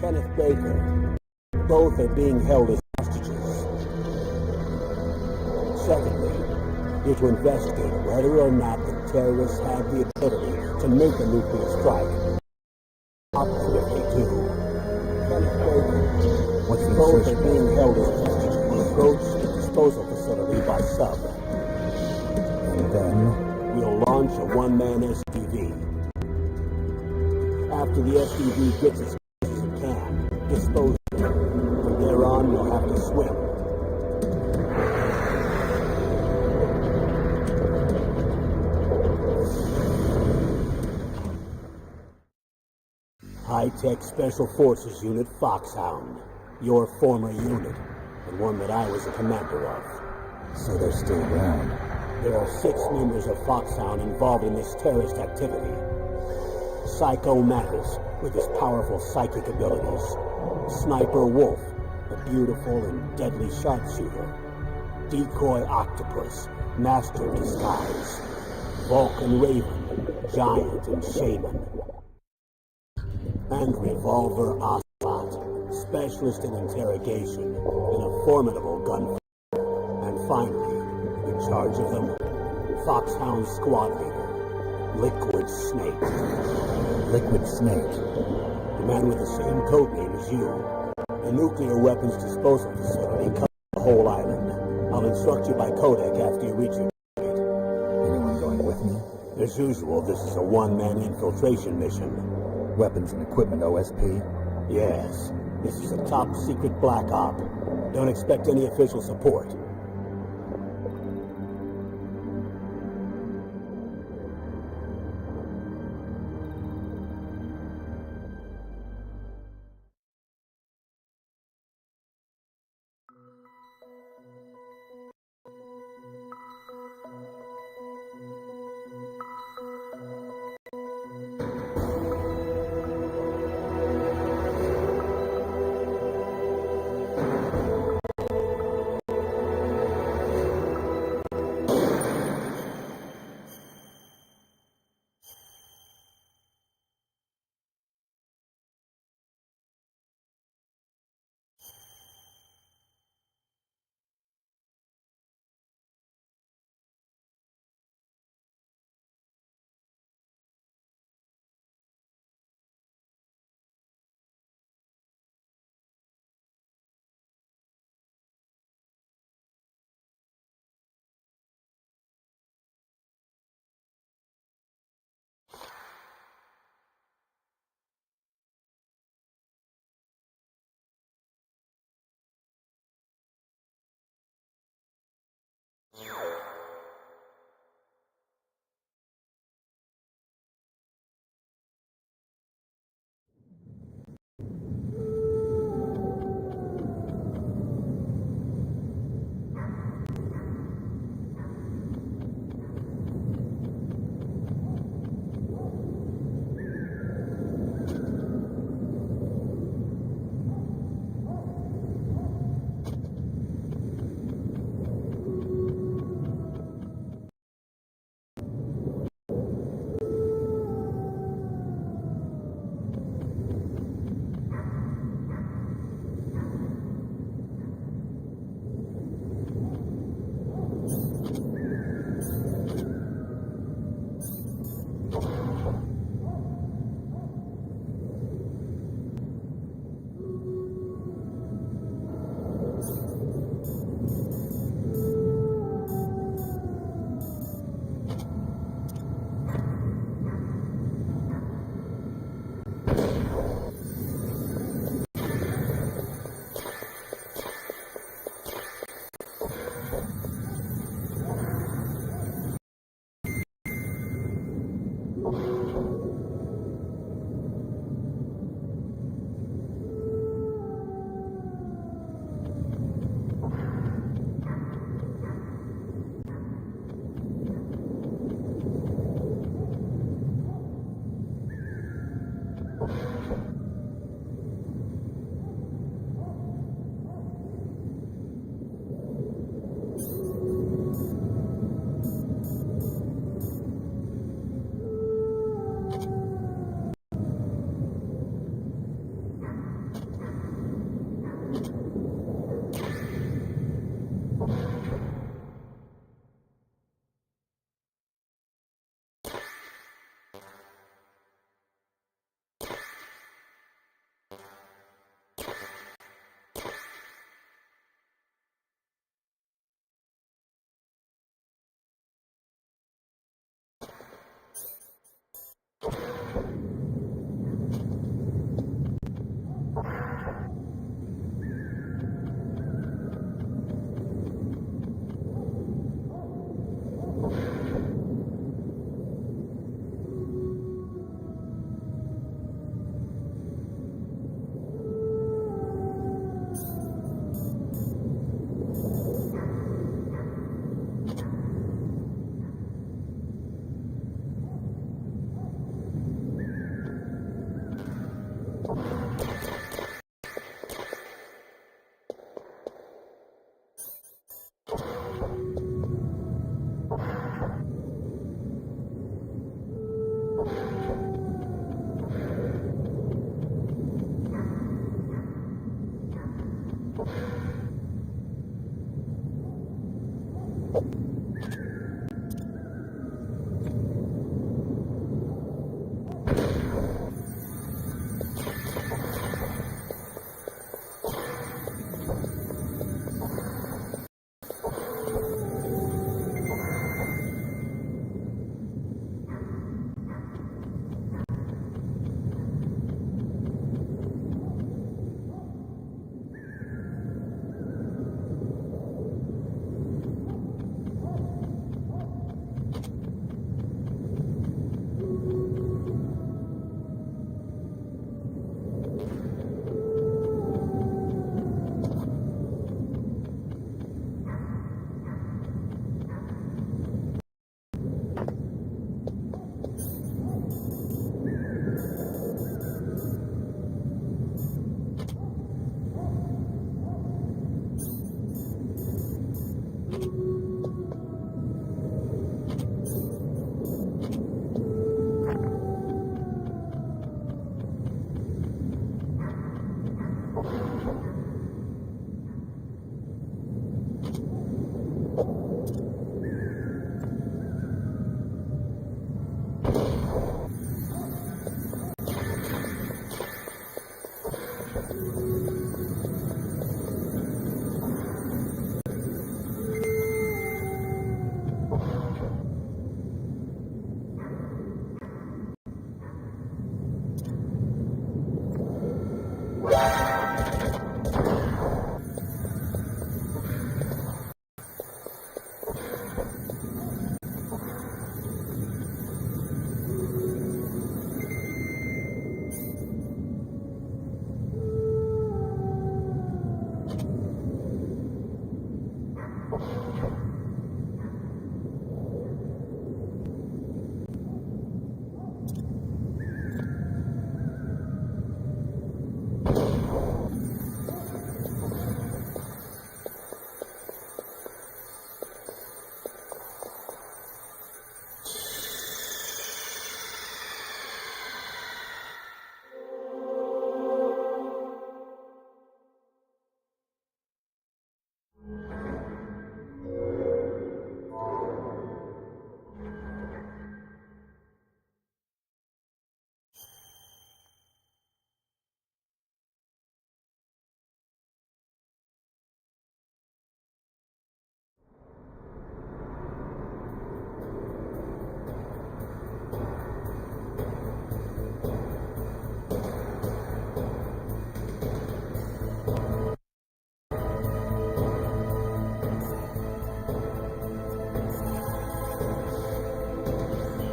Kenneth Baker. Both are being held as hostages. Secondly, you're to investigate whether or not the terrorists have the ability to make a nuclear strike. Opposite if they do. Kenneth Baker. What's the Both insertion? are being held as hostages to approach the disposal facility by sub. And then? We'll launch a one-man SDV. After the SDV gets as close as it can, dispose of it. From there on, you'll have to swim. High-Tech Special Forces Unit Foxhound. Your former unit, and one that I was a commander of. So they're still around. There are 6 members of Foxhound involved in this terrorist activity. Psycho Matters, with his powerful psychic abilities. Sniper Wolf, the beautiful and deadly sharpshooter. Decoy Octopus, master of disguise. Vulcan Raven, giant and shaman. And Revolver Ocelot, specialist in interrogation, and a formidable gunfighter. And finally, in charge of them, Foxhound Squad Leader, Liquid Snake. Liquid Snake. The man with the same code name as you. The nuclear weapons disposal facility covers the whole island. I'll instruct you by codec after you reach your target. Anyone going with me? As usual, this is a one-man infiltration mission. Weapons and equipment OSP? Yes, this is a top-secret black op. Don't expect any official support.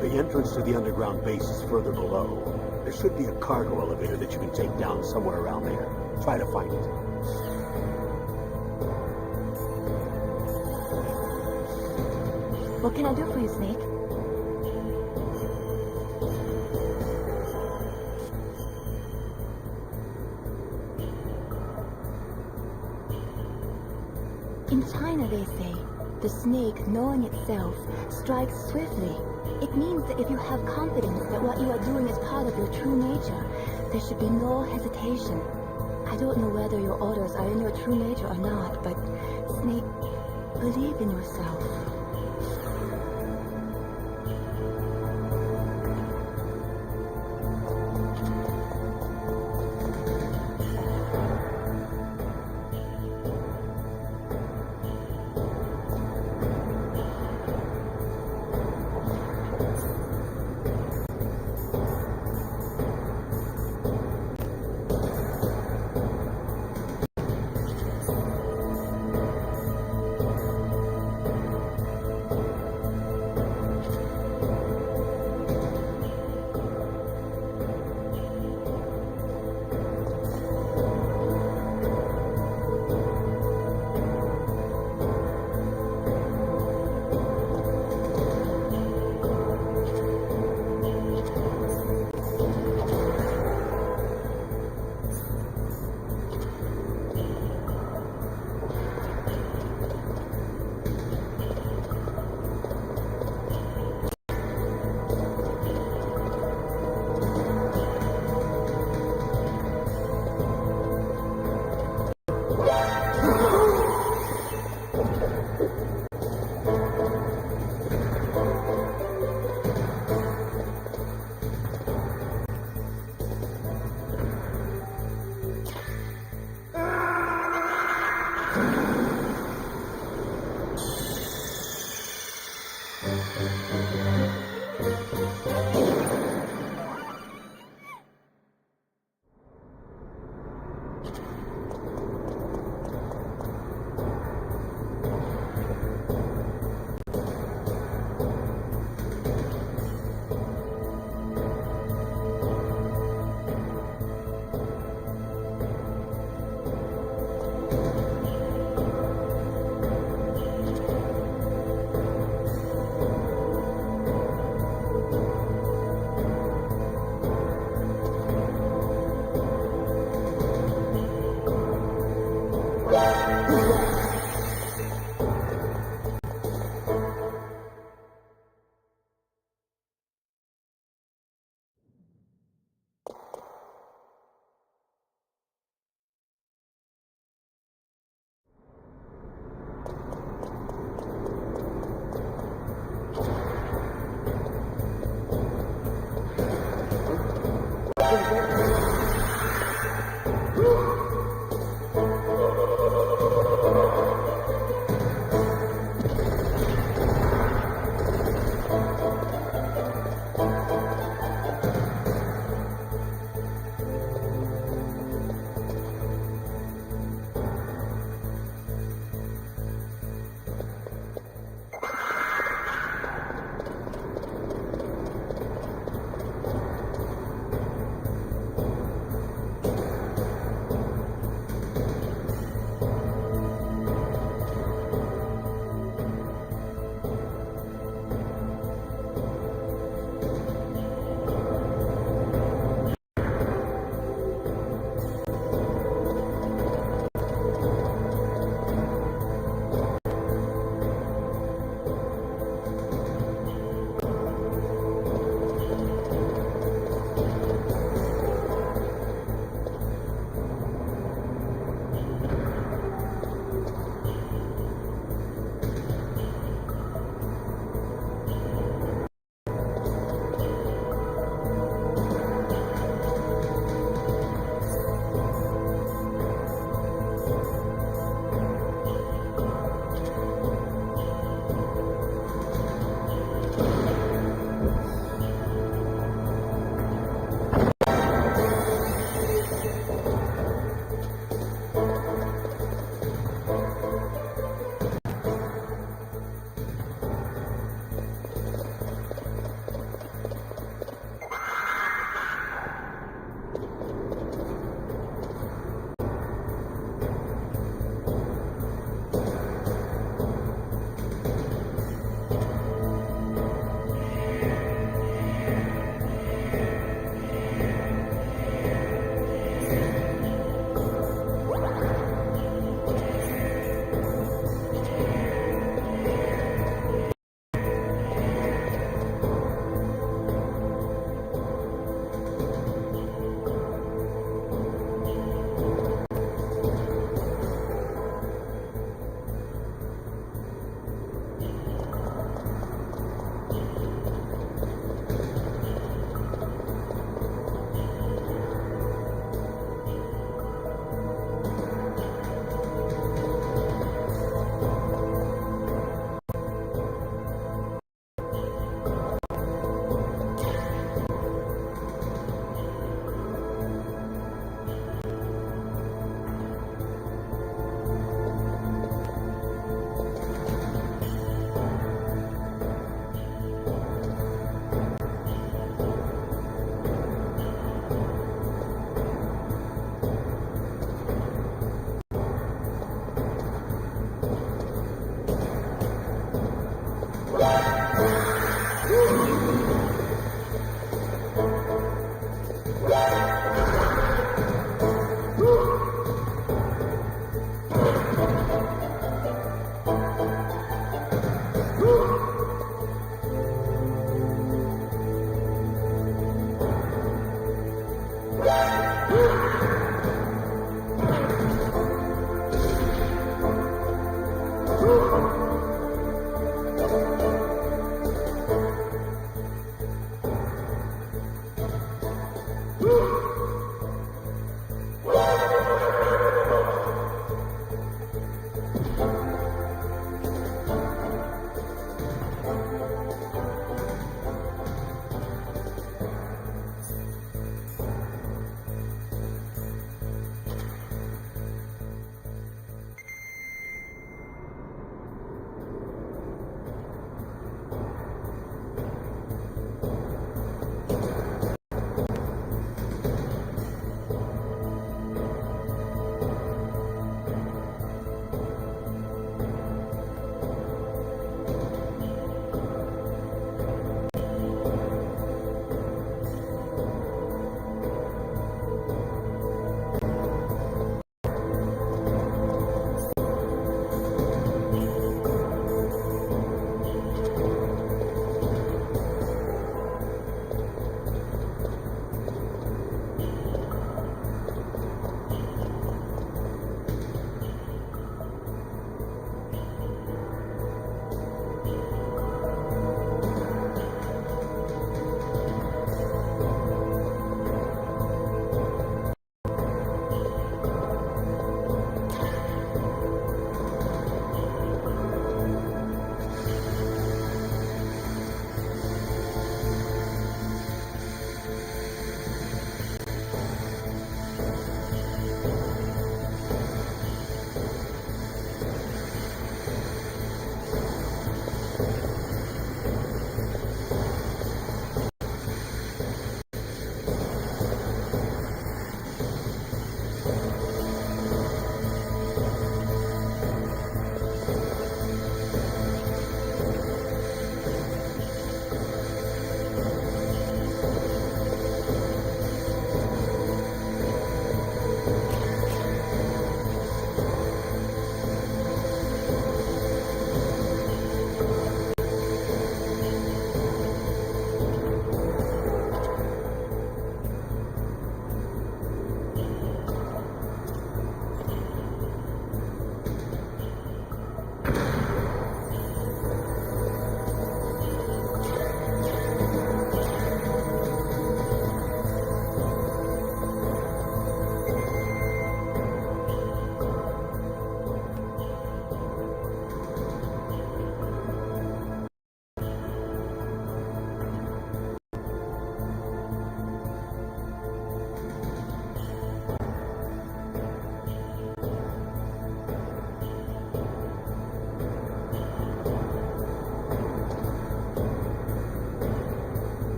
The entrance to the underground base is further below. There should be a cargo elevator that you can take down somewhere around there. Try to find it. What can I do for you, Snake? In China, they say, the snake, knowing itself, strikes swiftly. It means that if you have confidence that what you are doing is part of your true nature, there should be no hesitation. I don't know whether your orders are in your true nature or not, but, Snake, believe in yourself.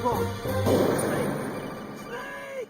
strong. Snake! Snake!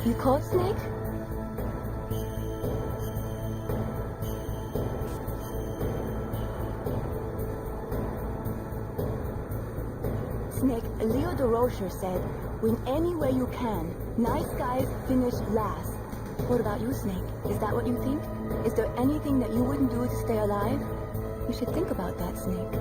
You caught Snake? Snake, Leo de Rocher said, win any way you can. Nice guys finish last. What about you, Snake? Is that what you think? Is there anything that you wouldn't do to stay alive? You should think about that, Snake.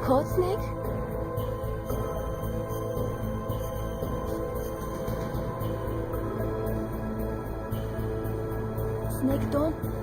Code Snake? Snake, don't...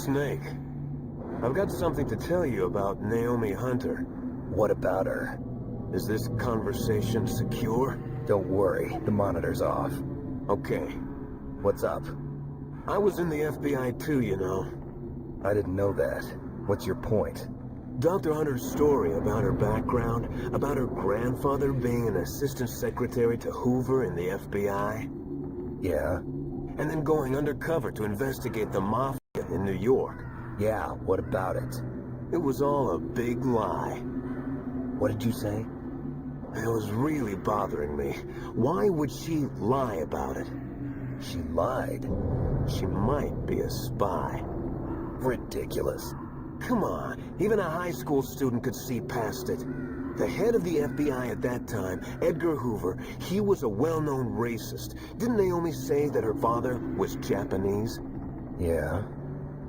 Snake. I've got something to tell you about Naomi Hunter. What about her? Is this conversation secure? Don't worry, the monitor's off. Okay. What's up? I was in the FBI too, you know. I didn't know that. What's your point? Dr. Hunter's story about her background, about her grandfather being an assistant secretary to Hoover in the FBI. Yeah? And then going undercover to investigate the Mafia in New York. Yeah, what about it? It was all a big lie. What did you say? It was really bothering me. Why would she lie about it? She lied. She might be a spy. Ridiculous. Come on, even a high school student could see past it. The head of the FBI at that time, Edgar Hoover, he was a well-known racist. Didn't Naomi say that her father was Japanese? Yeah.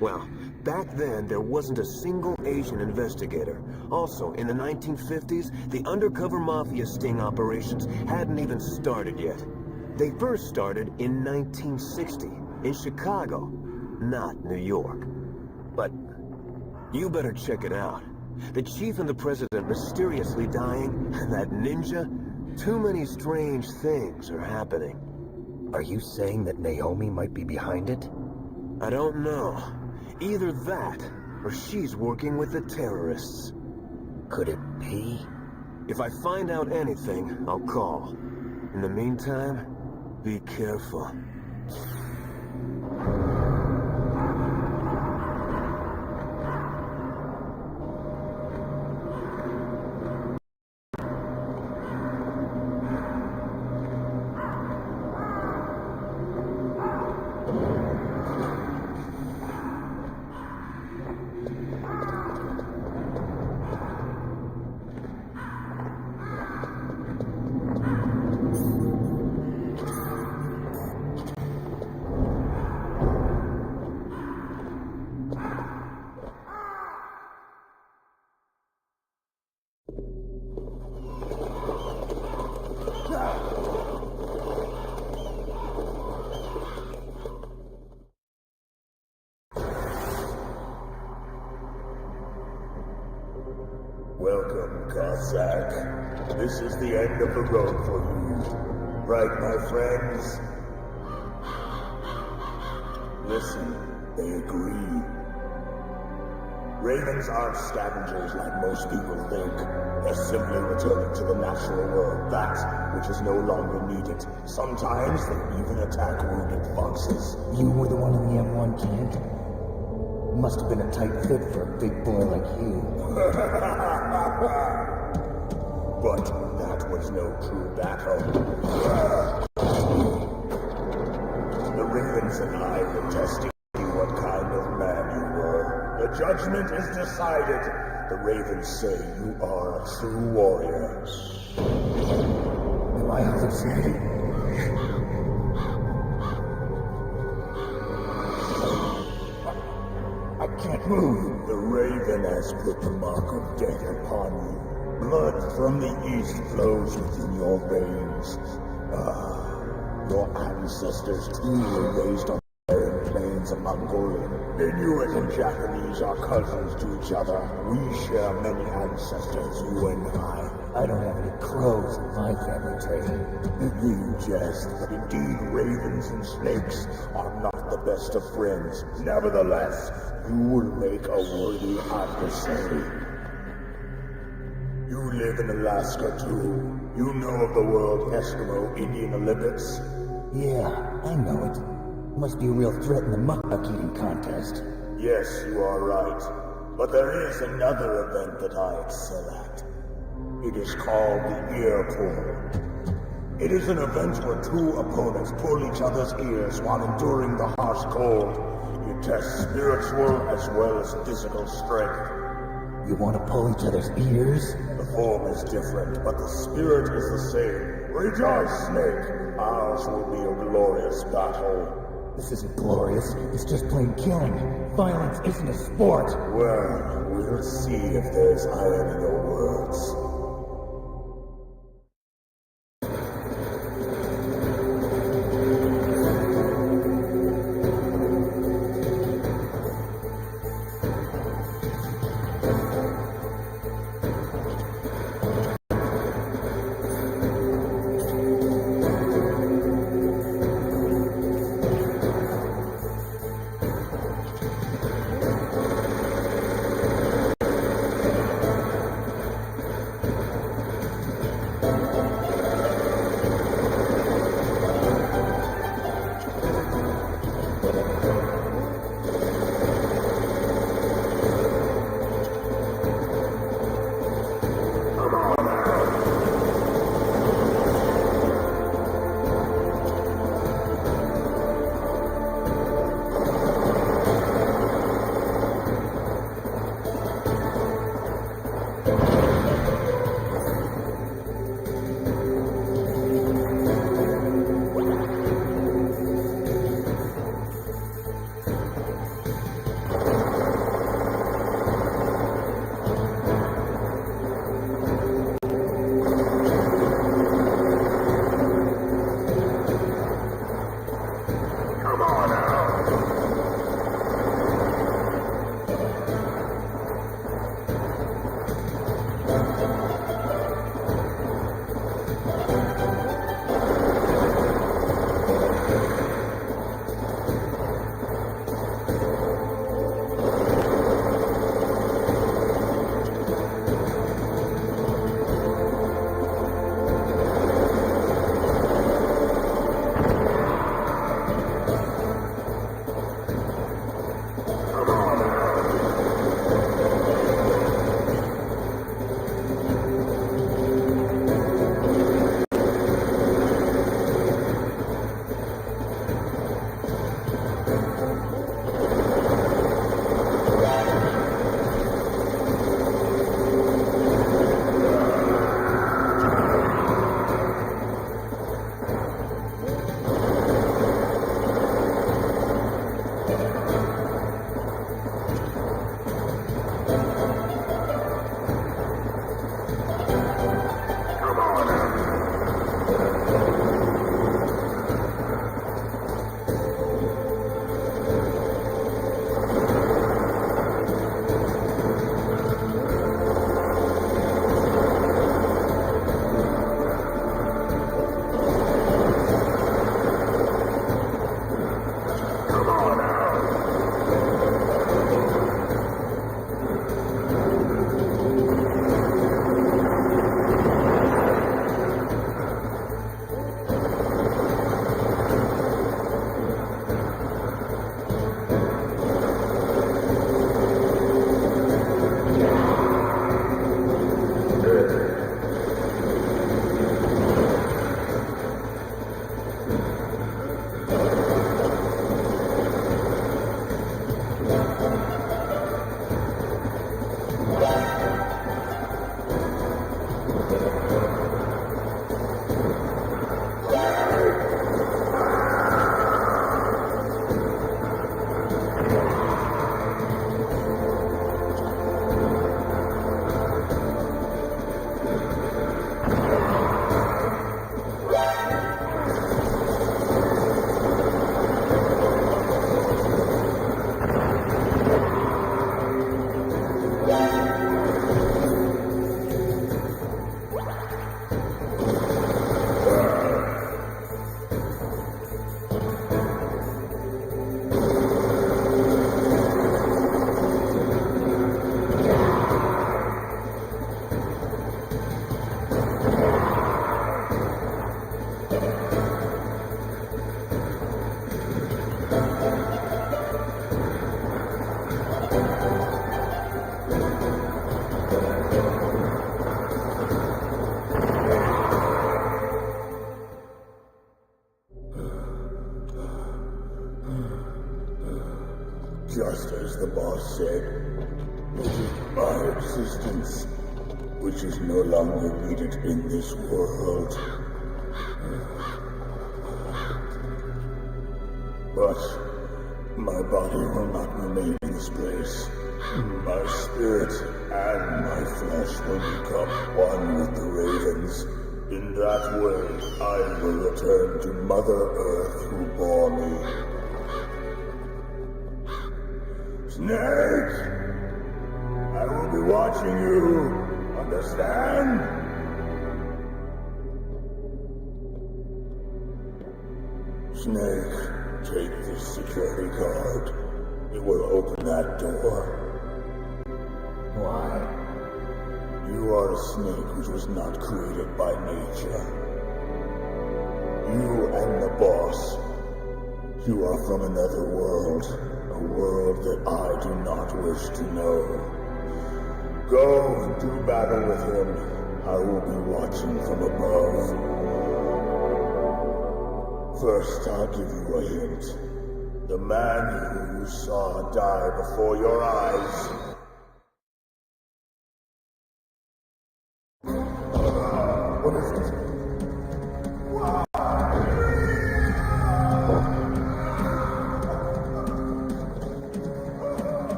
Well, back then, there wasn't a single Asian investigator. Also, in the 1950s, the undercover mafia sting operations hadn't even started yet. They first started in 1960, in Chicago, not New York. But you better check it out. The chief and the president mysteriously dying, and that ninja? Too many strange things are happening. Are you saying that Naomi might be behind it? I don't know. Either that, or she's working with the terrorists. Could it be? If I find out anything, I'll call. In the meantime, be careful. Welcome, Cossack. This is the end of the road for you. Right, my friends? Listen, they agree. Ravens aren't scavengers like most people think. They're simply returning to the natural world, that which is no longer needed. Sometimes they even attack wounded foxes. You were the one in the M1 kid? Must have been a tight fit for a big boy like you. But that was no true battle. The Ravens and I were testing you what kind of man you were. The judgment is decided. The Ravens say you are a true warrior. Am I hallucinating? I can't move. The Raven has put the mark of death upon you. Blood from the east flows within your veins. Your ancestors too were raised on the barren plains of Mongolia. Inuit and Japanese are cousins to each other. We share many ancestors, you and I. I don't have any crows in my family tree. You jest, but indeed ravens and snakes are not the best of friends. Nevertheless, you will make a worthy adversary. You live in Alaska too. You know of the World Eskimo Indian Olympics? Yeah, I know it. Must be a real threat in the muck-eating contest. Yes, you are right. But there is another event that I excel at. It is called the ear pull. It is an event where two opponents pull each other's ears while enduring the harsh cold. You test spiritual as well as physical strength. You want to pull each other's ears? The form is different, but the spirit is the same. Rejoice, Snake! Ours will be a glorious battle. This isn't glorious. It's just plain killing. Violence isn't a sport. Well, we'll see if there's iron in your words. which is no longer needed in this world. But my body will not remain in this place. My spirit and my flesh will become one with the ravens. In that way, I will return to Mother Earth who bore me. Snake! I will be watching you. Understand? Snake, take this security card. It will open that door. Why? You are a snake which was not created by nature. You and the boss. You are from another world. A world that I do not wish to know. Go and do battle with him. I will be watching from above. First, I'll give you a hint. The man who you saw die before your eyes. What is this?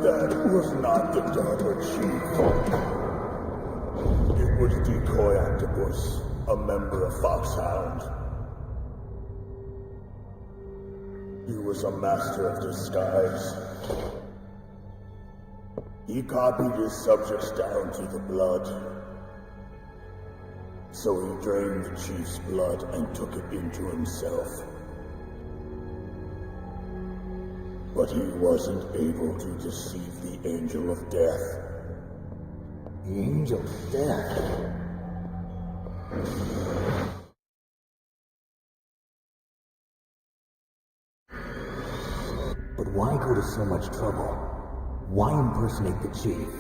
That was not the Darker Chief. It was Decoy Octopus, a member of Foxhound. He was a master of disguise. He copied his subjects down to the blood. So he drained the chief's blood and took it into himself. But he wasn't able to deceive the Angel of Death. The Angel of Death? But why go to so much trouble? Why impersonate the chief?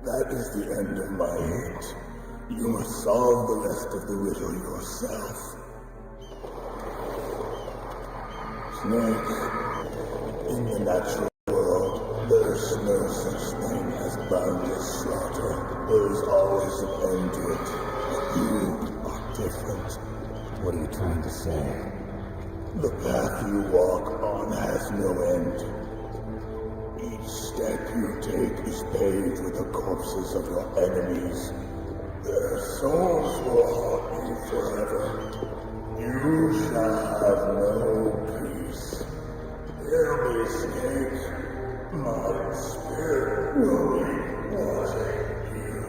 That is the end of my hint. You must solve the rest of the riddle yourself. Snake, in the natural world, there is no such thing as boundless slaughter. There is always an end to it. But you are different. What are you trying to say? The path you walk on has no end. Each step you take is paved with the corpses of your enemies. Their souls will haunt you forever. You shall have no peace. Hear me, Snake. My spirit will be watching you.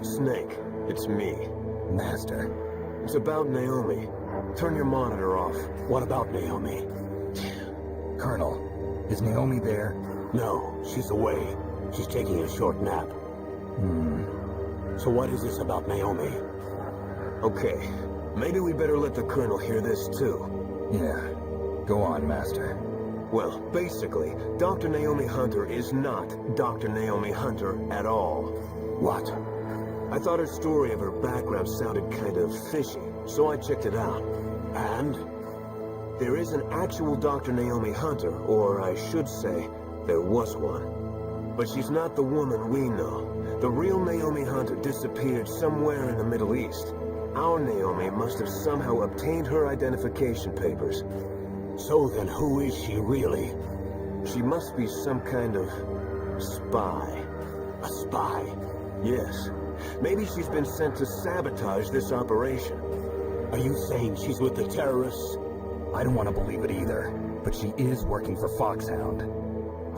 Snake, it's me. Master. It's about Naomi. Turn your monitor off. What about Naomi? Colonel, is Naomi there? No, she's away. She's taking a short nap. So what is this about Naomi? Okay, maybe we better let the Colonel hear this too. Yeah. Go on, Master. Well, basically, Dr. Naomi Hunter is not Dr. Naomi Hunter at all. What? I thought her story of her background sounded kind of fishy, so I checked it out. And? There is an actual Dr. Naomi Hunter, or I should say, there was one. But she's not the woman we know. The real Naomi Hunter disappeared somewhere in the Middle East. Our Naomi must have somehow obtained her identification papers. So then who is she really? She must be some kind of spy. A spy? Yes. Maybe she's been sent to sabotage this operation. Are you saying she's with the terrorists? I don't want to believe it either, but she is working for Foxhound.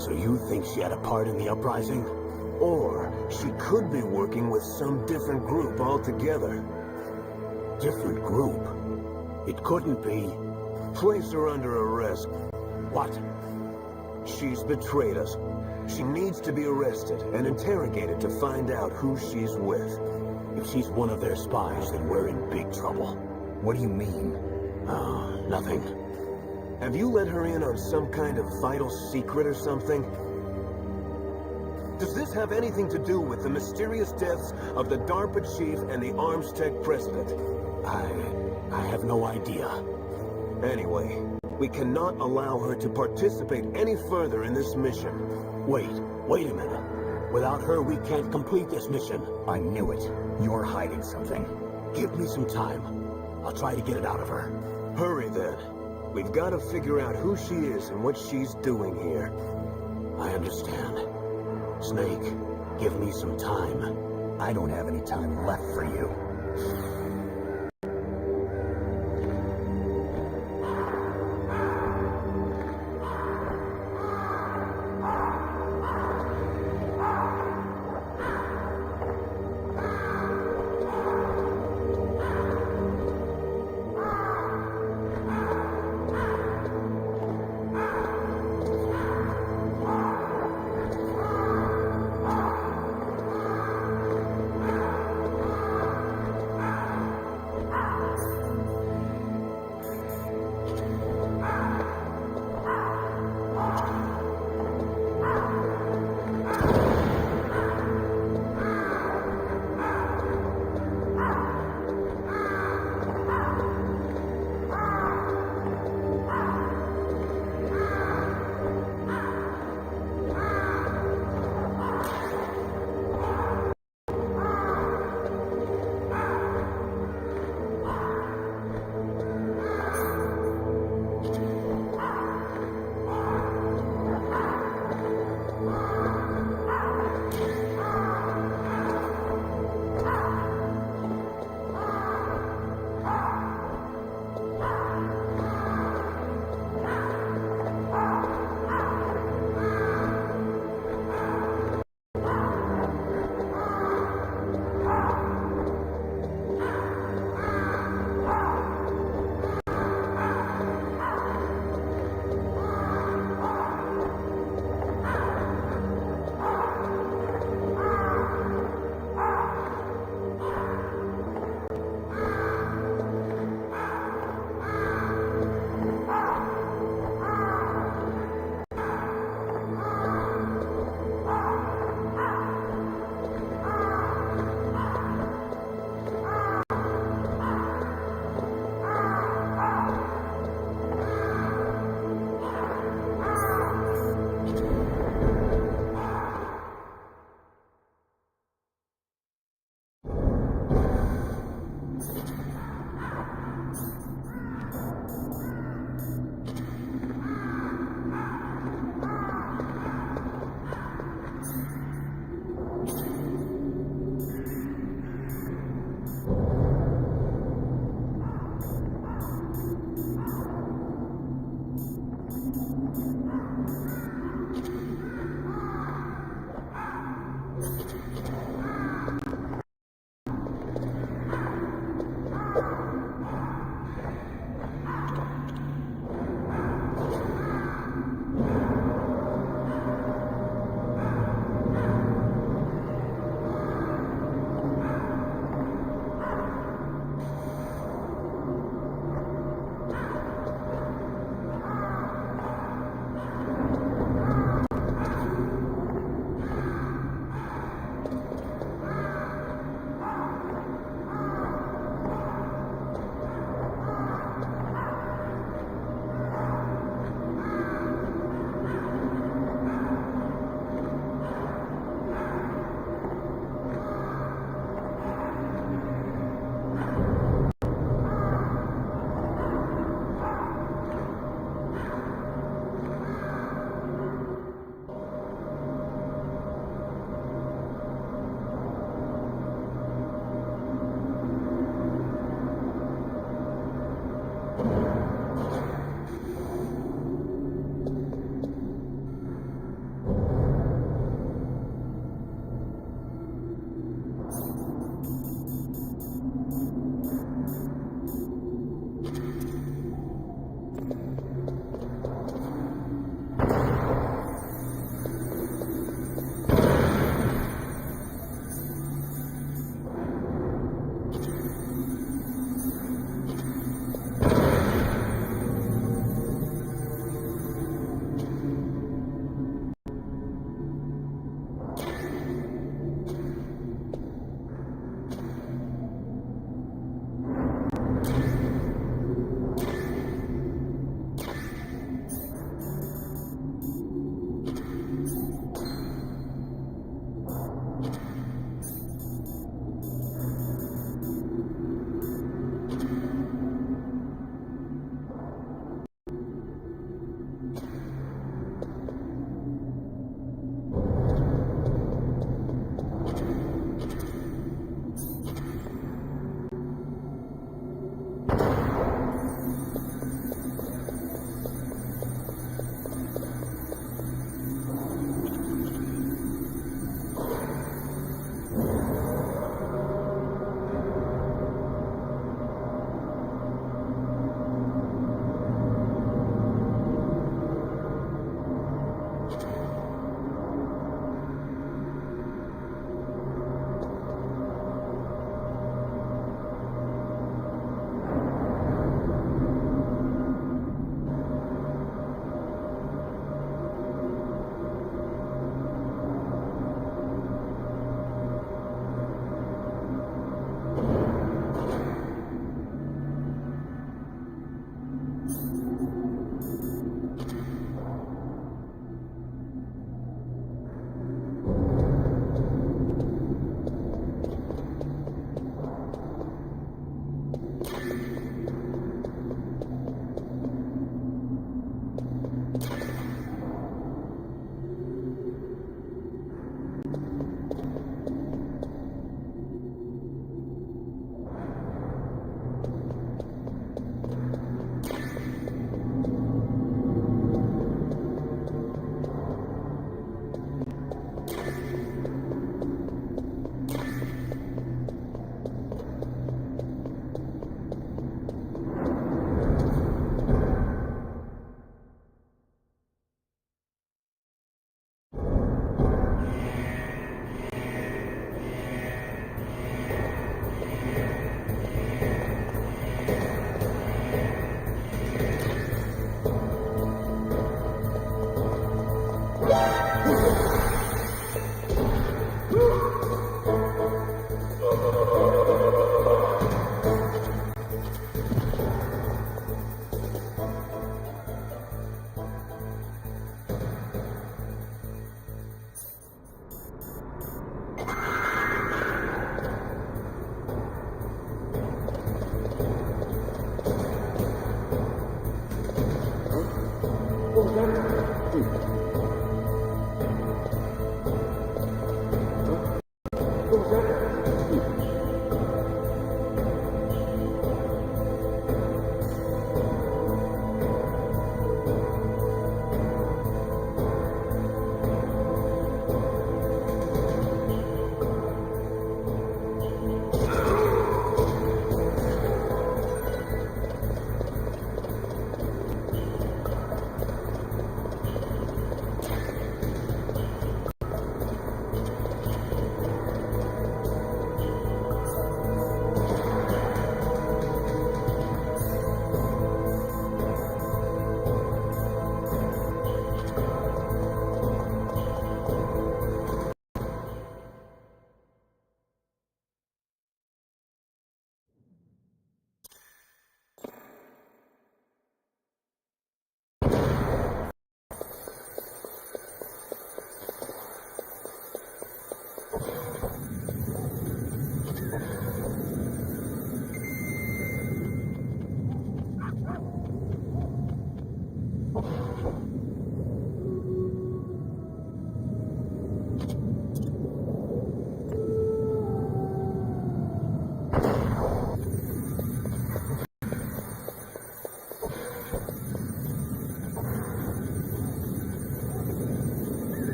So you think she had a part in the uprising? Or she could be working with some different group altogether. Different group? It couldn't be. Place her under arrest. What? She's betrayed us. She needs to be arrested and interrogated to find out who she's with. If she's one of their spies, then we're in big trouble. What do you mean? Nothing. Have you let her in on some kind of vital secret or something? Does this have anything to do with the mysterious deaths of the DARPA chief and the Arms Tech president? I have no idea. Anyway, we cannot allow her to participate any further in this mission. Wait a minute. Without her, we can't complete this mission. I knew it. You're hiding something. Give me some time. I'll try to get it out of her. Hurry then. We've got to figure out who she is and what she's doing here. I understand. Snake, give me some time. I don't have any time left for you.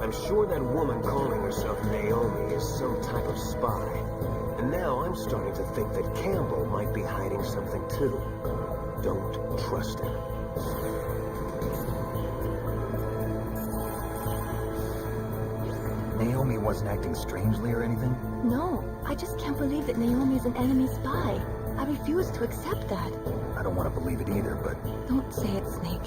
I'm sure that woman calling herself Naomi is some type of spy. And now I'm starting to think that Campbell might be hiding something too. Don't trust him. Naomi wasn't acting strangely or anything? No, I just can't believe that Naomi's an enemy spy. I refuse to accept that. I don't want to believe it either, but Don't say it, Snake.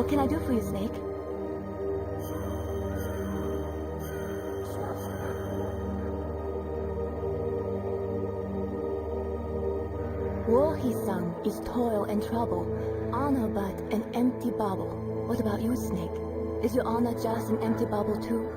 What can I do for you, Snake? War, he sung, is toil and trouble, honor but an empty bubble. What about you, Snake? Is your honor just an empty bubble too?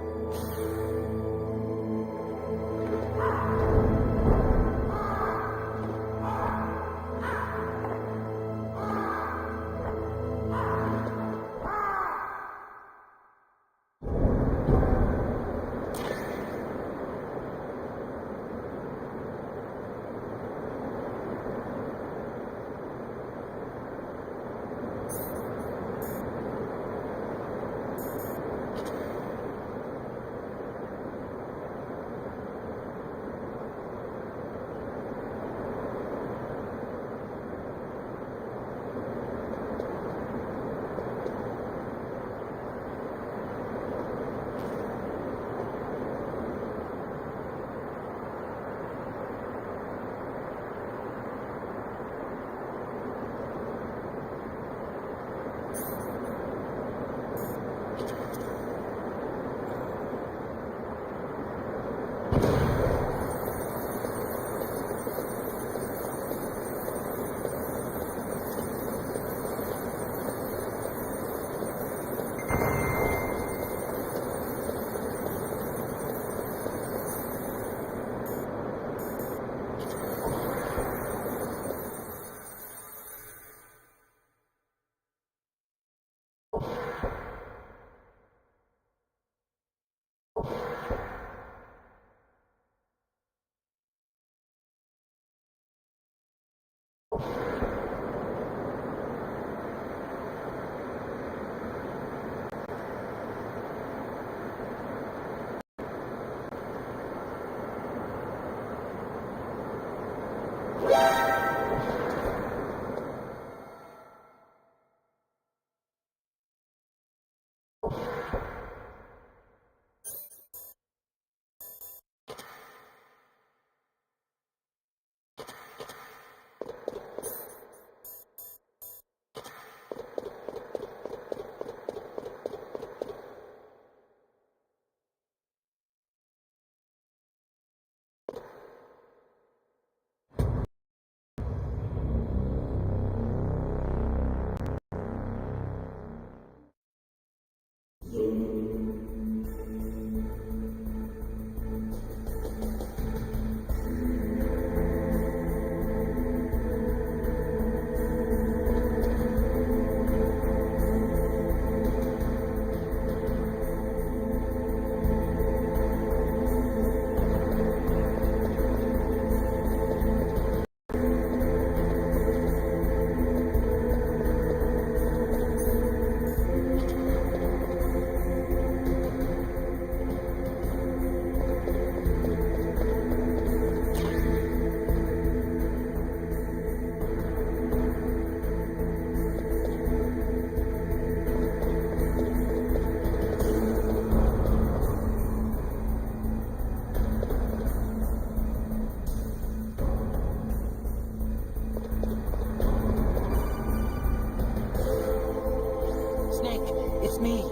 me.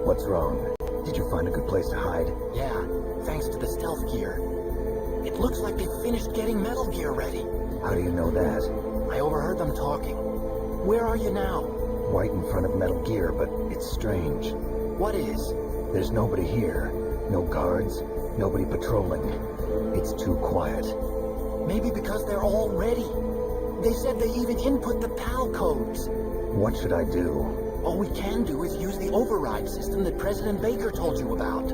What's wrong? Did you find a good place to hide? Yeah, thanks to the stealth gear. It looks like they finished getting Metal Gear ready. How do you know that? I overheard them talking. Where are you now? Right in front of Metal Gear, but it's strange. What is? There's nobody here. No guards, nobody patrolling. It's too quiet. Maybe because they're all ready. They said they even input the PAL codes. What should I do? All we can do is use the override system that President Baker told you about.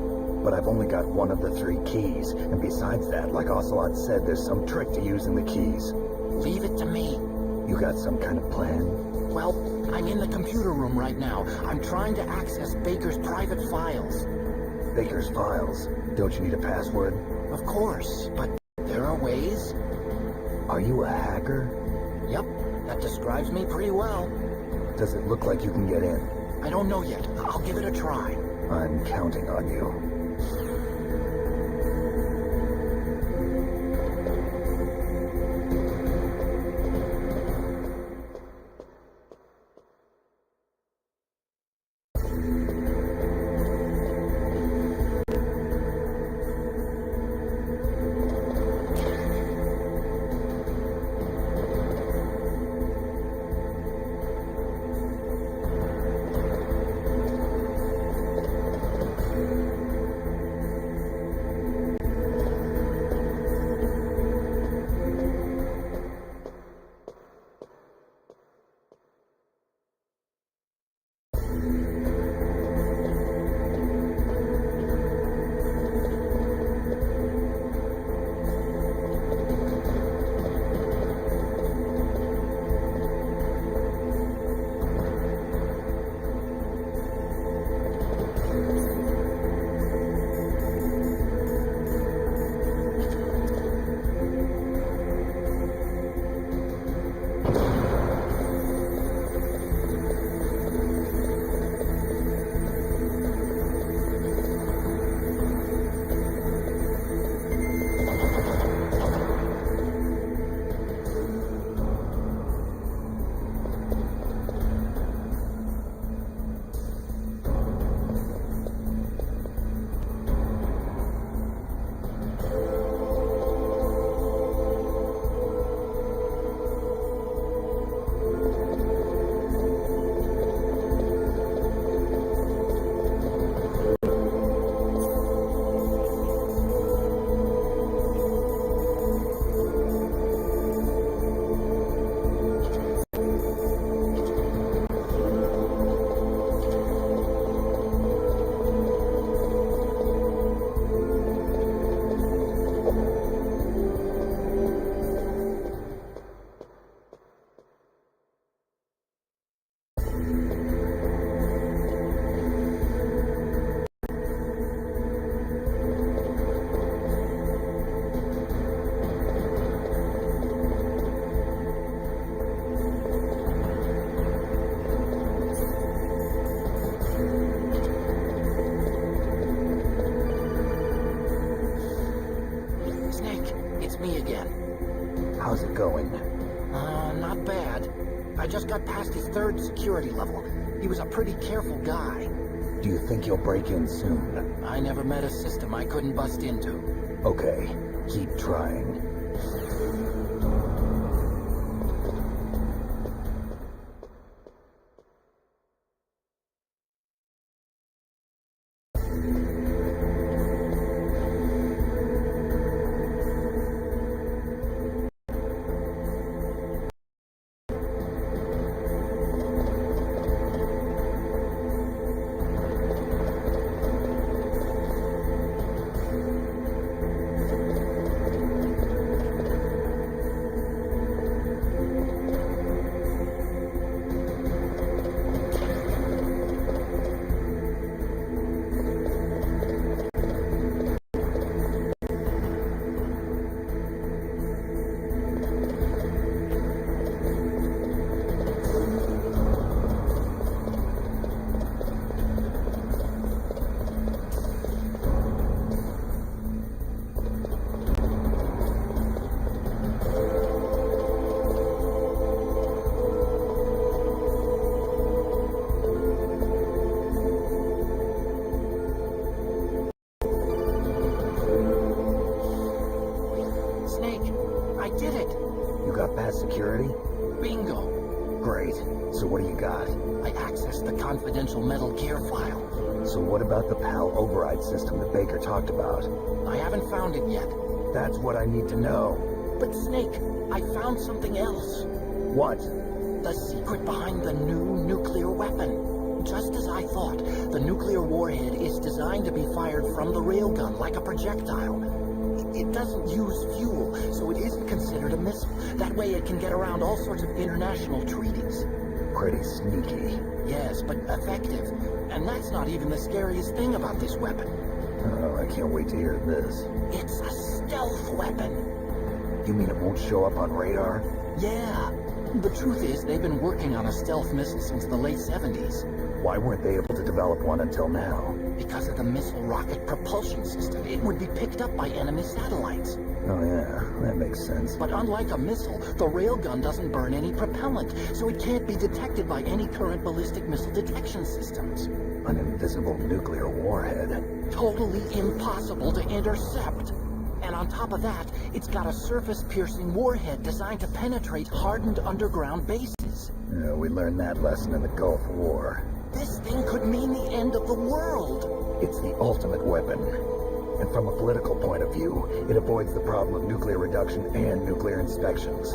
But I've only got one of the 3 keys, and besides that, like Ocelot said, there's some trick to using the keys. Leave it to me. You got some kind of plan? Well, I'm in the computer room right now. I'm trying to access Baker's private files. Baker's files? Don't you need a password? Of course, but there are ways. Are you a hacker? Yep, that describes me pretty well. Does it look like you can get in? I don't know yet. I'll give it a try. I'm counting on you. me again. How's it going? Not bad. I just got past his 3rd security level. He was a pretty careful guy. Do you think you'll break in soon? I never met a system I couldn't bust into. Okay, keep trying. Security? Bingo. Great. So what do you got? I accessed the confidential Metal Gear file. So what about the PAL override system that Baker talked about? I haven't found it yet. That's what I need to know. But Snake, I found something else. What? The secret behind the new nuclear weapon. Just as I thought, the nuclear warhead is designed to be fired from the railgun like a projectile. It doesn't use fuel, so it isn't considered a missile. That way it can get around all sorts of international treaties. Pretty sneaky. Yes, but effective. And that's not even the scariest thing about this weapon. Oh, I can't wait to hear this. It's a stealth weapon. You mean it won't show up on radar? Yeah. The truth is, they've been working on a stealth missile since the late 70s. Why weren't they able to develop one until now? Because of the missile rocket propulsion system. It would be picked up by enemy satellites. Oh yeah, that makes sense. But unlike a missile, the railgun doesn't burn any propellant, so it can't be detected by any current ballistic missile detection systems. An invisible nuclear warhead. Totally impossible to intercept. And on top of that, it's got a surface-piercing warhead designed to penetrate hardened underground bases. Yeah, we learned that lesson in the Gulf War. This thing could mean the end of the world. It's the ultimate weapon. And from a political point of view, it avoids the problem of nuclear reduction and nuclear inspections.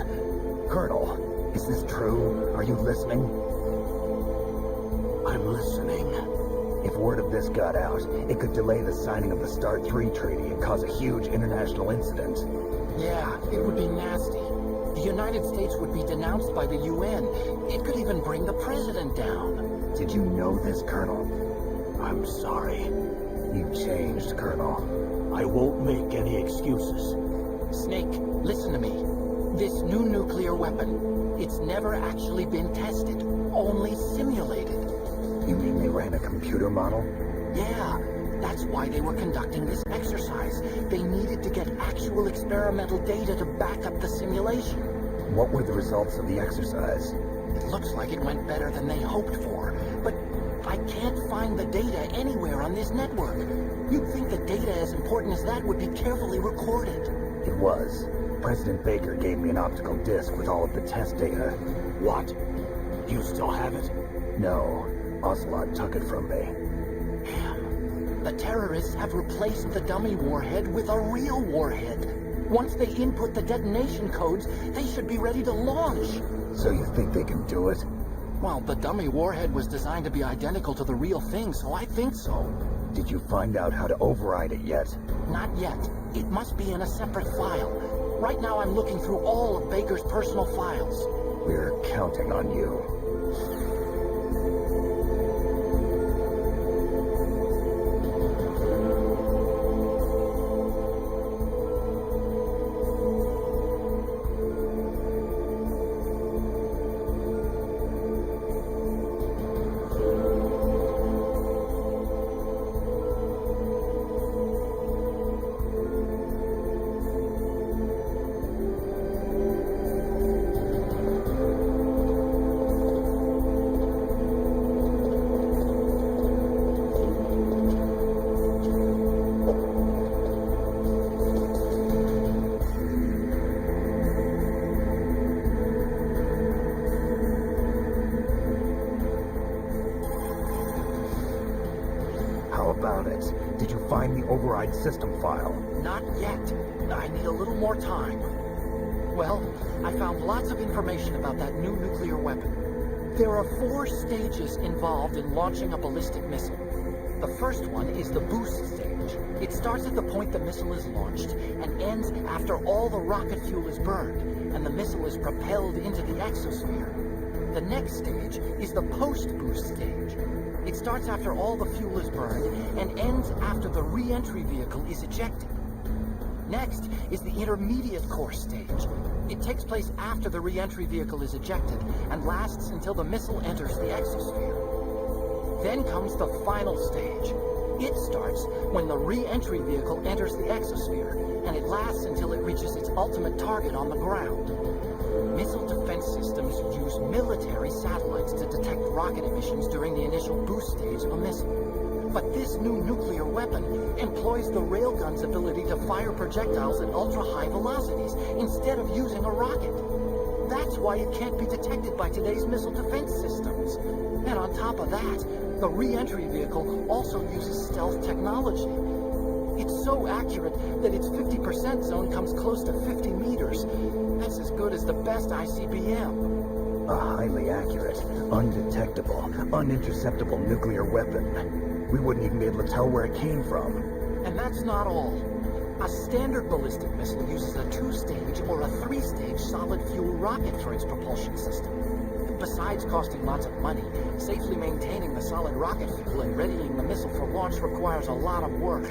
Colonel, is this true? Are you listening? I'm listening. If word of this got out, it could delay the signing of the START 3 treaty and cause a huge international incident. Yeah, it would be nasty. The United States would be denounced by the UN. It could even bring the president down. Did you know this, Colonel? I'm sorry. You changed, Colonel. I won't make any excuses. Snake, listen to me. This new nuclear weapon, it's never actually been tested, only simulated. You mean they ran a computer model? Yeah, that's why they were conducting this exercise. They needed to get actual experimental data to back up the simulation. What were the results of the exercise? It looks like it went better than they hoped for, but I can't find the data anywhere on this network. You'd think the data as important as that would be carefully recorded. It was. President Baker gave me an optical disc with all of the test data. What? You still have it? No. Ocelot took it from me. Damn. The terrorists have replaced the dummy warhead with a real warhead. Once they input the detonation codes, they should be ready to launch. So you think they can do it? Well, the dummy warhead was designed to be identical to the real thing, so I think so. Did you find out how to override it yet? Not yet. It must be in a separate file. Right now I'm looking through all of Baker's personal files. We're counting on you. find the override system file. Not yet. I need a little more time. Well, I found lots of information about that new nuclear weapon. There are 4 stages involved in launching a ballistic missile. The first one is the boost stage. It starts at the point the missile is launched and ends after all the rocket fuel is burned and the missile is propelled into the exosphere. The next stage is the post-boost stage. It starts after all the fuel is burned and ends after the re-entry vehicle is ejected. Next is the intermediate course stage. It takes place after the re-entry vehicle is ejected and lasts until the missile enters the exosphere. Then comes the final stage. It starts when the re-entry vehicle enters the exosphere, and it lasts until it reaches its ultimate target on the ground. Missile defense systems use military satellites to detect rocket emissions during the initial boost stage of a missile. But this new nuclear weapon employs the railgun's ability to fire projectiles at ultra-high velocities instead of using a rocket. That's why it can't be detected by today's missile defense systems. And on top of that, the re-entry vehicle also uses stealth technology. It's so accurate that its 50% zone comes close to 50 meters. That's as good as the best ICBM. A highly accurate, undetectable, uninterceptable nuclear weapon. We wouldn't even be able to tell where it came from. And that's not all. A standard ballistic missile uses a 2-stage or a 3-stage solid fuel rocket for its propulsion system. Besides costing lots of money, safely maintaining the solid rocket fuel and readying the missile for launch requires a lot of work.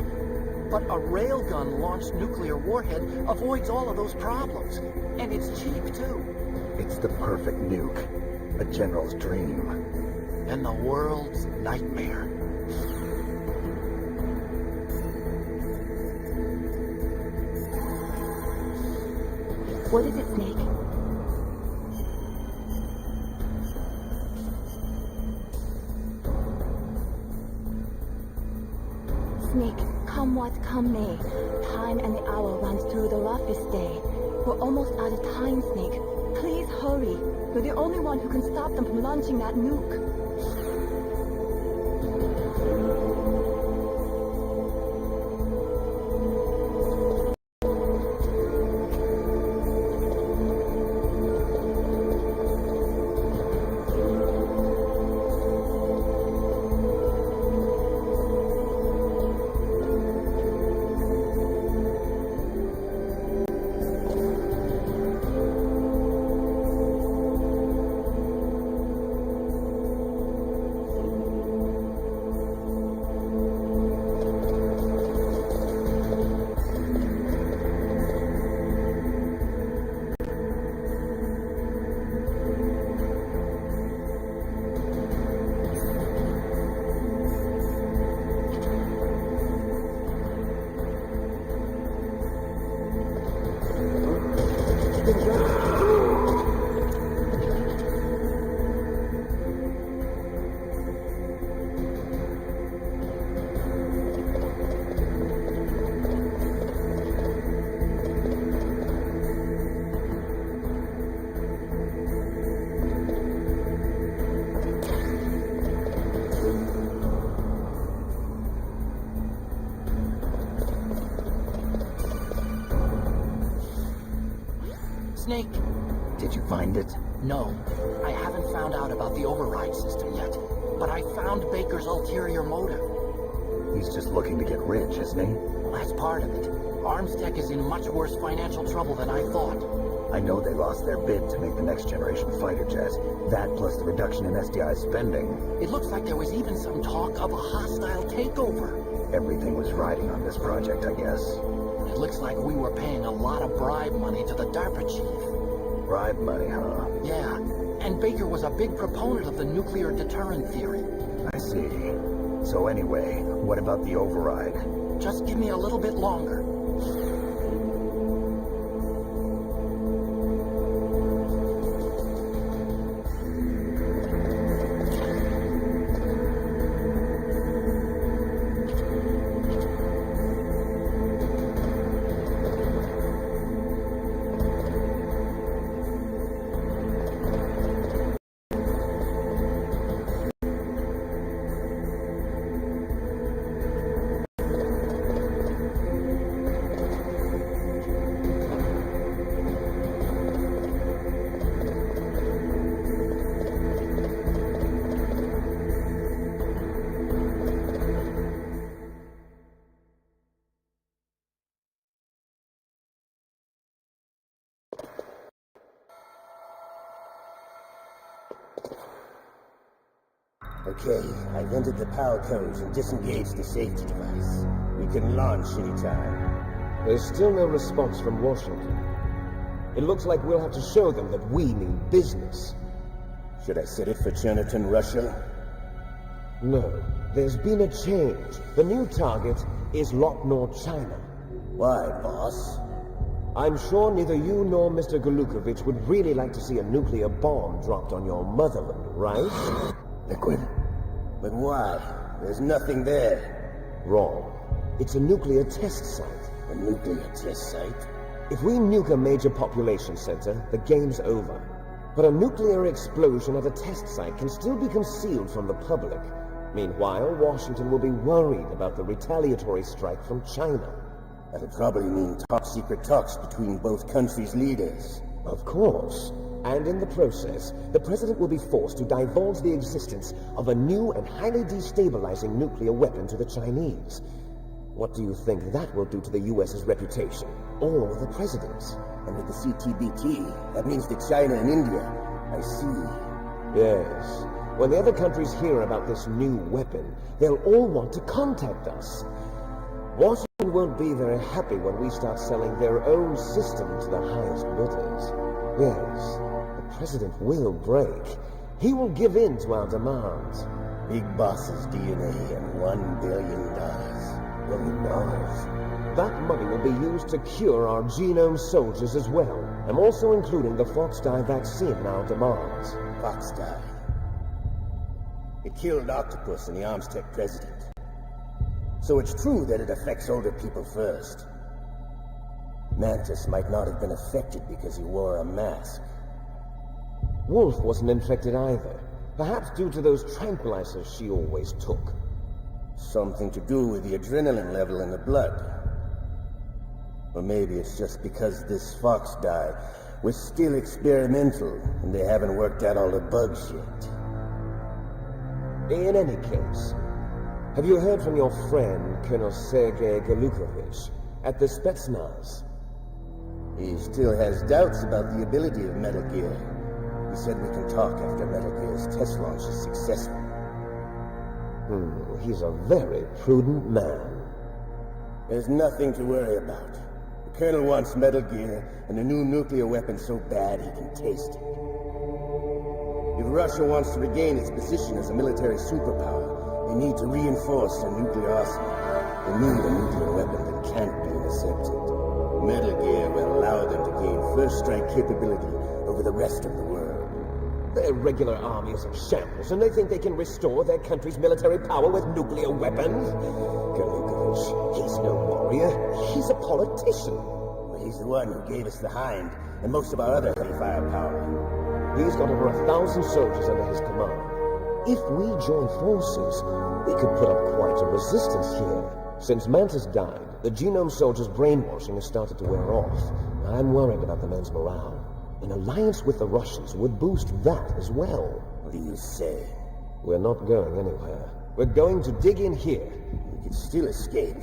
But a railgun-launched nuclear warhead avoids all of those problems. And it's cheap, too. It's the perfect nuke. A general's dream. And the world's nightmare. What is it, Snake? Snake, come what come may, time and the hour runs through the roughest day. We're almost out of time, Snake. Please hurry. You're the only one who can stop them from launching that nuke. Snake. Did you find it? No, I haven't found out about the override system yet. But I found Baker's ulterior motive. He's just looking to get rich, isn't he? Well, that's part of it. Armstech is in much worse financial trouble than I thought. I know they lost their bid to make the next generation fighter jet. That plus the reduction in SDI spending. It looks like there was even some talk of a hostile takeover. Everything was riding on this project, I guess. It looks like we were paying a lot of bribe money to the DARPA chief. Bribe money, huh? Yeah, and Baker was a big proponent of the nuclear deterrent theory. I see. So anyway, what about the override? Just give me a little bit longer. Okay, I've entered the power codes and disengaged the safety device. We can launch anytime. There's still no response from Washington. It looks like we'll have to show them that we mean business. Should I set it for Cherniton, Russia? No, there's been a change. The new target is Locknor, China. Why, boss? I'm sure neither you nor Mr. Galukovich would really like to see a nuclear bomb dropped on your motherland, right? Liquid. But why? There's nothing there. Wrong. It's a nuclear test site. A nuclear test site? If we nuke a major population center, the game's over. But a nuclear explosion at a test site can still be concealed from the public. Meanwhile, Washington will be worried about the retaliatory strike from China. That'll probably mean top-secret talks between both countries' leaders. Of course. And in the process, the president will be forced to divulge the existence of a new and highly destabilizing nuclear weapon to the Chinese. What do you think that will do to the U.S.'s reputation? Or the president's? And with the CTBT, that means that China and India. I see. Yes. When the other countries hear about this new weapon, they'll all want to contact us. Washington won't be very happy when we start selling their own system to the highest bidders. Yes, the president will break. He will give in to our demands. Big Boss's DNA and $1 billion. $1 billion. That money will be used to cure our genome soldiers as well. I'm also including the Fox-dye vaccine in our demands. Fox-dye. It killed Octopus and the Armstech president. So it's true that it affects older people first. Mantis might not have been affected because he wore a mask. Wolf wasn't infected either. Perhaps due to those tranquilizers she always took. Something to do with the adrenaline level in the blood. Or maybe it's just because this fox dye was still experimental and they haven't worked out all the bugs yet. In any case, have you heard from your friend, Colonel Sergei Galukovich, at the Spetsnaz? He still has doubts about the ability of Metal Gear. He said we can talk after Metal Gear's test launch is successful. He's a very prudent man. There's nothing to worry about. The Colonel wants Metal Gear and a new nuclear weapon so bad he can taste it. If Russia wants to regain its position as a military superpower, they need to reinforce their nuclear arsenal. They need a nuclear weapon that can't be intercepted. Metal Gear will allow them to gain first strike capability over the rest of the world. Their regular army is in shambles, and they think they can restore their country's military power with nuclear weapons? Galukovich, he's no warrior. He's a politician. Well, he's the one who gave us the Hind and most of our other heavy firepower. He's got over 1,000 soldiers under his command. If we join forces, we could put up quite a resistance here. Since Mantis died, the genome soldiers' brainwashing has started to wear off. I'm worried about the men's morale. An alliance with the Russians would boost that as well. What do you say? We're not going anywhere. We're going to dig in here. We can still escape.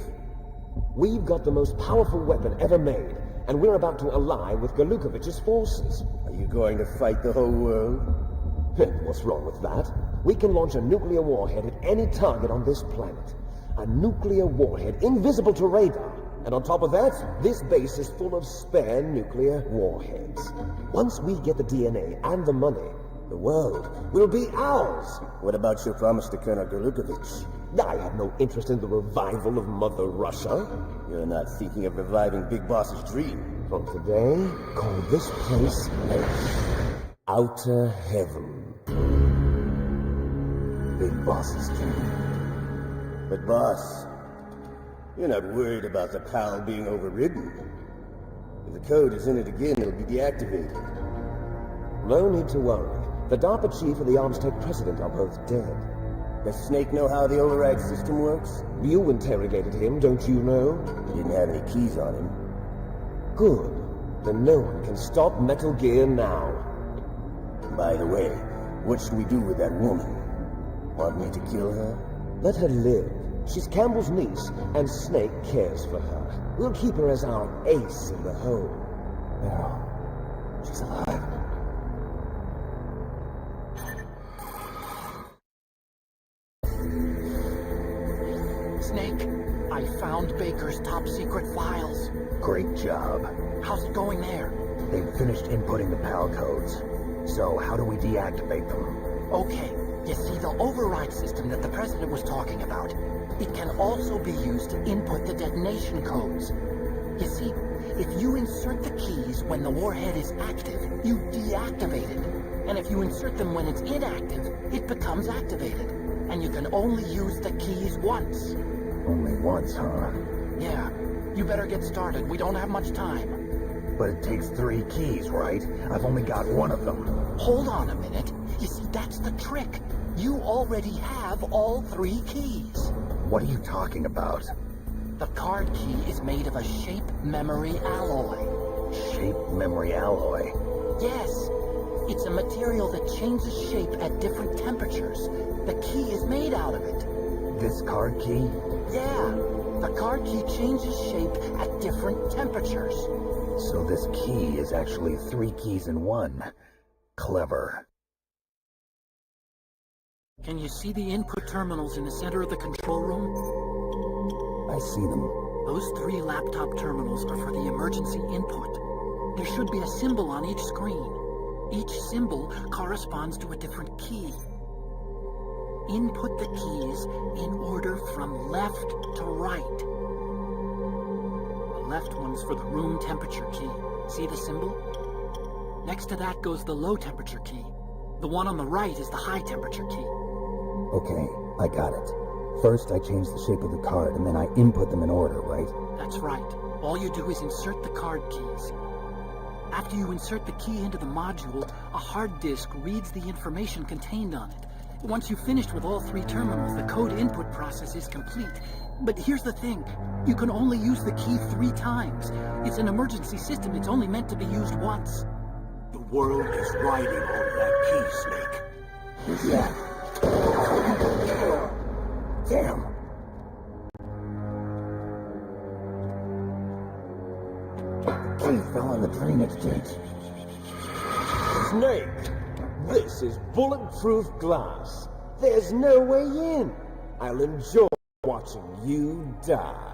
We've got the most powerful weapon ever made, and we're about to ally with Galukovich's forces. Are you going to fight the whole world? What's wrong with that? We can launch a nuclear warhead at any target on this planet. A nuclear warhead invisible to radar. And on top of that, this base is full of spare nuclear warheads. Once we get the DNA and the money, the world will be ours. What about your promise to Colonel Galukovich? I have no interest in the revival of Mother Russia. You're not thinking of reviving Big Boss's dream. From today, call this place Outer Heaven. Big Boss's dream. But boss, you're not worried about the PAL being overridden. If the code is in it again, it'll be deactivated. No need to worry. The DARPA chief and the Armstech president are both dead. Does Snake know how the override system works? You interrogated him, don't you know? He didn't have any keys on him. Good. Then no one can stop Metal Gear now. By the way, what should we do with that woman? Want me to kill her? Let her live. She's Campbell's niece, and Snake cares for her. We'll keep her as our ace in the hole. No. She's alive. secret files. Great job. How's it going there? They've finished inputting the PAL codes. So how do we deactivate them? Okay, you see, the override system that the President was talking about, it can also be used to input the detonation codes. You see, if you insert the keys when the warhead is active, you deactivate it. And if you insert them when it's inactive, it becomes activated. And you can only use the keys once. Only once, huh? Yeah, you better get started. We don't have much time. But it takes 3 keys, right? I've only got 1 of them. Hold on a minute. You see, that's the trick. You already have all 3 keys. What are you talking about? The card key is made of a shape memory alloy. Shape memory alloy? Yes. It's a material that changes shape at different temperatures. The key is made out of it. This card key? Yeah. The card key changes shape at different temperatures. So this key is actually 3 keys in 1. Clever. Can you see the input terminals in the center of the control room? I see them. Those 3 laptop terminals are for the emergency input. There should be a symbol on each screen. Each symbol corresponds to a different key. Input the keys in order from left to right. The left one's for the room temperature key. See the symbol? Next to that goes the low temperature key. The one on the right is the high temperature key. Okay, I got it. First, I change the shape of the card, and then I input them in order, right? That's right. All you do is insert the card keys. After you insert the key into the module, a hard disk reads the information contained on it. Once you've finished with all 3 terminals, the code input process is complete. But here's the thing. You can only use the key 3 times. It's an emergency system. It's only meant to be used once. The world is riding on that key, Snake. Yeah. Damn. Key fell on the drainage ditch. Snake, this is bulletproof glass. There's no way in. I'll enjoy watching you die.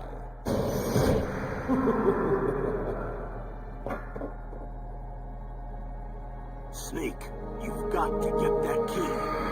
Snake, you've got to get that key.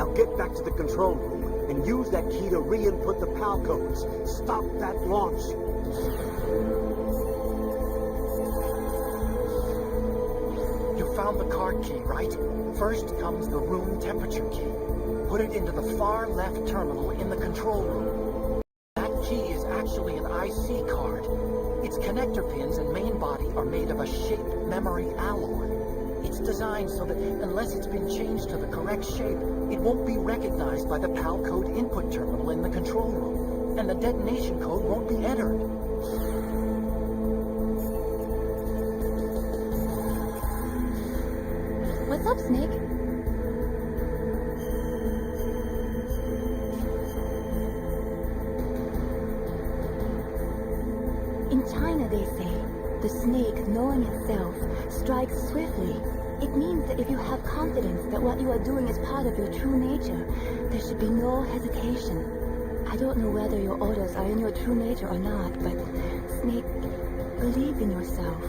Now get back to the control room and use that key to re-input the PAL codes. Stop that launch. You found the card key, right? First comes the room temperature key. Put it into the far left terminal in the control room. That key is actually an IC card. Its connector pins and main body are made of a shaped memory alloy. It's designed so that unless it's been changed to the correct shape, it won't be recognized by the PAL code input terminal in the control room, and the detonation code won't be entered. What's up, Snake? In China, they say, the snake, knowing itself, strikes swiftly. It means that if you have confidence that what you are doing is part of your true nature, there should be no hesitation. I don't know whether your orders are in your true nature or not, but, Snake, believe in yourself.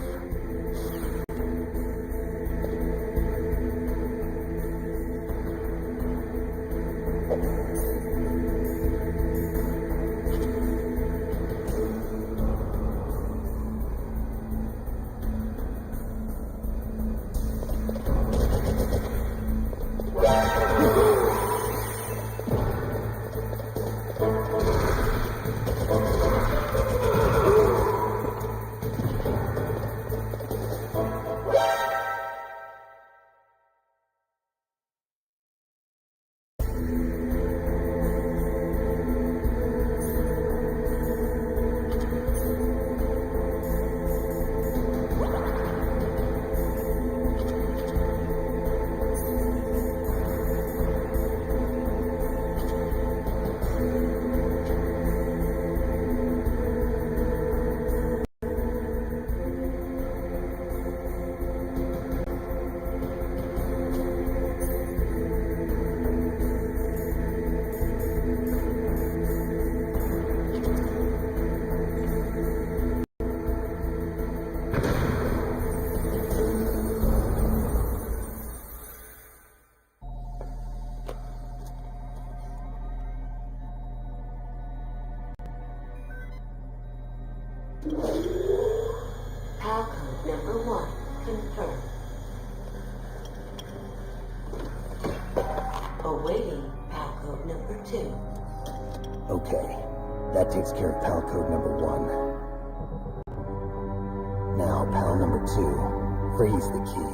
PAL code number 1 confirmed. Awaiting PAL code number 2. Okay, that takes care of PAL code number 1. Now, PAL number 2. Freeze the key.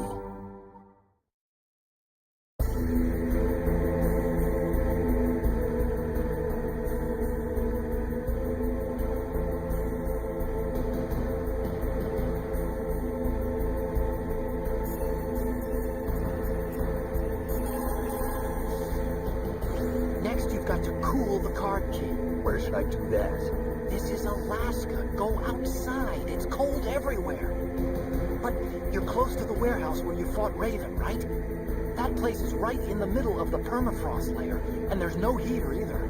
You've got to cool the card key. Where should I do that? This is Alaska. Go outside. It's cold everywhere. But you're close to the warehouse where you fought Raven, right? That place is right in the middle of the permafrost layer, and there's no heater either.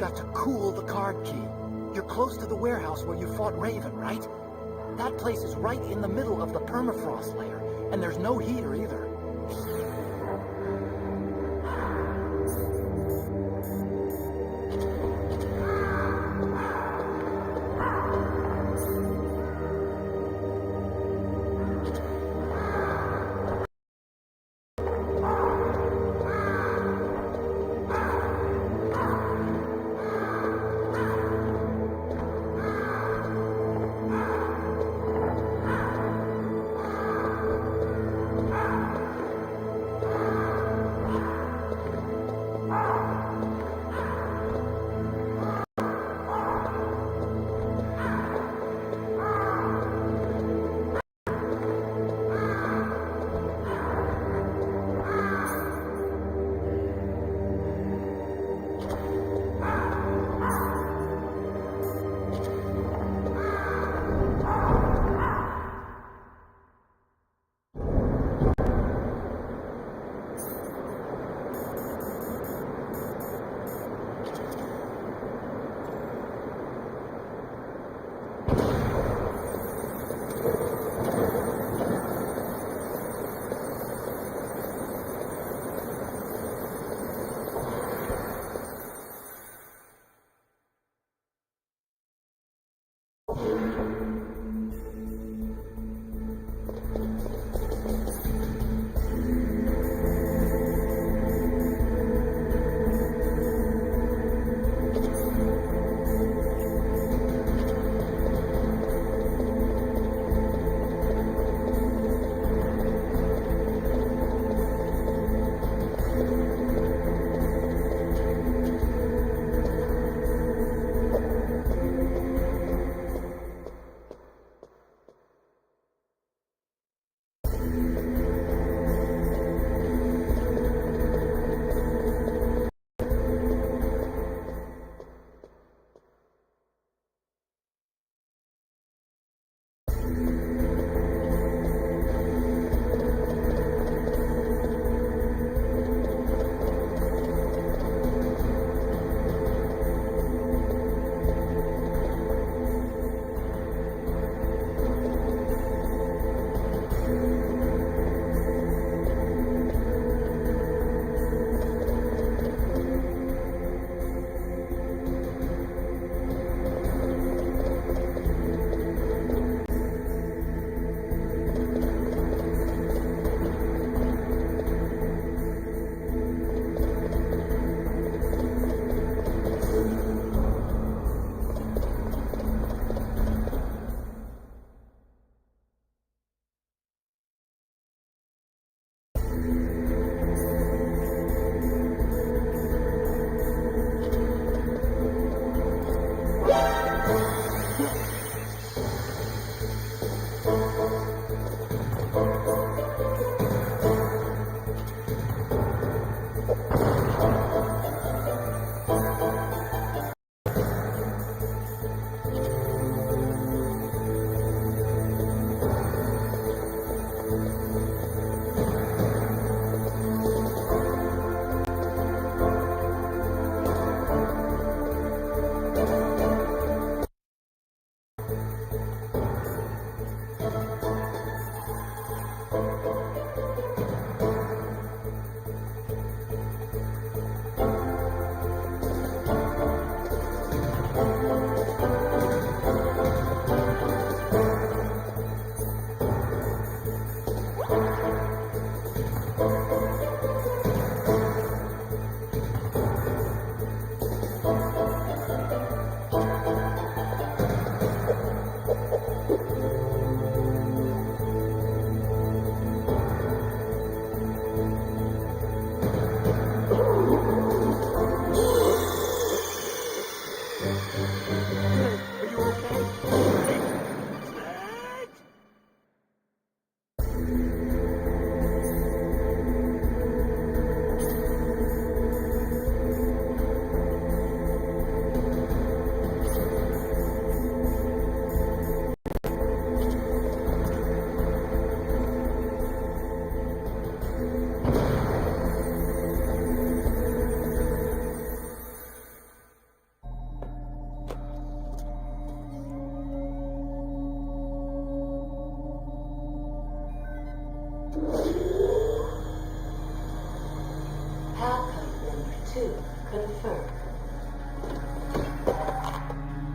got to cool the card key. You're close to the warehouse where you fought Raven, right? That place is right in the middle of the permafrost layer, and there's no heater either.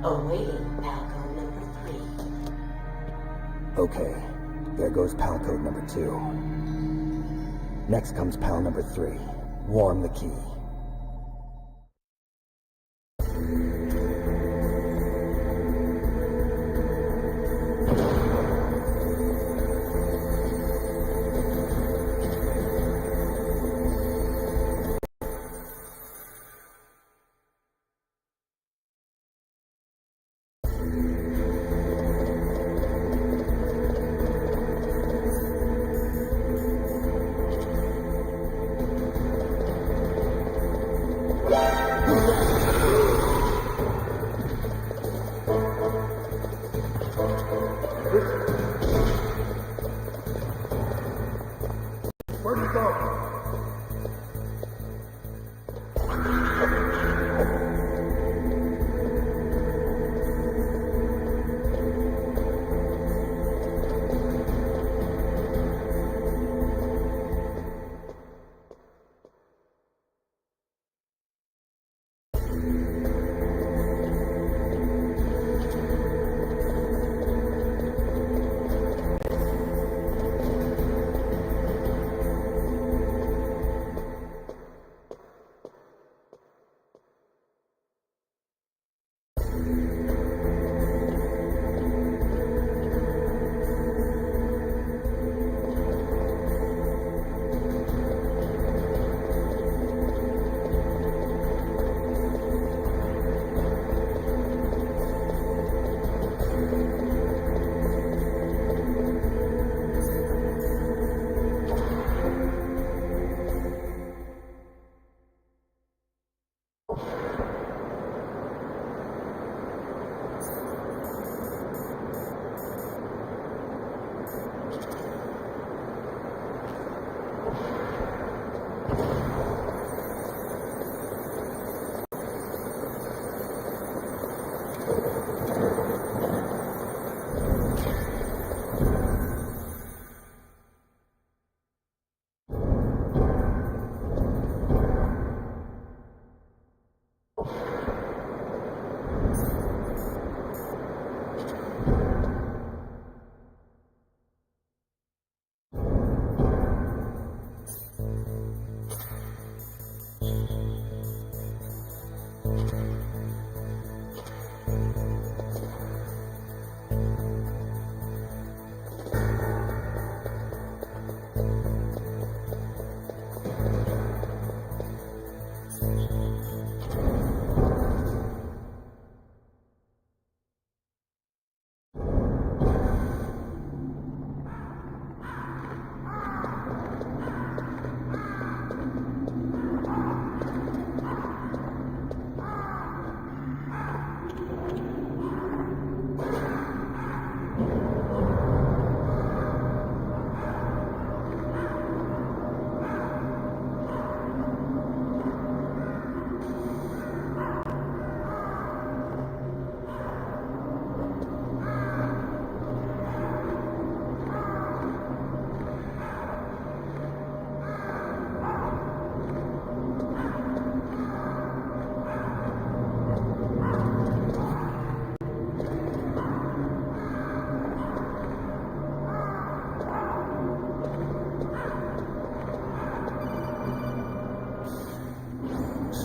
Awaiting PAL code number 3. Okay, there goes PAL code number 2. Next comes PAL number 3. Warm the key.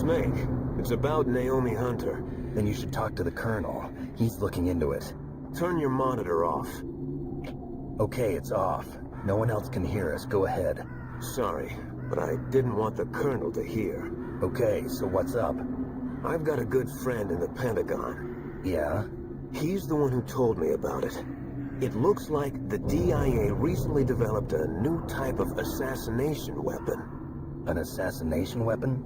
Snake, it's about Naomi Hunter. Then you should talk to the Colonel. He's looking into it. Turn your monitor off. Okay, it's off. No one else can hear us. Go ahead. Sorry, but I didn't want the Colonel to hear. Okay, so what's up? I've got a good friend in the Pentagon. Yeah? He's the one who told me about it. It looks like the DIA recently developed a new type of assassination weapon. An assassination weapon?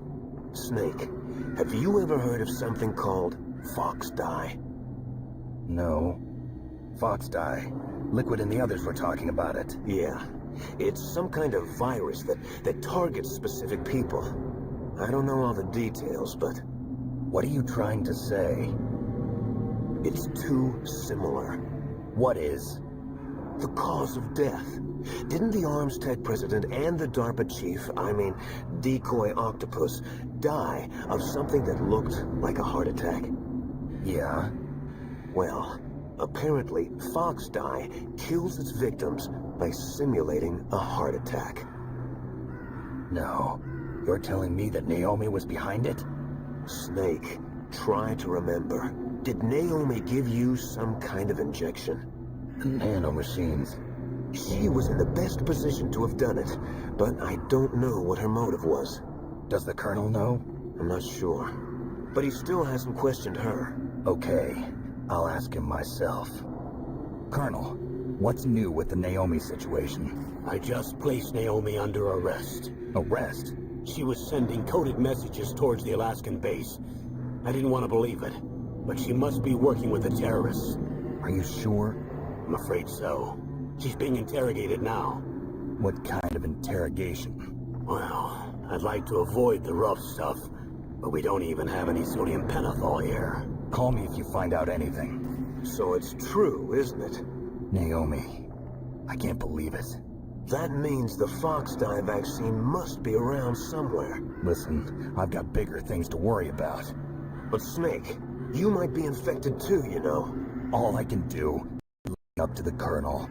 Snake, have you ever heard of something called Fox Dye? No. Fox dye. Liquid and the others were talking about it. Yeah. It's some kind of virus that targets specific people. I don't know all the details, but... What are you trying to say? It's too similar. What is? The cause of death. Didn't the Arms Tech president and the DARPA chief, Decoy Octopus, die of something that looked like a heart attack? Yeah. Well, apparently, Fox dye kills its victims by simulating a heart attack. No. You're telling me that Naomi was behind it? Snake, try to remember. Did Naomi give you some kind of injection? The nanomachines. She was in the best position to have done it, but I don't know what her motive was. Does the Colonel know? I'm not sure. But he still hasn't questioned her. Okay, I'll ask him myself. Colonel, what's new with the Naomi situation? I just placed Naomi under arrest. Arrest? She was sending coded messages towards the Alaskan base. I didn't want to believe it, but she must be working with the terrorists. Are you sure? I'm afraid so. She's being interrogated now. What kind of interrogation? Well, I'd like to avoid the rough stuff, but we don't even have any sodium pentothal here. Call me if you find out anything. So it's true, isn't it? Naomi, I can't believe it. That means the Fox dye vaccine must be around somewhere. Listen, I've got bigger things to worry about. But Snake, you might be infected too, you know. All I can do is look up to the Colonel.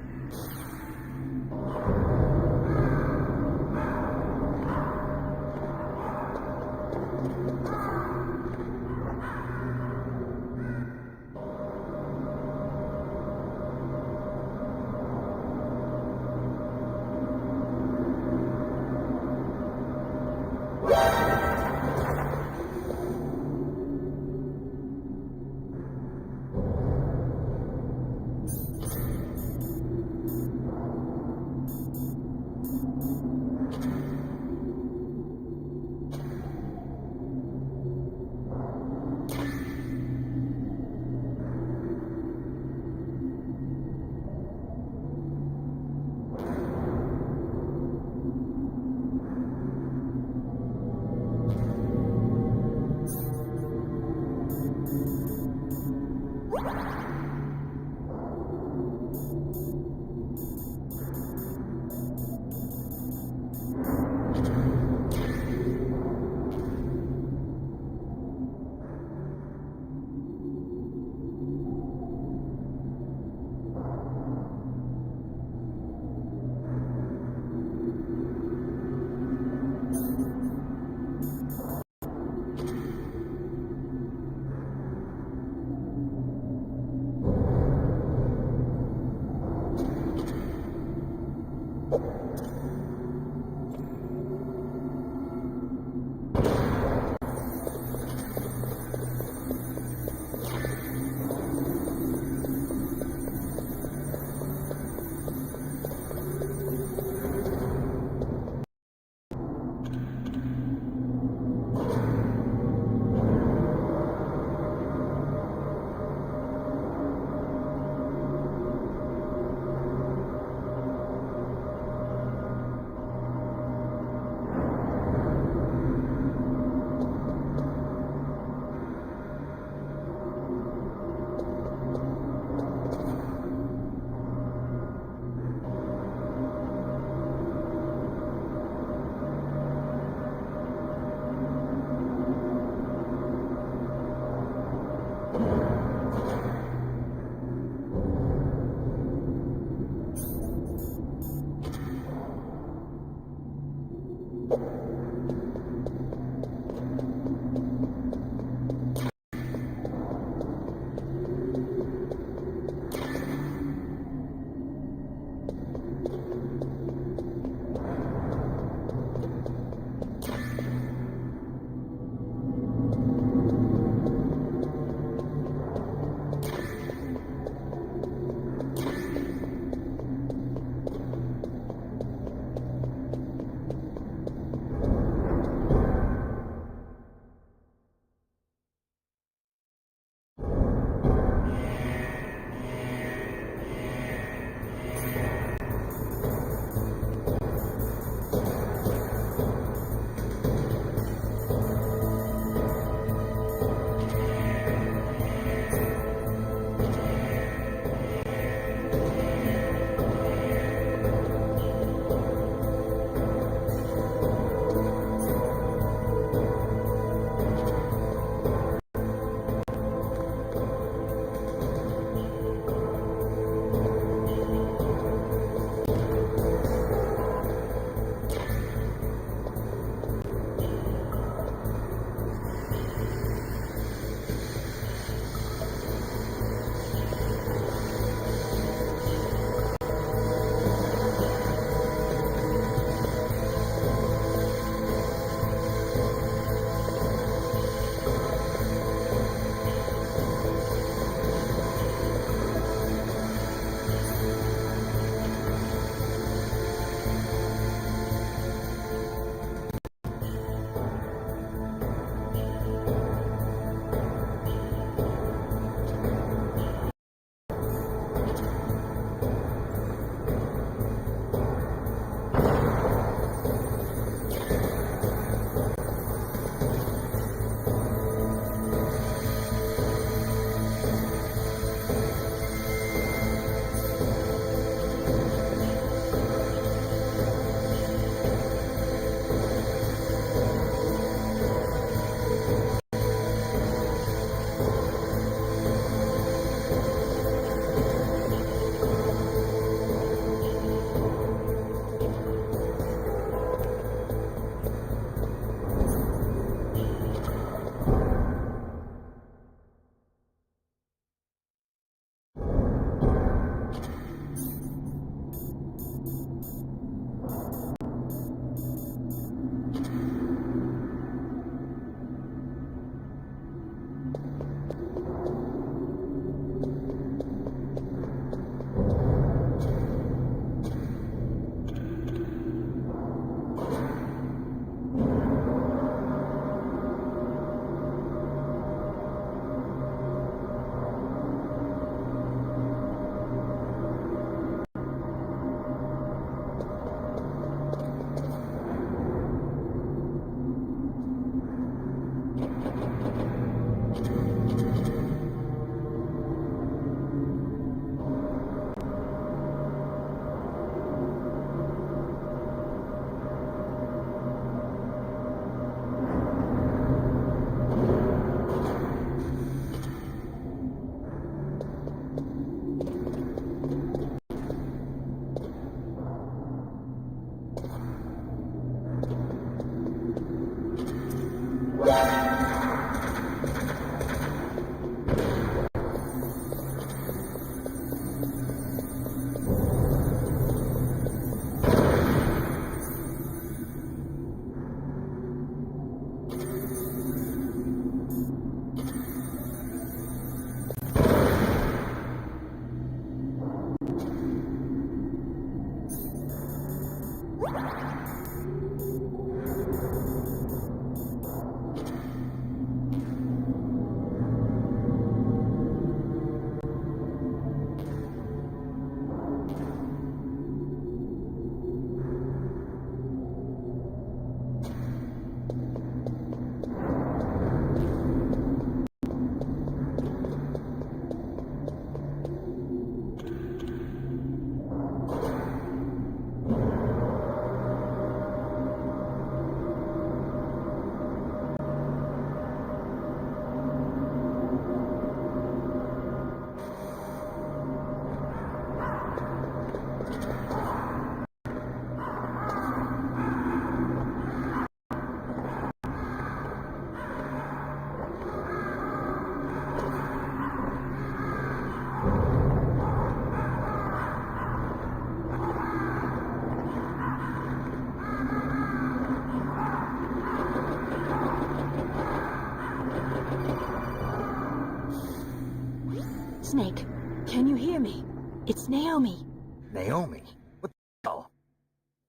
Snake, can you hear me? It's Naomi. Naomi? What the hell?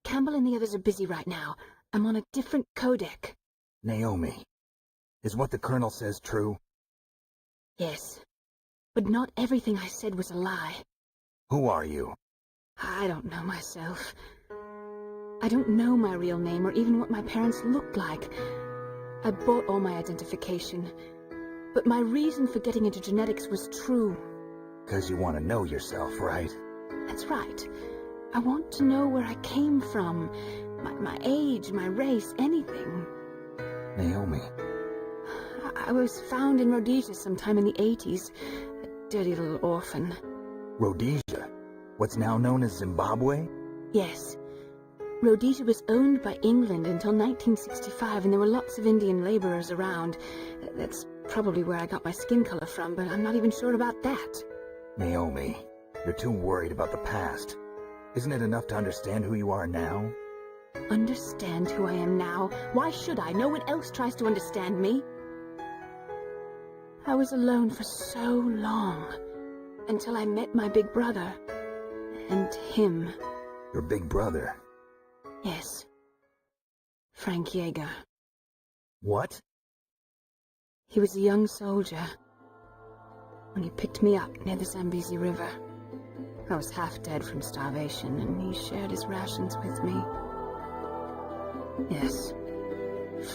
Campbell and the others are busy right now. I'm on a different codec. Naomi, is what the Colonel says true? Yes. But not everything I said was a lie. Who are you? I don't know myself. I don't know my real name or even what my parents looked like. I bought all my identification. But my reason for getting into genetics was true. 'Cause you want to know yourself, right? That's right. I want to know where I came from. My age, my race, anything. Naomi. I was found in Rhodesia sometime in the 80s. A dirty little orphan. Rhodesia? What's now known as Zimbabwe? Yes. Rhodesia was owned by England until 1965, and there were lots of Indian laborers around. That's probably where I got my skin color from, but I'm not even sure about that. Naomi, you're too worried about the past. Isn't it enough to understand who you are now? Understand who I am now? Why should I? No one else tries to understand me. I was alone for so long, until I met my big brother. And him. Your big brother? Yes. Frank Yeager. What? He was a young soldier when he picked me up near the Zambezi River. I was half dead from starvation, and he shared his rations with me. Yes,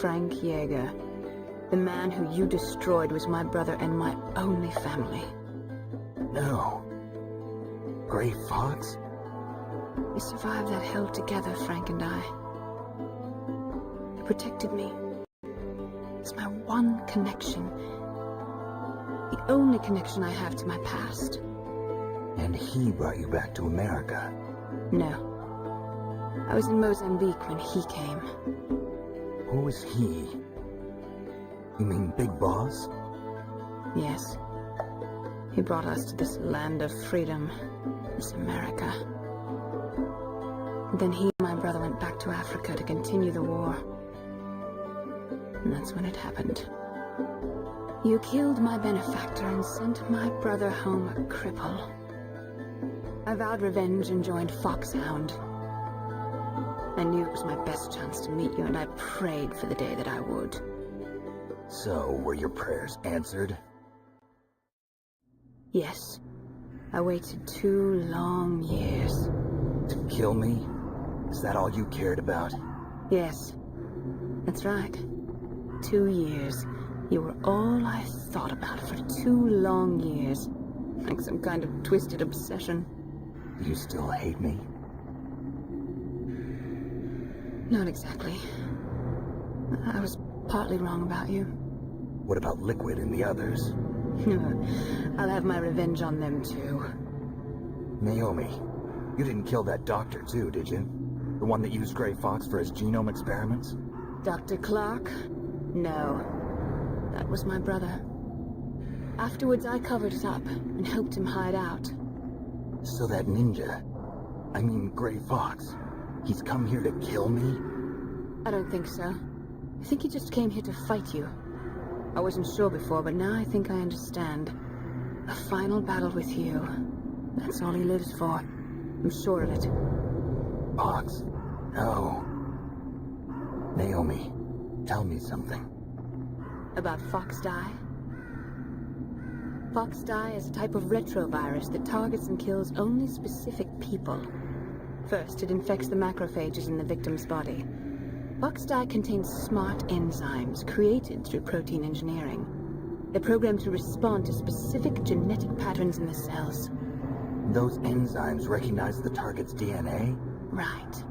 Frank Yeager. The man who you destroyed was my brother and my only family. No. Gray Fox? We survived that hell together, Frank and I. He protected me. It's my one connection. The only connection I have to my past. And he brought you back to America? No. I was in Mozambique when he came. Who is he? You mean Big Boss? Yes. He brought us to this land of freedom. This America. Then he and my brother went back to Africa to continue the war. And that's when it happened. You killed my benefactor and sent my brother home a cripple. I vowed revenge and joined Foxhound. I knew it was my best chance to meet you, and I prayed for the day that I would. So, were your prayers answered? Yes. I waited 2 long years. To kill me? Is that all you cared about? Yes. That's right. 2 years. You were all I thought about for 2 long years. Like some kind of twisted obsession. You still hate me? Not exactly. I was partly wrong about you. What about Liquid and the others? I'll have my revenge on them too. Naomi, you didn't kill that doctor too, did you? The one that used Gray Fox for his genome experiments? Dr. Clark? No. That was my brother. Afterwards, I covered it up and helped him hide out. So that ninja, I mean Gray Fox, he's come here to kill me? I don't think so. I think he just came here to fight you. I wasn't sure before, but now I think I understand. A final battle with you. That's all he lives for. I'm sure of it. Fox? No. Naomi, tell me something. About Fox Die? Fox Die is a type of retrovirus that targets and kills only specific people. First, it infects the macrophages in the victim's body. Fox Die contains smart enzymes created through protein engineering. They're programmed to respond to specific genetic patterns in the cells. Those enzymes recognize the target's DNA? Right.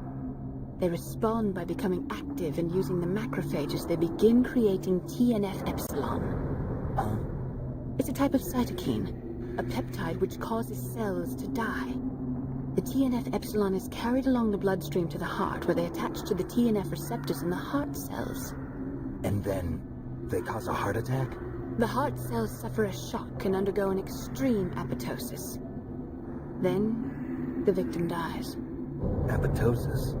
They respond by becoming active and using the macrophages. They begin creating TNF-epsilon. Huh? It's a type of cytokine, a peptide which causes cells to die. The TNF-epsilon is carried along the bloodstream to the heart, where they attach to the TNF receptors in the heart cells. And then they cause a heart attack? The heart cells suffer a shock and undergo an extreme apoptosis. Then, the victim dies. Apoptosis?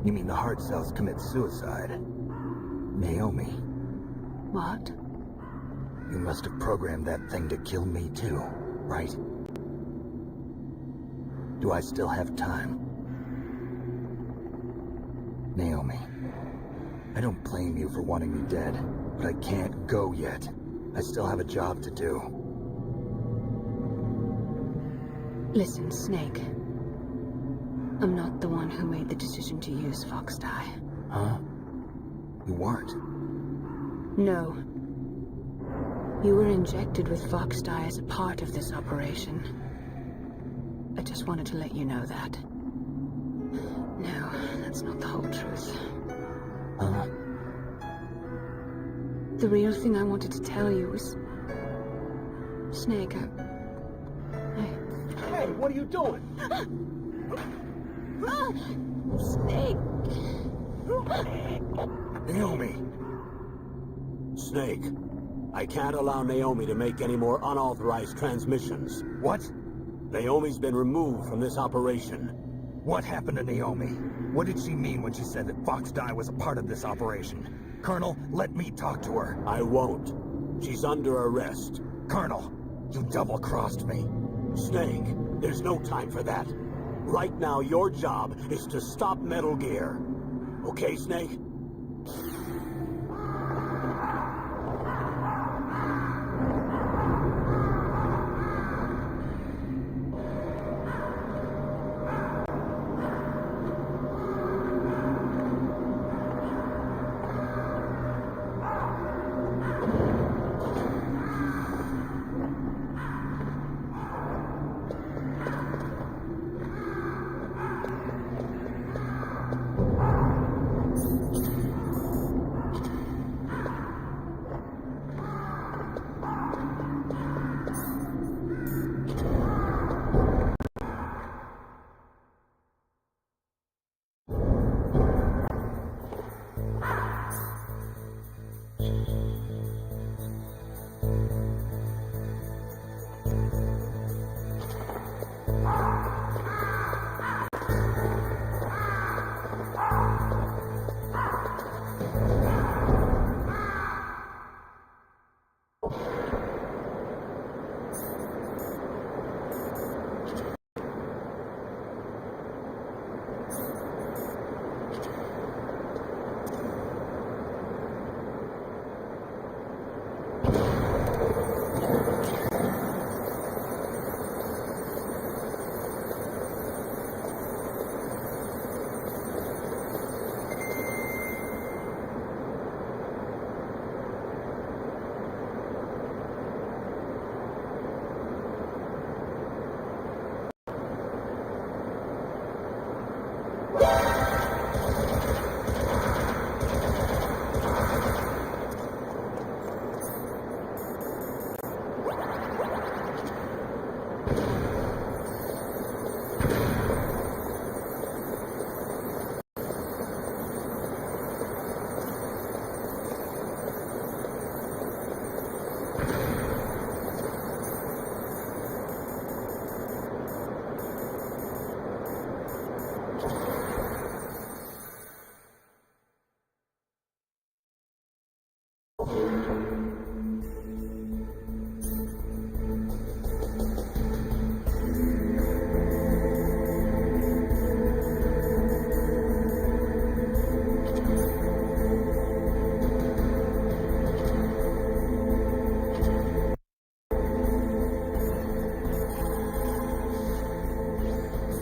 You mean the heart cells commit suicide? Naomi. What? You must have programmed that thing to kill me too. right? Do I still have time? Naomi, I don't blame you for wanting me dead, but I can't go yet. I still have a job to do. Listen, Snake. I'm not the one who made the decision to use Fox dye. Huh? You weren't? No. You were injected with Fox dye as a part of this operation. I just wanted to let you know that. No, that's not the whole truth. Huh? The real thing I wanted to tell you was... Snake, Hey, what are you doing? Snake! Naomi! Snake, I can't allow Naomi to make any more unauthorized transmissions. What? Naomi's been removed from this operation. What happened to Naomi? What did she mean when she said that Fox dye was a part of this operation? Colonel, let me talk to her. I won't. She's under arrest. Colonel, you double-crossed me. Snake, there's no time for that. Right now, your job is to stop Metal Gear. Okay, Snake?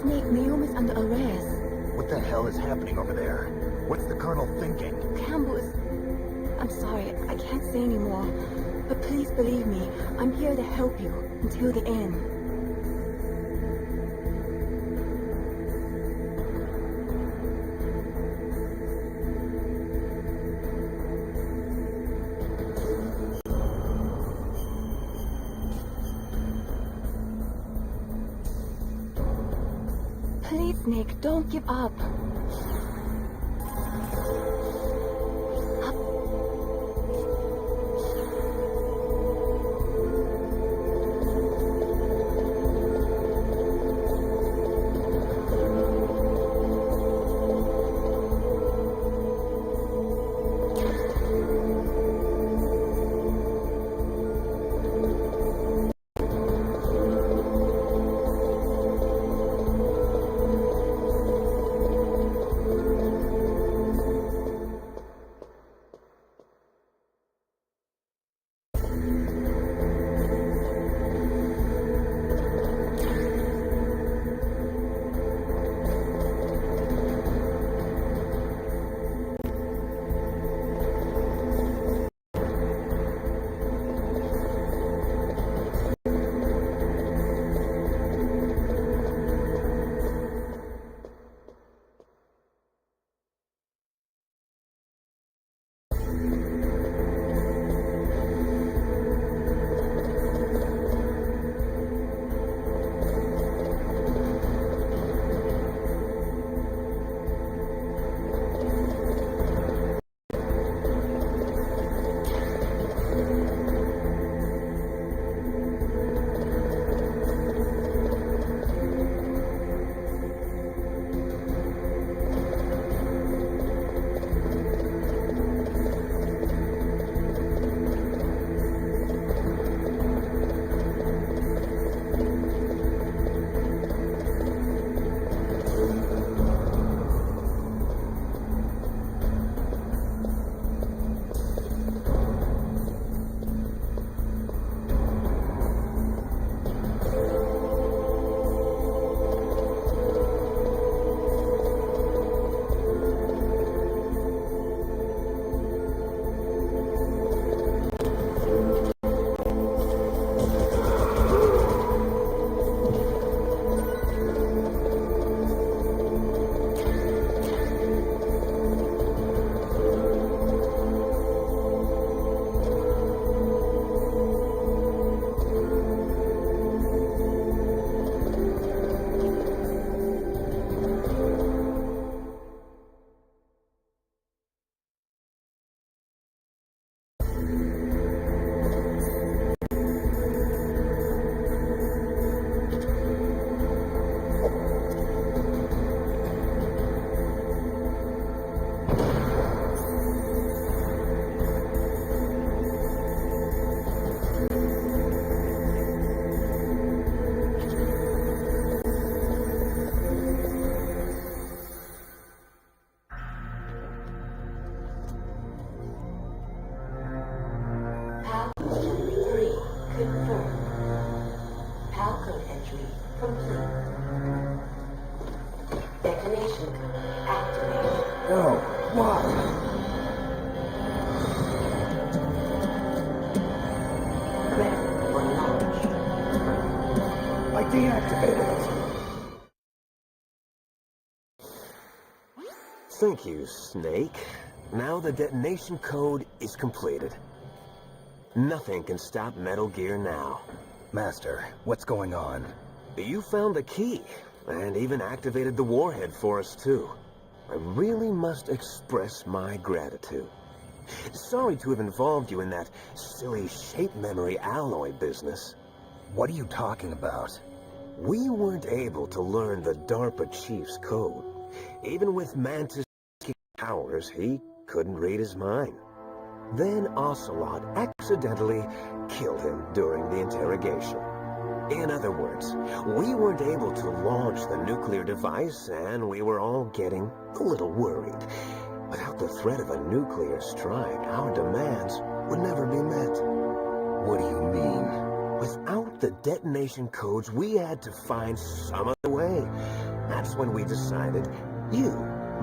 Snake, Naomi's under arrest. What the hell is happening over there? What's the Colonel thinking? Campbell is... I'm sorry, I can't say anymore. But please believe me, I'm here to help you until the end. Please, Nick, don't give up. barcode entry complete. Detonation code activated. No, why? Ready for launch. I deactivated it. Thank you, Snake. Now the detonation code is completed. Nothing can stop Metal Gear now. Master, what's going on? You found the key, and even activated the warhead for us, too. I really must express my gratitude. Sorry to have involved you in that silly shape memory alloy business. What are you talking about? We weren't able to learn the DARPA chief's code. Even with Mantis' powers, he couldn't read his mind. Then Ocelot accidentally killed him during the interrogation. In other words, we weren't able to launch the nuclear device, and we were all getting a little worried. Without the threat of a nuclear strike, our demands would never be met. What do you mean? Without the detonation codes, we had to find some other way. That's when we decided you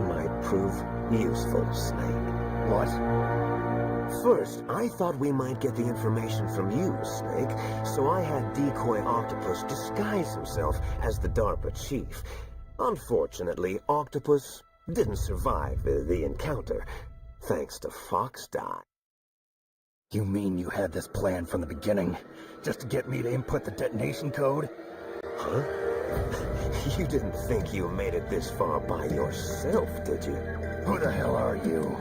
might prove useful, Snake. What? First, I thought we might get the information from you, Snake, so I had Decoy Octopus disguise himself as the DARPA chief. Unfortunately, Octopus didn't survive the encounter, thanks to Fox Die. You mean you had this plan from the beginning, just to get me to input the detonation code? Huh? You didn't think you made it this far by yourself, did you? Who the hell are you?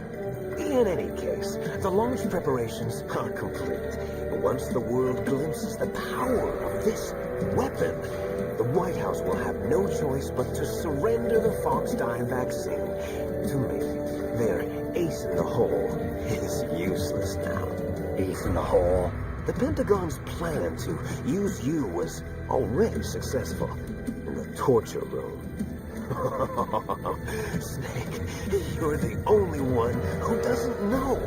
In any case, the launch preparations are complete. Once the world glimpses the power of this weapon, the White House will have no choice but to surrender the Fox Die vaccine. To me, their ace in the hole is useless now. Ace in the hole? The Pentagon's plan to use you was already successful in the torture room. Snake, you're the only one who doesn't know.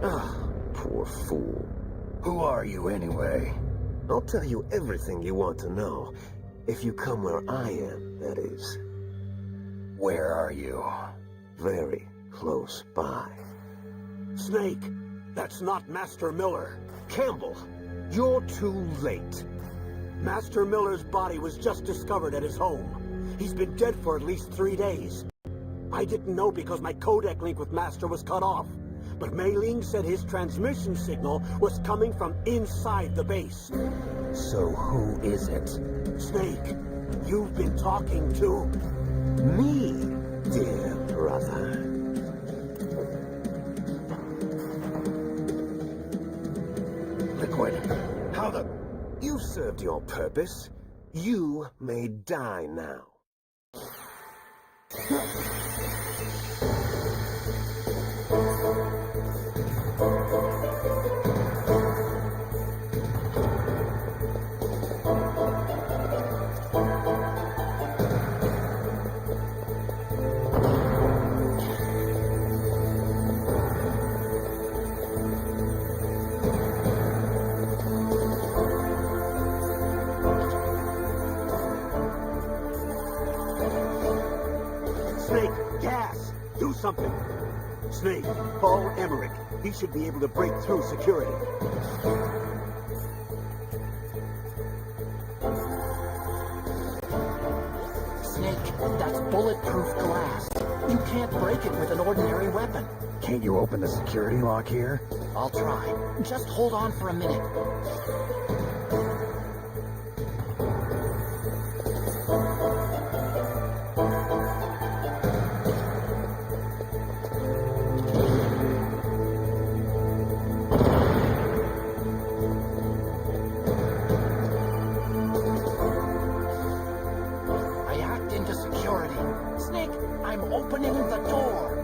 Ah, poor fool. Who are you anyway? I'll tell you everything you want to know. If you come where I am, that is. Where are you? Very close by. Snake, that's not Master Miller. Campbell, you're too late. Master Miller's body was just discovered at his home. He's been dead for at least 3 days. I didn't know because my codec link with Master was cut off. But Mei Ling said his transmission signal was coming from inside the base. So who is it? Snake, you've been talking to me, dear brother. Liquid, how the... You've served your purpose. You may die now. Snake, gas! Do something! Snake, call Emmerich. He should be able to break through security. Snake, that's bulletproof glass. You can't break it with an ordinary weapon. Can't you open the security lock here? I'll try. Just hold on for a minute. I hacked into security. Snake, I'm opening the door.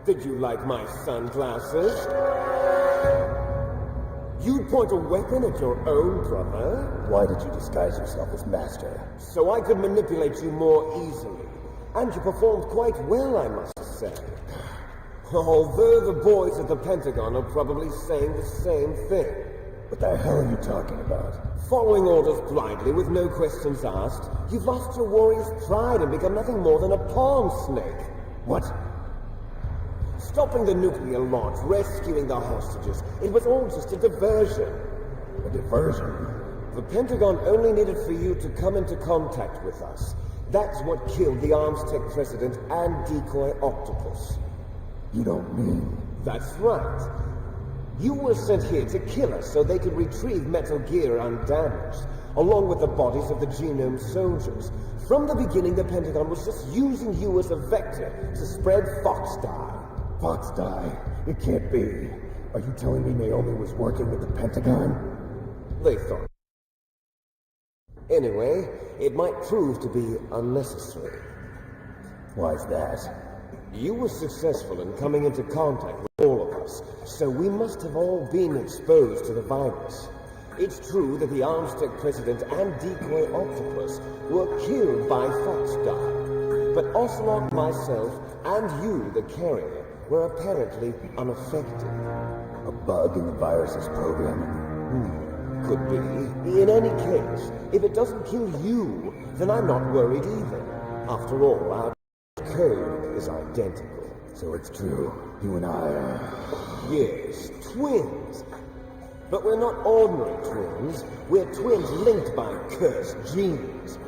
Did you like my sunglasses? You'd point a weapon at your own brother? Why did you disguise yourself as Master? So I could manipulate you more easily. And you performed quite well, I must say. Although the boys at the Pentagon are probably saying the same thing. What the hell are you talking about? Following orders blindly with no questions asked, you've lost your warrior's pride and become nothing more than a pawn snake. What? Stopping the nuclear launch, rescuing the hostages, it was all just a diversion. A diversion? The Pentagon only needed for you to come into contact with us. That's what killed the Armstech president and decoy octopus. You don't mean... That's right. You were sent here to kill us so they could retrieve Metal Gear undamaged, along with the bodies of the Genome soldiers. From the beginning, the Pentagon was just using you as a vector to spread Fox dye. Fox dye? It can't be. Are you telling me Naomi was working with the Pentagon? They thought. Anyway, it might prove to be unnecessary. Why's that? You were successful in coming into contact with all of us, so we must have all been exposed to the virus. It's true that the Armstech president and decoy octopus were killed by Fox dye, but Ocelot, myself, and you, the carrier, were apparently unaffected. A bug in the virus's programming? Could be. In any case, if it doesn't kill you, then I'm not worried either. After all, our code is identical. So it's true. You and I are... Yes, twins. But we're not ordinary twins. We're twins linked by cursed genes.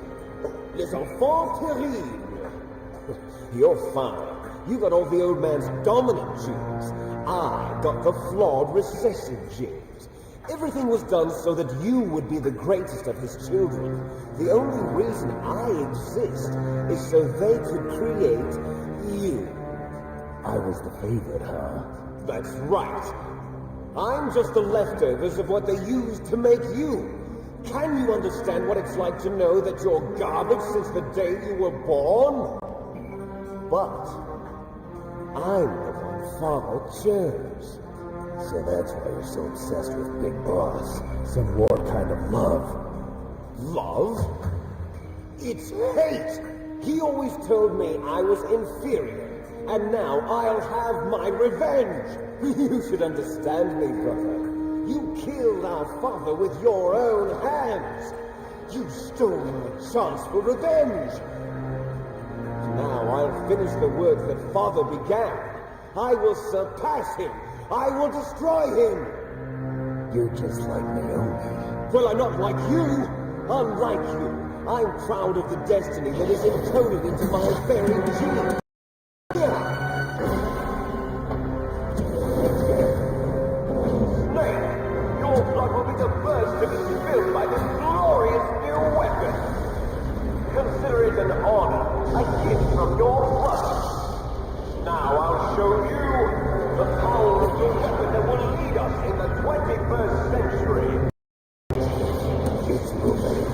Les enfants terribles. You're fine. You got all the old man's dominant genes. I got the flawed recessive genes. Everything was done so that you would be the greatest of his children. The only reason I exist is so they could create you. I was the favorite, huh? That's right. I'm just the leftovers of what they used to make you. Can you understand what it's like to know that you're garbage since the day you were born? But I'm the one Father chose. So that's why you're so obsessed with Big Boss. Some war kind of love. Love? It's hate! He always told me I was inferior, and now I'll have my revenge! You should understand me, brother. You killed our father with your own hands! You stole my chance for revenge! Now I'll finish the work that Father began. I will surpass him! I will destroy him! You're just like Naomi. Well, I'm not like you! Unlike you, I'm proud of the destiny that is encoded into my very genes. Snake, your blood will be the first to be spilled by this glorious new weapon. Consider it an honor, a gift from your blood. Now I'll show you the power of the weapon that will lead us in the 21st century. It's moving.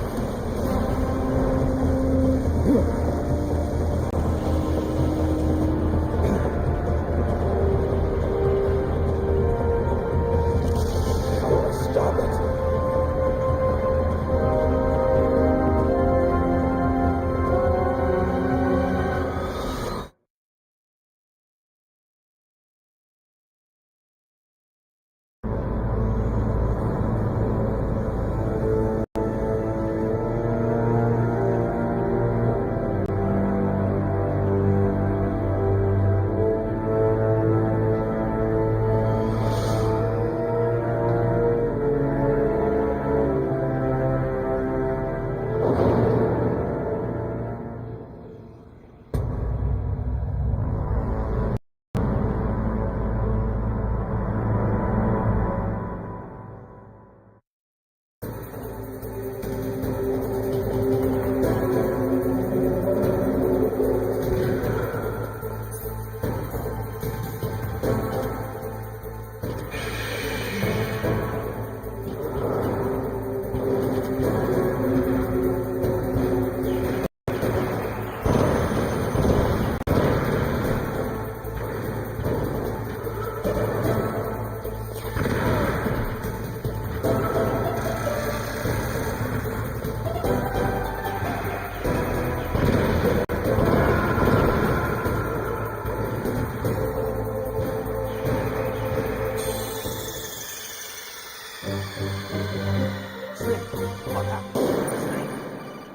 What happened?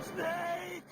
Snake!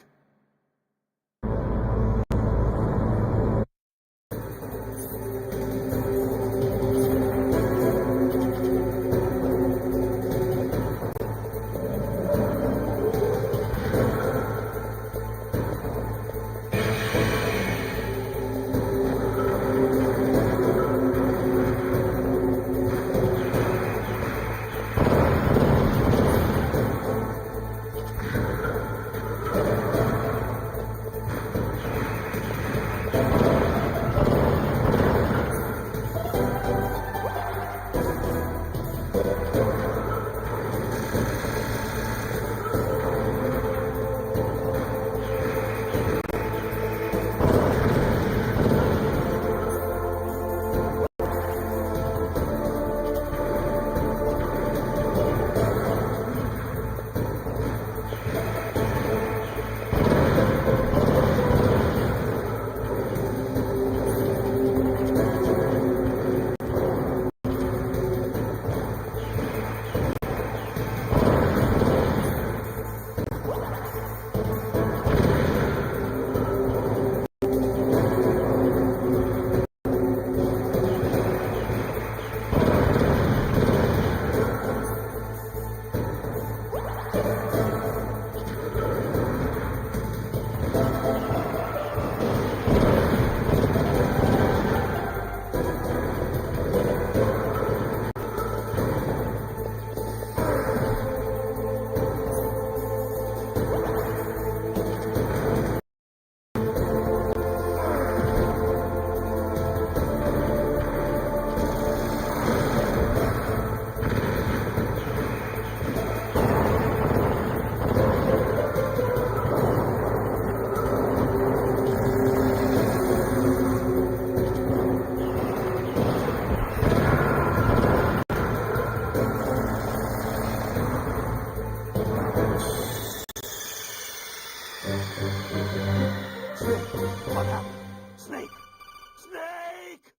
What happened? Snake! Snake!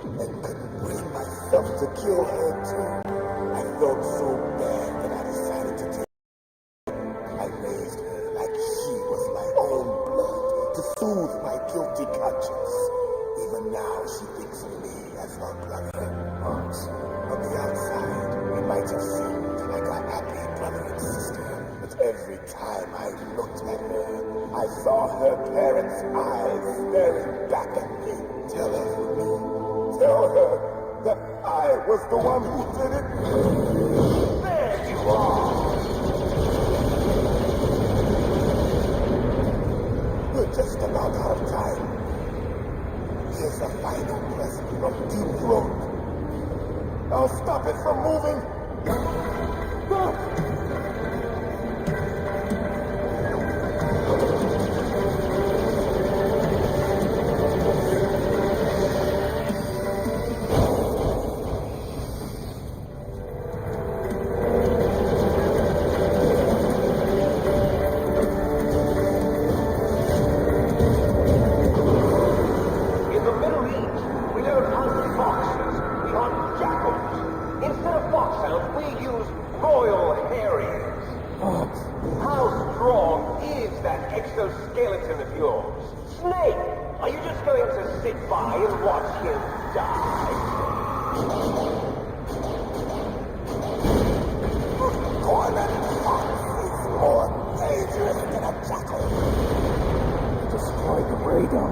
and couldn't bring myself to kill her too. I felt so bad that I decided to take her. I raised her like she was my own blood to soothe my guilty conscience. Even now she thinks of me as her brother. But on the outside, it might have seemed like a happy brother and sister. But every time I looked at her, I saw her parents' eyes staring back at me. Tell her for me. Tell her that I was the one who did it. There you are. We're just about out of time. Here's a final present from Deep Throat. I'll stop it from moving. Exoskeleton of yours. Snake, are you just going to sit by and watch him die? Cornet Fox is more dangerous than a jackal. Destroy the radar.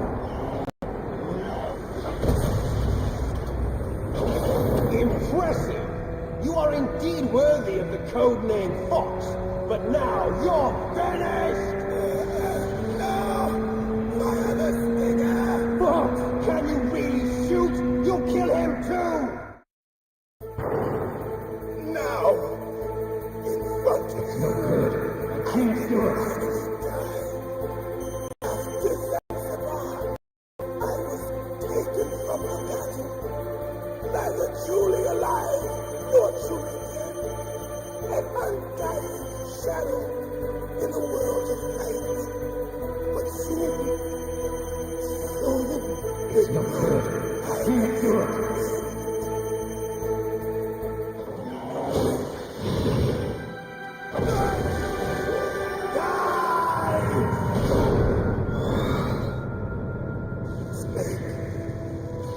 Impressive! You are indeed worthy of the codename Fox, but now you're finished! Can you really shoot? You'll kill him too! Now, in front of you. No good. I can't do it. After Zanzibar, I was taken from the battle. Neither truly alive nor truly dead. An undying shadow in a world of light. But soon, it's no good. I can't do it. Snake,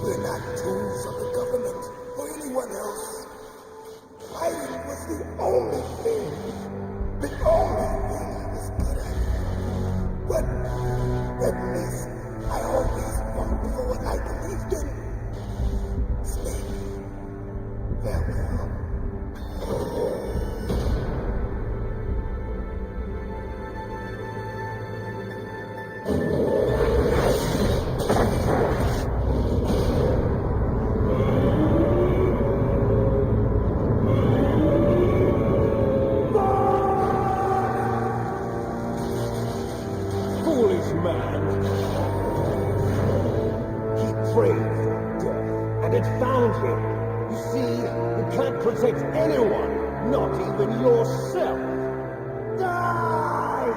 we're not tools of the government or anyone else. Fighting was the only thing I was good at. But at least I always fought for what I believed in. Snake, farewell. Foolish man! He prayed for death, and it found him. You see, you can't protect anyone, not even yourself. Die!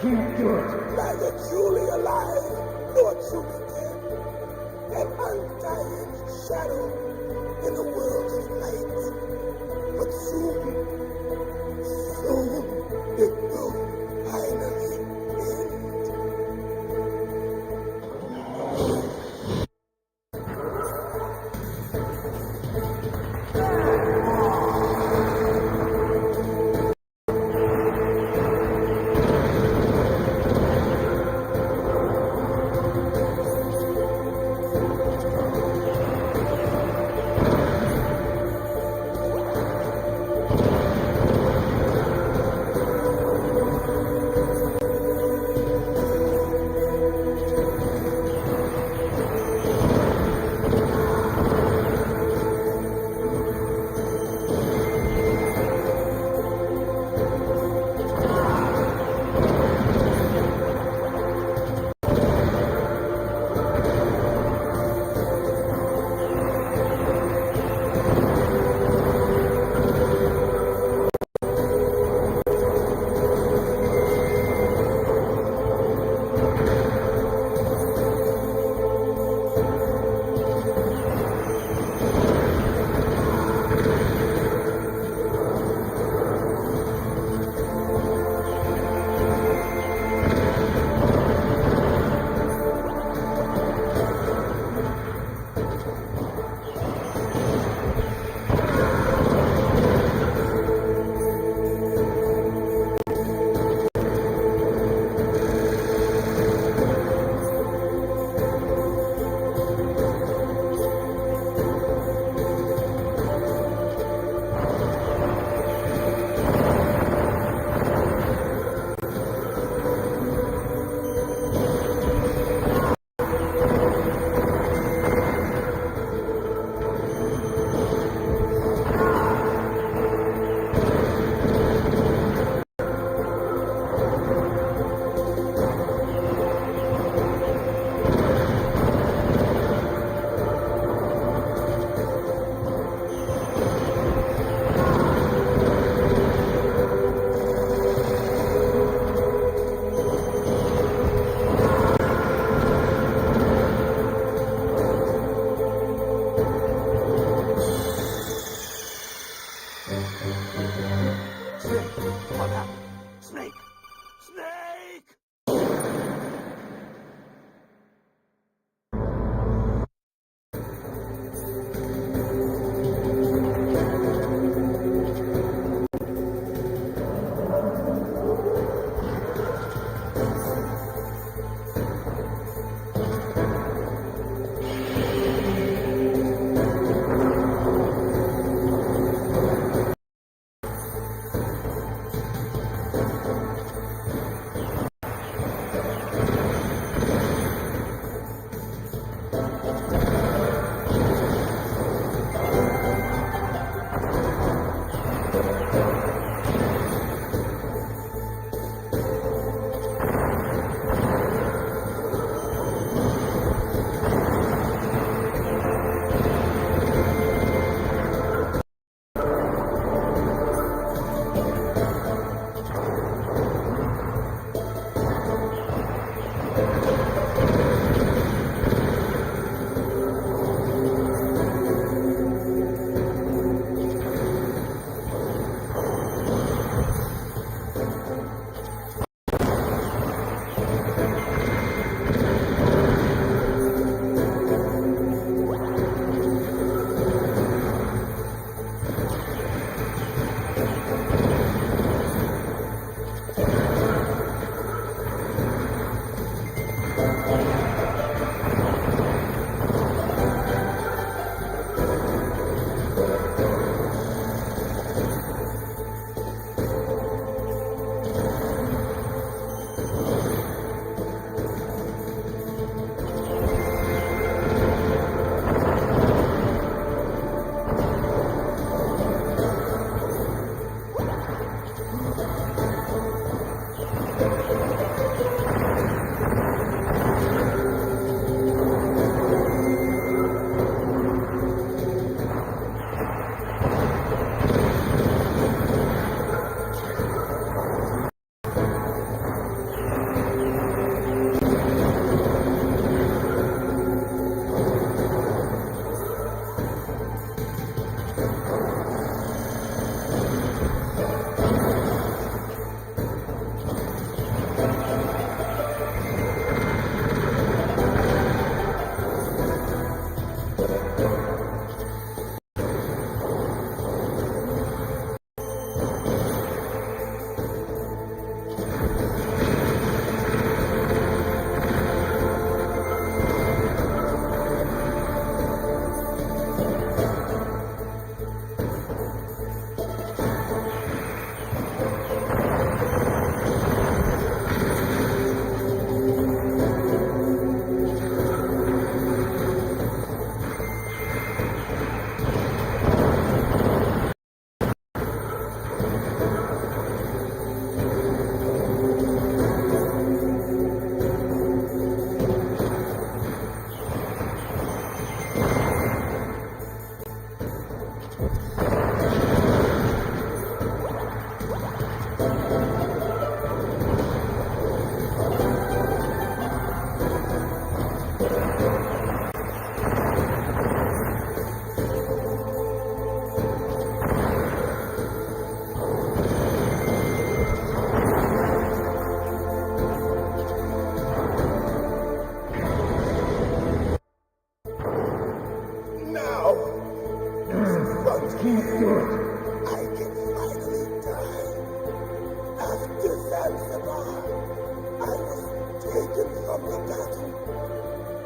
Neither truly alive nor truly dead. An undying shadow in a world of light. But soon it will finally end.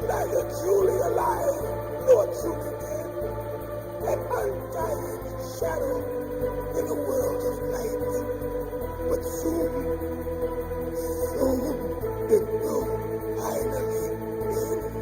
neither truly alive nor truly dead. An undying shadow in a world of light. But soon it will finally end.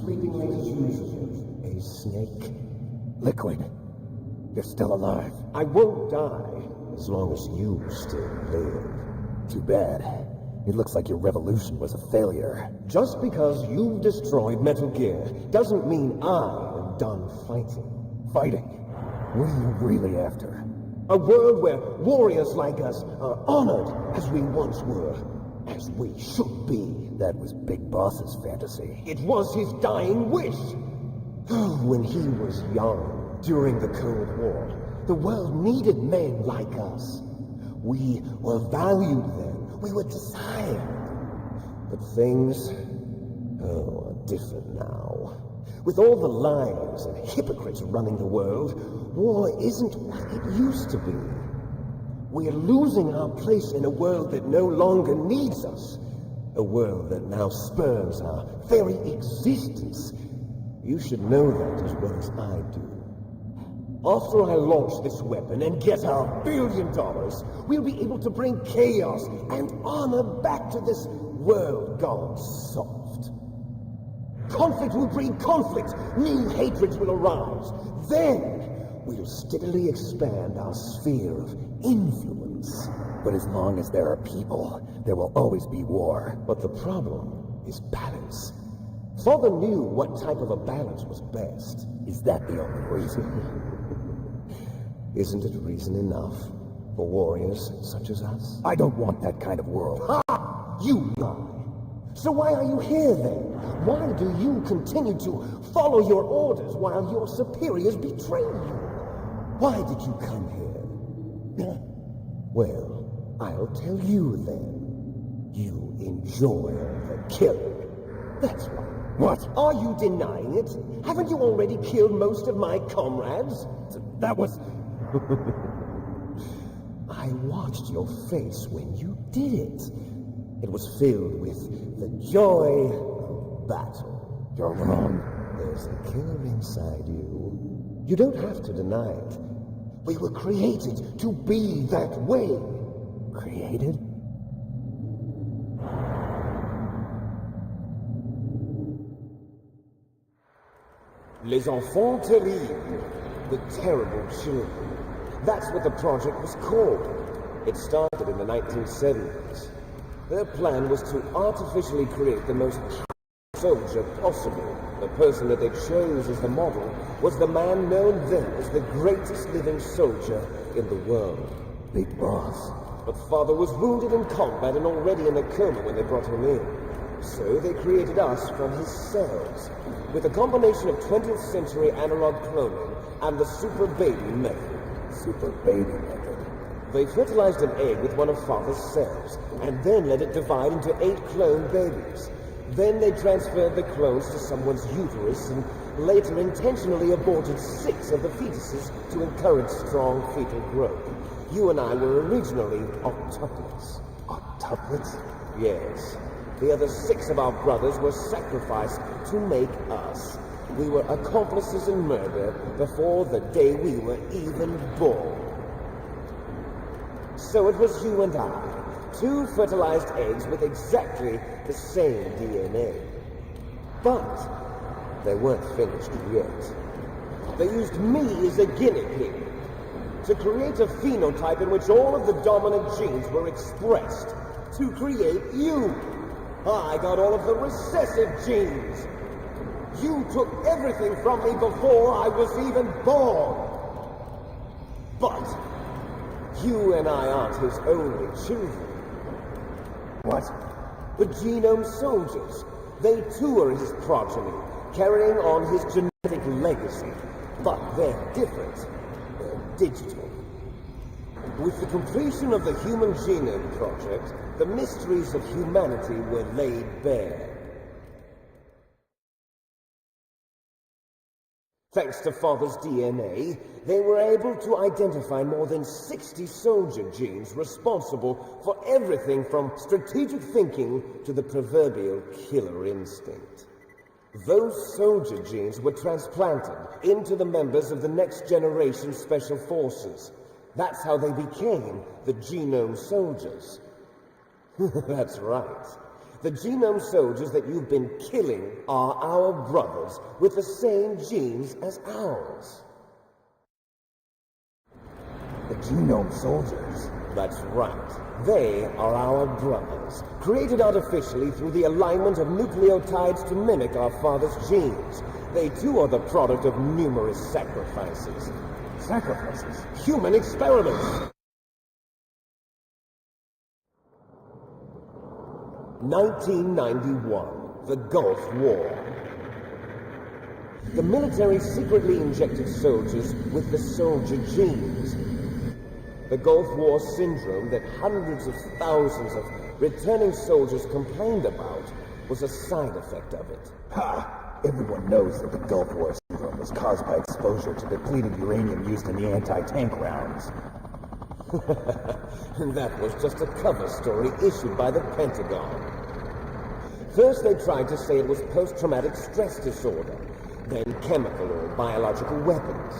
fleetingly choose a snake. Liquid, you're still alive. I won't die as long as you still live. Too bad. It looks like your revolution was a failure. Just because you've destroyed Metal Gear doesn't mean I am done fighting. Fighting? What are you really after? A world where warriors like us are honored as we once were, as we should be. That was Big Boss's fantasy. It was his dying wish. When he was young, during the Cold War, the world needed men like us. We were valued then. We were desired. But things, are different now. With all the liars and hypocrites running the world, war isn't what it used to be. We're losing our place in a world that no longer needs us. A world that now spurns our very existence. You should know that as well as I do. After I launch this weapon and get our $1 billion, we'll be able to bring chaos and honor back to this world gone soft. Conflict will breed conflict. New hatreds will arise. Then we'll steadily expand our sphere of influence. But as long as there are people, there will always be war. But the problem is balance. Father knew what type of a balance was best. Is that the only reason? Isn't it reason enough for warriors such as us? I don't want that kind of world. Ha! You lie. So why are you here then? Why do you continue to follow your orders while your superiors betray you? Why did you come here? Well, I'll tell you then. You enjoy the killing. That's right. What? Are you denying it? Haven't you already killed most of my comrades? That was... I watched your face when you did it. It was filled with the joy of battle. You're wrong. There's a killer inside you. You don't have to deny it. We were created to be that way. Created? Les enfants terribles. The terrible children. That's what the project was called. It started in the 1970s. Their plan was to artificially create the most powerful soldier possible. The person that they chose as the model was the man known then as the greatest living soldier in the world. Big Boss. But Father was wounded in combat and already in a coma when they brought him in. So they created us from his cells, with a combination of 20th century analog cloning and the super baby method. Super baby method. They fertilized an egg with one of Father's cells, and then let it divide into 8 clone babies. Then they transferred the clones to someone's uterus, and later intentionally aborted 6 of the fetuses to encourage strong fetal growth. You and I were originally octuplets. Octuplets? Yes. The other 6 of our brothers were sacrificed to make us. We were accomplices in murder before the day we were even born. So it was you and I, 2 fertilized eggs with exactly the same DNA. But they weren't finished yet. They used me as a guinea pig to create a phenotype in which all of the dominant genes were expressed to create you. I got all of the recessive genes. You took everything from me before I was even born. But you and I aren't his only children. What? The genome soldiers. They too are his progeny, carrying on his genetic legacy. But they're different. They're digital. With the completion of the Human Genome Project, the mysteries of humanity were laid bare. Thanks to Father's DNA, they were able to identify more than 60 soldier genes responsible for everything from strategic thinking to the proverbial killer instinct. Those soldier genes were transplanted into the members of the next generation special forces. That's how they became the genome soldiers. That's right. The genome soldiers that you've been killing are our brothers with the same genes as ours. The genome soldiers? That's right. They are our brothers, created artificially through the alignment of nucleotides to mimic our father's genes. They too are the product of numerous sacrifices. Sacrifices? Human experiments! 1991, the Gulf War. The military secretly injected soldiers with the soldier genes. The Gulf War syndrome that hundreds of thousands of returning soldiers complained about was a side effect of it. Ha! Everyone knows that the Gulf War syndrome was caused by exposure to depleted uranium used in the anti-tank rounds. And that was just a cover story issued by the Pentagon. First they tried to say it was post-traumatic stress disorder, then chemical or biological weapons.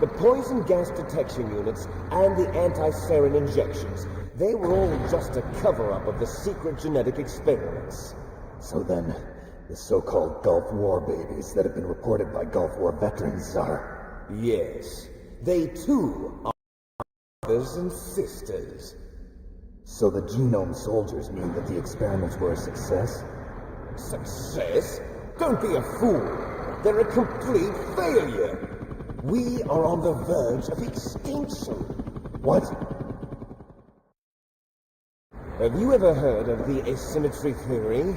The poison gas detection units and the anti-sarin injections, they were all just a cover-up of the secret genetic experiments. So then, the so-called Gulf War babies that have been reported by Gulf War veterans are... Yes, they too are brothers and sisters. So the genome soldiers mean that the experiments were a success? Success? Don't be a fool. They're a complete failure. We are on the verge of extinction. What? Have you ever heard of the asymmetry theory?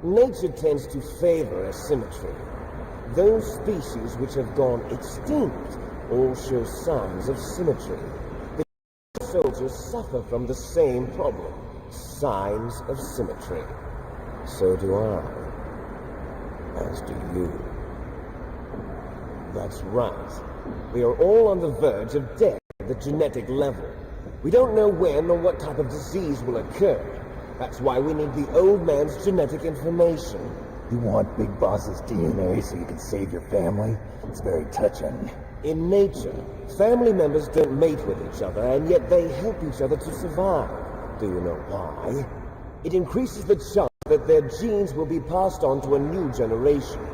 Nature tends to favor asymmetry. Those species which have gone extinct all show signs of symmetry. The soldiers suffer from the same problem, signs of symmetry. So do I. As do you. That's right. We are all on the verge of death at the genetic level. We don't know when or what type of disease will occur. That's why we need the old man's genetic information. You want Big Boss's DNA so you can save your family? It's very touching. In nature, family members don't mate with each other, and yet they help each other to survive. Do you know why? It increases the chance that their genes will be passed on to a new generation.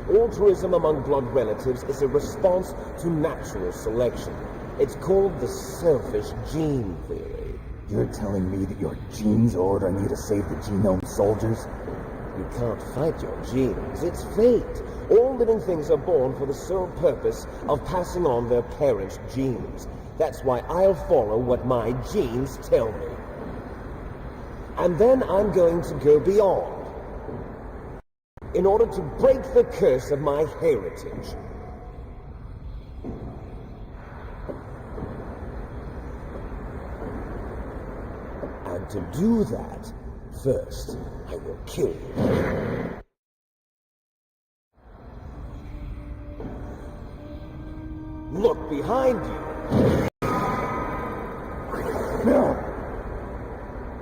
Altruism among blood relatives is a response to natural selection. It's called the selfish gene theory. You're telling me that your genes are ordering you to save the genome soldiers? You can't fight your genes. It's fate. All living things are born for the sole purpose of passing on their parents' genes. That's why I'll follow what my genes tell me. And then I'm going to go beyond, in order to break the curse of my heritage. And to do that, first, I will kill you. Look behind you! No!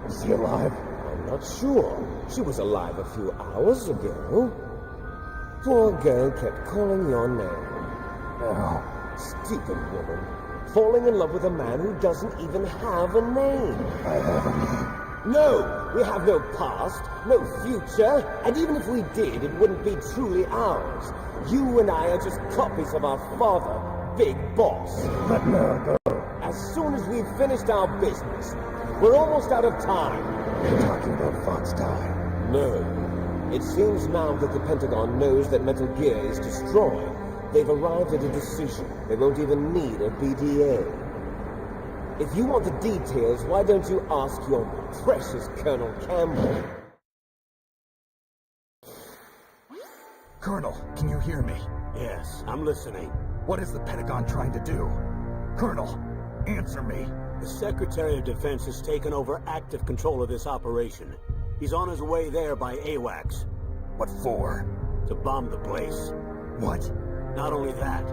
Is he alive? I'm not sure. She was alive a few hours ago. Poor girl kept calling your name. No. Stupid woman. Falling in love with a man who doesn't even have a name. I have a name. No! We have no past, no future, and even if we did, it wouldn't be truly ours. You and I are just copies of our father, Big Boss. Let me go. As soon as we've finished our business, we're almost out of time. You're talking about Fox Die. No. It seems now that the Pentagon knows that Metal Gear is destroyed. They've arrived at a decision. They won't even need a BDA. If you want the details, why don't you ask your precious Colonel Campbell? Colonel, can you hear me? Yes, I'm listening. What is the Pentagon trying to do? Colonel, answer me. The Secretary of Defense has taken over active control of this operation. He's on his way there by AWACS. What for? To bomb the place. What? Not only that,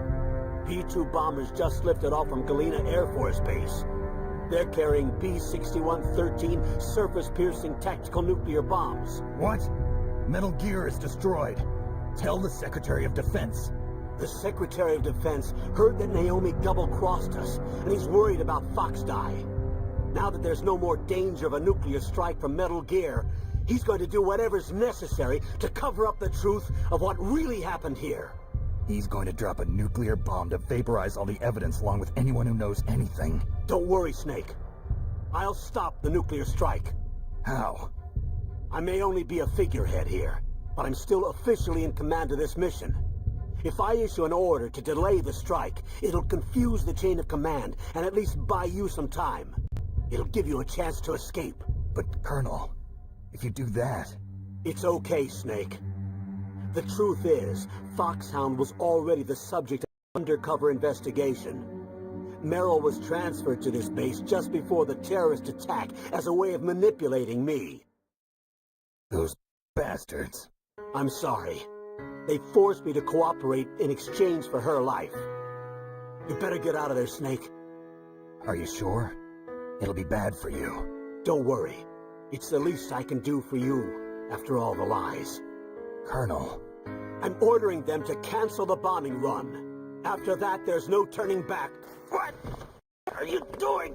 P-2 bombers just lifted off from Galena Air Force Base. They're carrying B-6113 surface-piercing tactical nuclear bombs. What? Metal Gear is destroyed. Tell the Secretary of Defense. The Secretary of Defense heard that Naomi double-crossed us, and he's worried about Fox Die. Now that there's no more danger of a nuclear strike from Metal Gear, he's going to do whatever's necessary to cover up the truth of what really happened here. He's going to drop a nuclear bomb to vaporize all the evidence along with anyone who knows anything. Don't worry, Snake. I'll stop the nuclear strike. How? I may only be a figurehead here, but I'm still officially in command of this mission. If I issue an order to delay the strike, it'll confuse the chain of command and at least buy you some time. It'll give you a chance to escape. But, Colonel, if you do that... It's okay, Snake. The truth is, Foxhound was already the subject of an undercover investigation. Merrill was transferred to this base just before the terrorist attack as a way of manipulating me. Those bastards. I'm sorry. They forced me to cooperate in exchange for her life. You better get out of there, Snake. Are you sure? It'll be bad for you. Don't worry. It's the least I can do for you, after all the lies. Colonel. I'm ordering them to cancel the bombing run. After that, there's no turning back. What are you doing?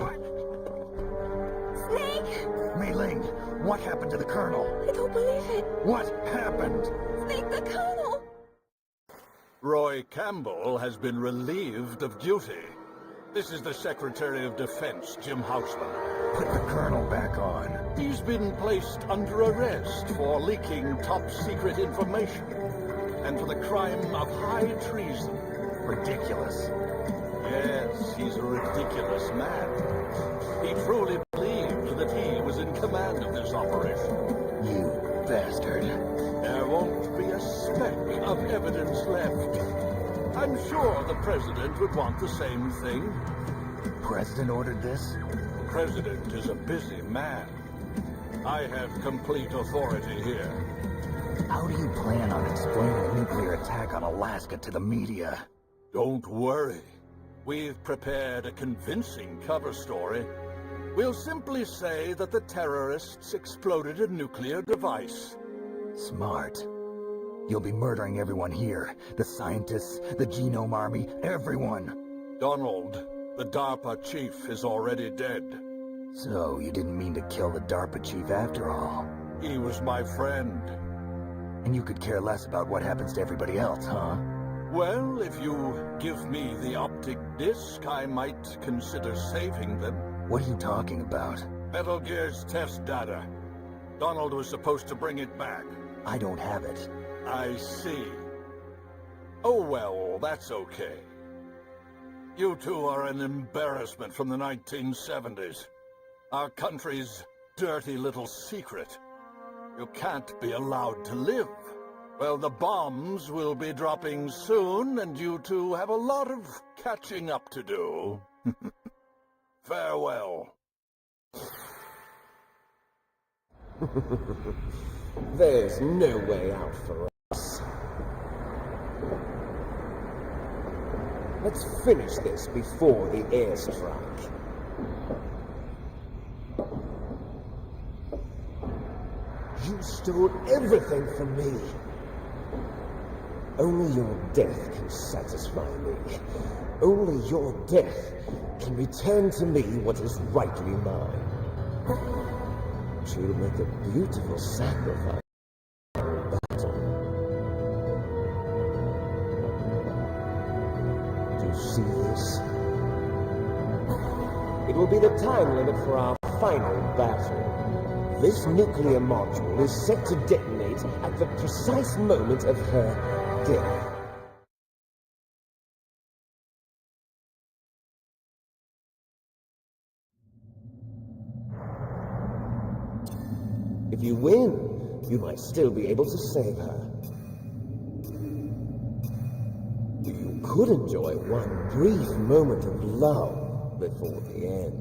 What? Snake! Mei Ling, what happened to the Colonel? I don't believe it. What happened? Snake, the Colonel! Roy Campbell has been relieved of duty. This is the Secretary of Defense, Jim Houseman. Put the Colonel back on. He's been placed under arrest for leaking top-secret information and for the crime of high treason. Ridiculous. Yes, he's a ridiculous man. He truly believed that he was in command of this operation. You bastard. There won't be a speck of evidence left. I'm sure the President would want the same thing. President ordered this? The President is a busy man. I have complete authority here. How do you plan on explaining a nuclear attack on Alaska to the media? Don't worry. We've prepared a convincing cover story. We'll simply say that the terrorists exploded a nuclear device. Smart. You'll be murdering everyone here. The scientists, the Genome Army, everyone. Donald, the DARPA chief, is already dead. So, you didn't mean to kill the DARPA chief after all. He was my friend. And you could care less about what happens to everybody else, huh? Well, if you give me the optic disc, I might consider saving them. What are you talking about? Metal Gear's test data. Donald was supposed to bring it back. I don't have it. I see. Oh well, that's okay. You two are an embarrassment from the 1970s. Our country's dirty little secret. You can't be allowed to live. Well, the bombs will be dropping soon, and you two have a lot of catching up to do. Farewell. There's no way out for us. Let's finish this before the airstrike. You stole everything from me. Only your death can satisfy me. Only your death can return to me what is rightly mine. But you'll make a beautiful sacrifice in battle. Do you see this? It will be the time limit for our final battle. This nuclear module is set to detonate at the precise moment of her death. If you win, you might still be able to save her. You could enjoy one brief moment of lull before the end.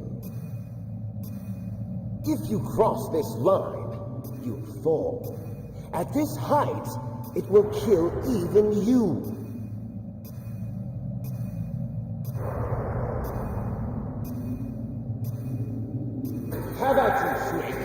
If you cross this line, you'll fall. At this height, it will kill even you. Have at you, Snake.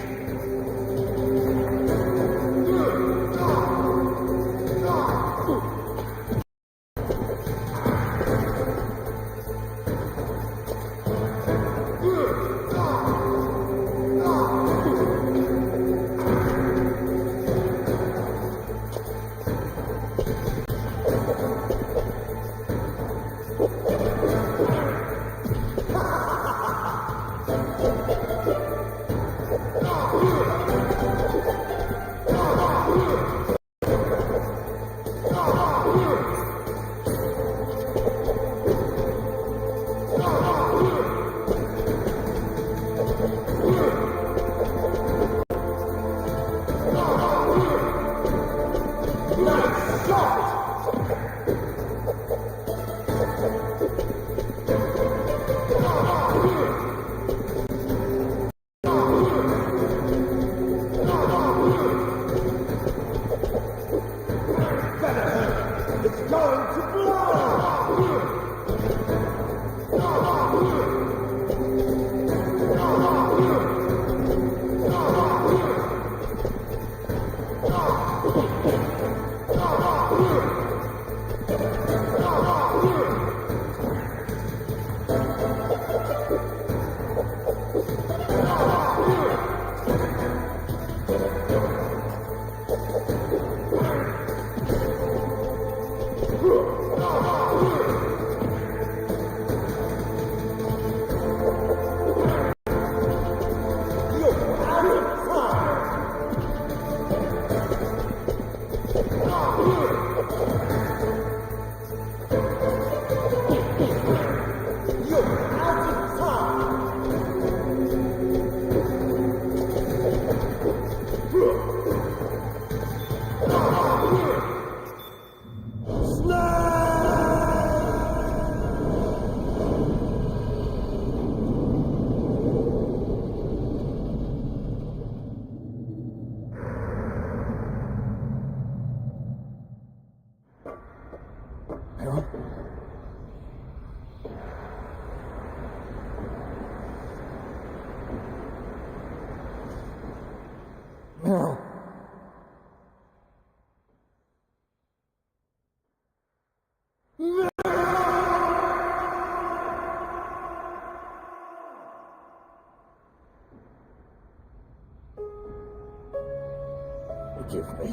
forgive me.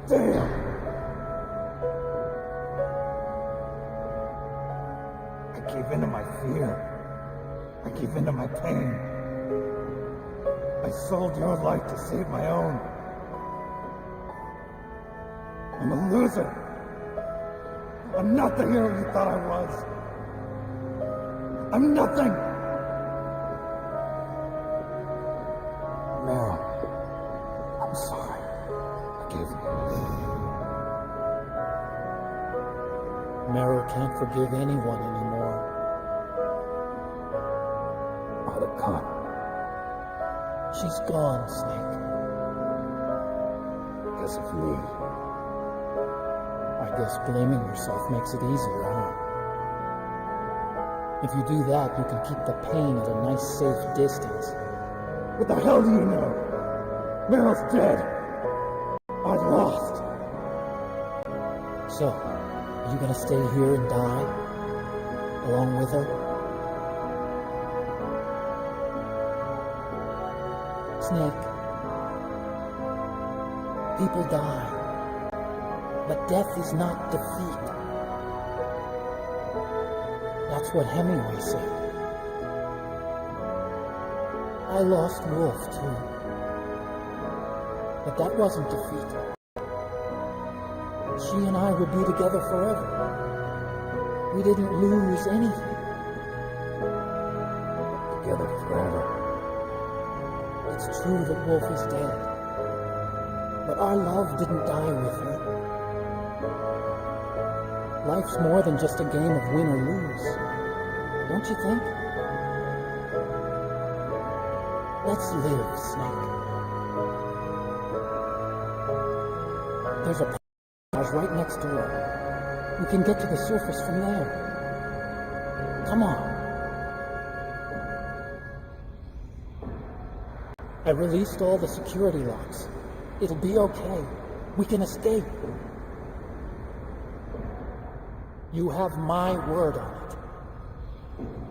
Damn! I gave in to my fear. I gave in to my pain. I sold your life to save my own. I'm a loser. I'm not the hero you thought I was. I'm nothing. Meryl, I'm sorry. Forgive me. Meryl can't forgive anyone anymore. Father Khan. She's gone, Snake. Because of me. I guess blaming yourself makes it easier, huh? If you do that, you can keep the pain at a nice, safe distance. What the hell do you know? Meryl's dead. I lost. So, are you gonna stay here and die? Along with her? Snake. People die. But death is not defeat. That's what Hemingway said. I lost Wolf, too. But that wasn't defeat. She and I would be together forever. We didn't lose anything. Together forever. It's true that Wolf is dead. But our love didn't die with her. Life's more than just a game of win or lose. Don't you think? Let's live, Snake. There's a passage right next door. We can get to the surface from there. Come on. I released all the security locks. It'll be okay. We can escape. You have my word on it.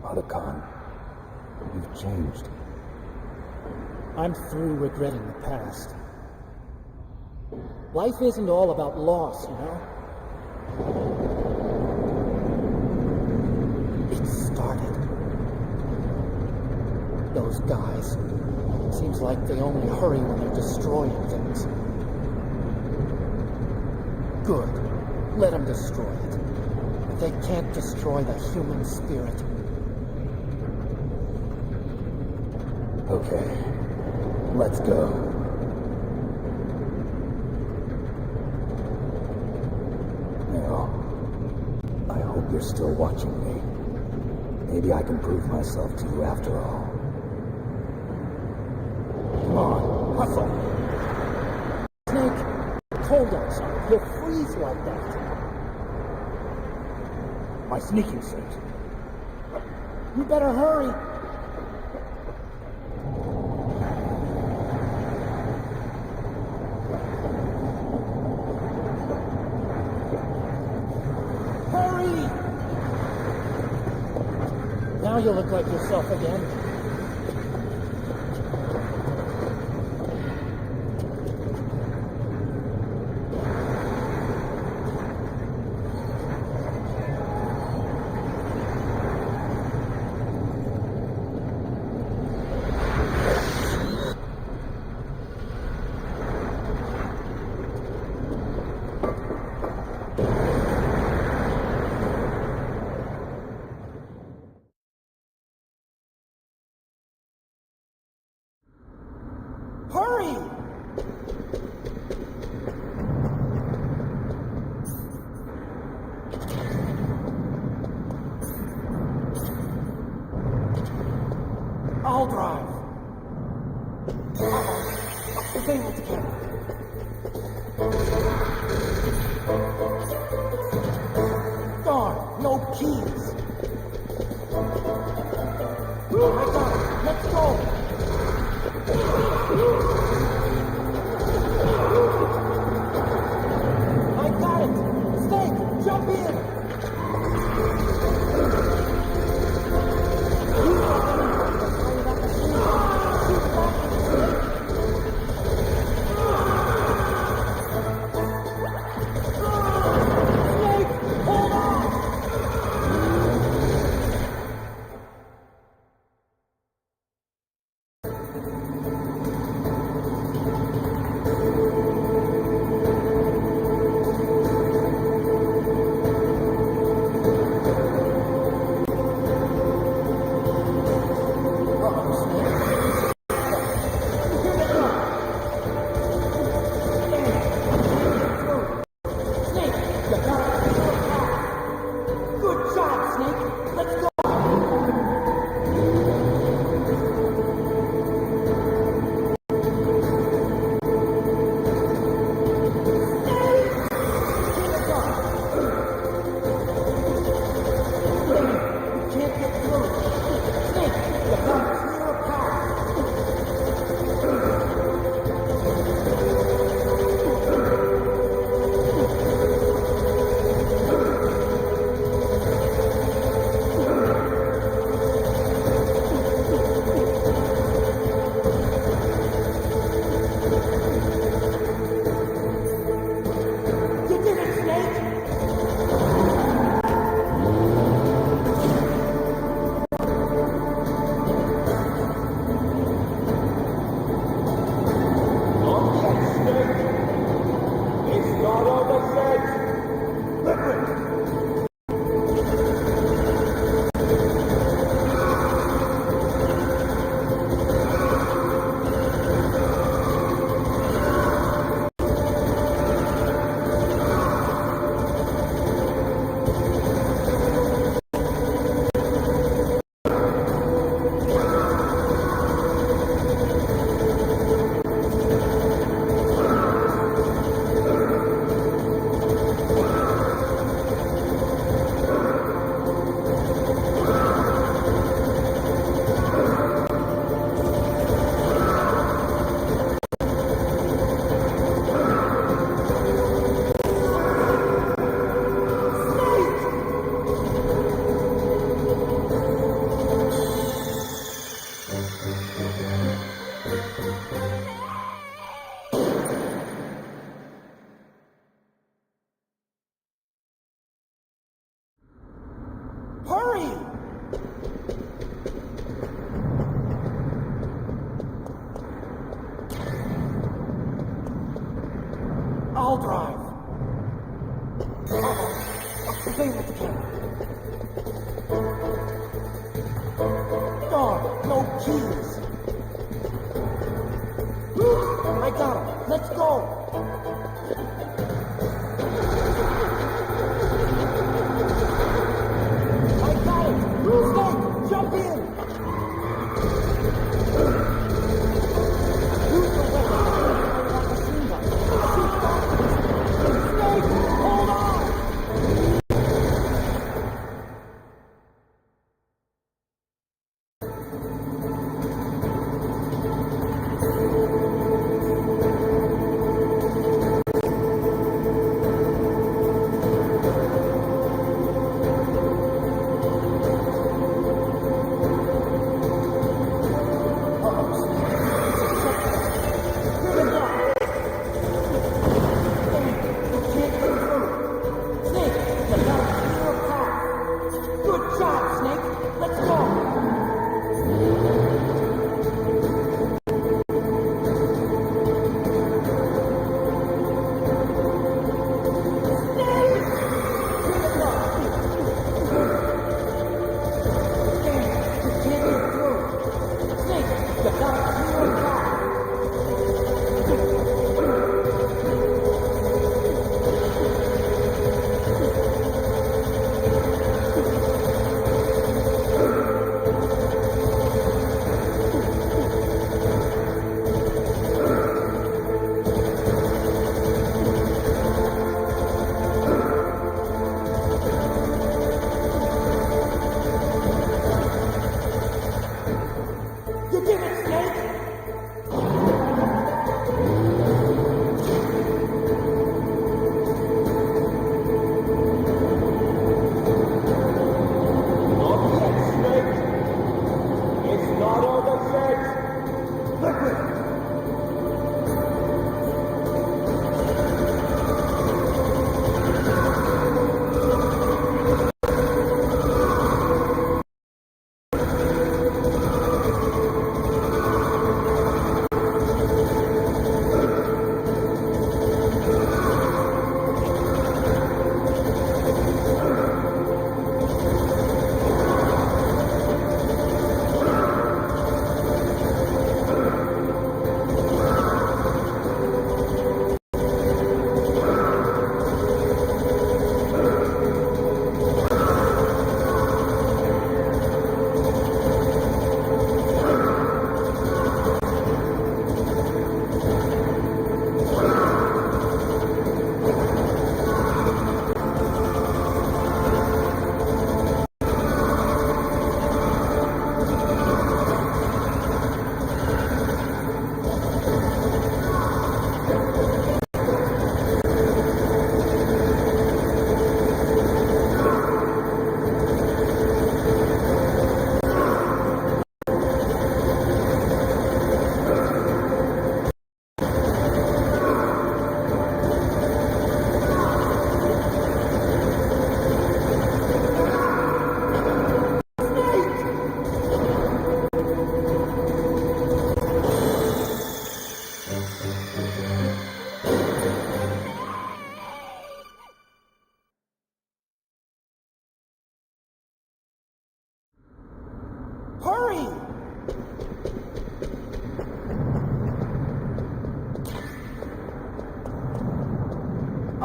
Father Khan, you've changed. I'm through regretting the past. Life isn't all about loss, you know? It started. Those guys. Seems like they only hurry when they're destroying things. Good. Let them destroy it. But they can't destroy the human spirit. Okay. Let's go. Now, I hope you're still watching me. Maybe I can prove myself to you after all. Come on, hustle! Snake, cold outside. You'll freeze like that. My sneaking suit. You better hurry. Hurry! Now you look like yourself again. Hurry! I'll drive. Disable the camera. Darn, no keys. I got it. Let's go. I got it! Snake, jump in! It's not over yet! Liquid! Hurry! I'll drive. The thing with the camera. Darn, no keys. I got him. Let's go. I got it. Snake, jump in. Use the weapon. Like a machine gun. Shoot back. Snake, hold on.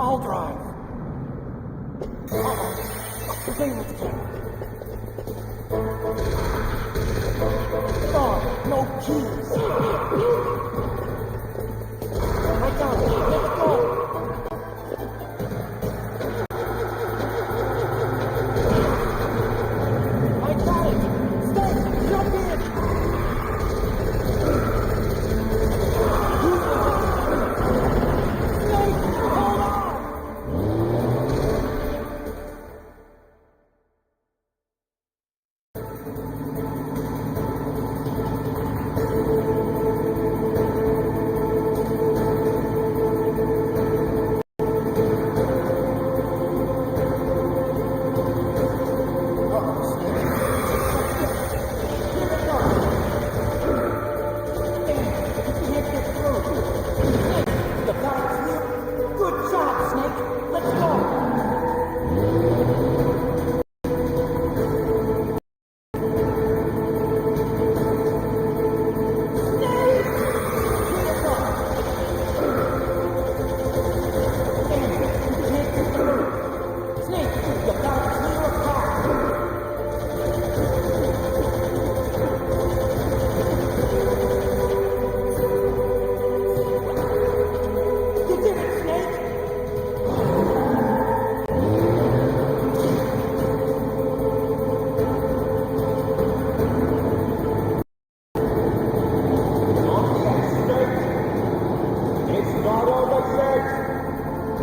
I'll drive. The thing with the camera. Oh, no keys. I got it. Let's go. I got it. Stay. Jump in. Snake, hold on. Good job, Snake. Let's go. Snake, you gotta clear a path. You did it, Snake! It's not over, Snake!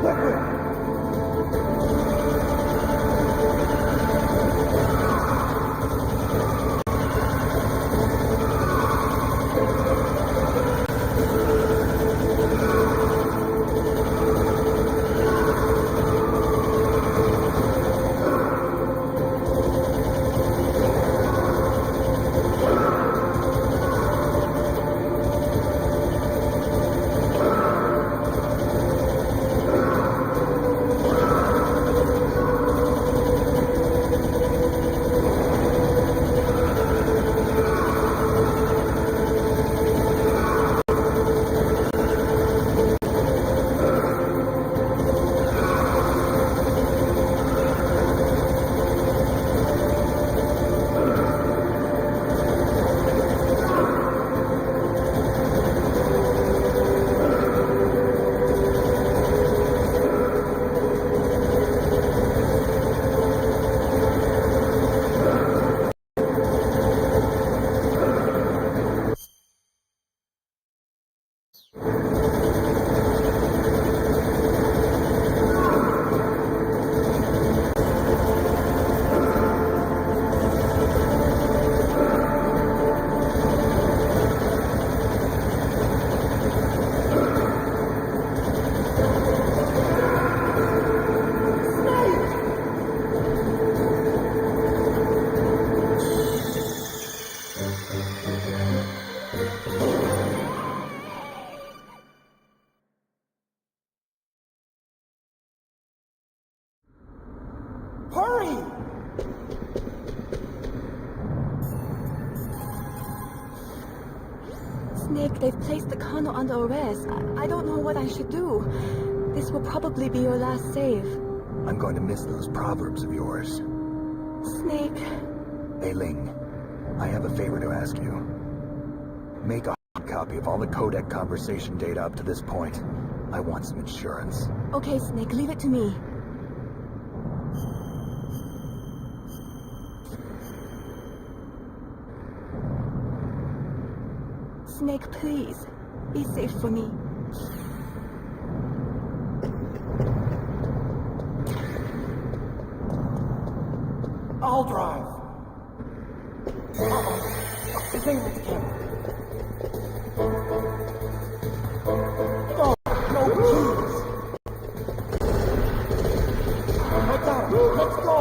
Liquid! Hurry! Snake, they've placed the Colonel under arrest. I don't know what I should do. This will probably be your last save. I'm going to miss those proverbs of yours. Snake. Ling, I have a favor to ask you. Make a hard copy of all the codec conversation data up to this point. I want some insurance. Okay, Snake, leave it to me. Snake, please. Be safe for me. I'll drive. Uh-oh. The thing with the camera. Oh, no keys. I got it. Let's go.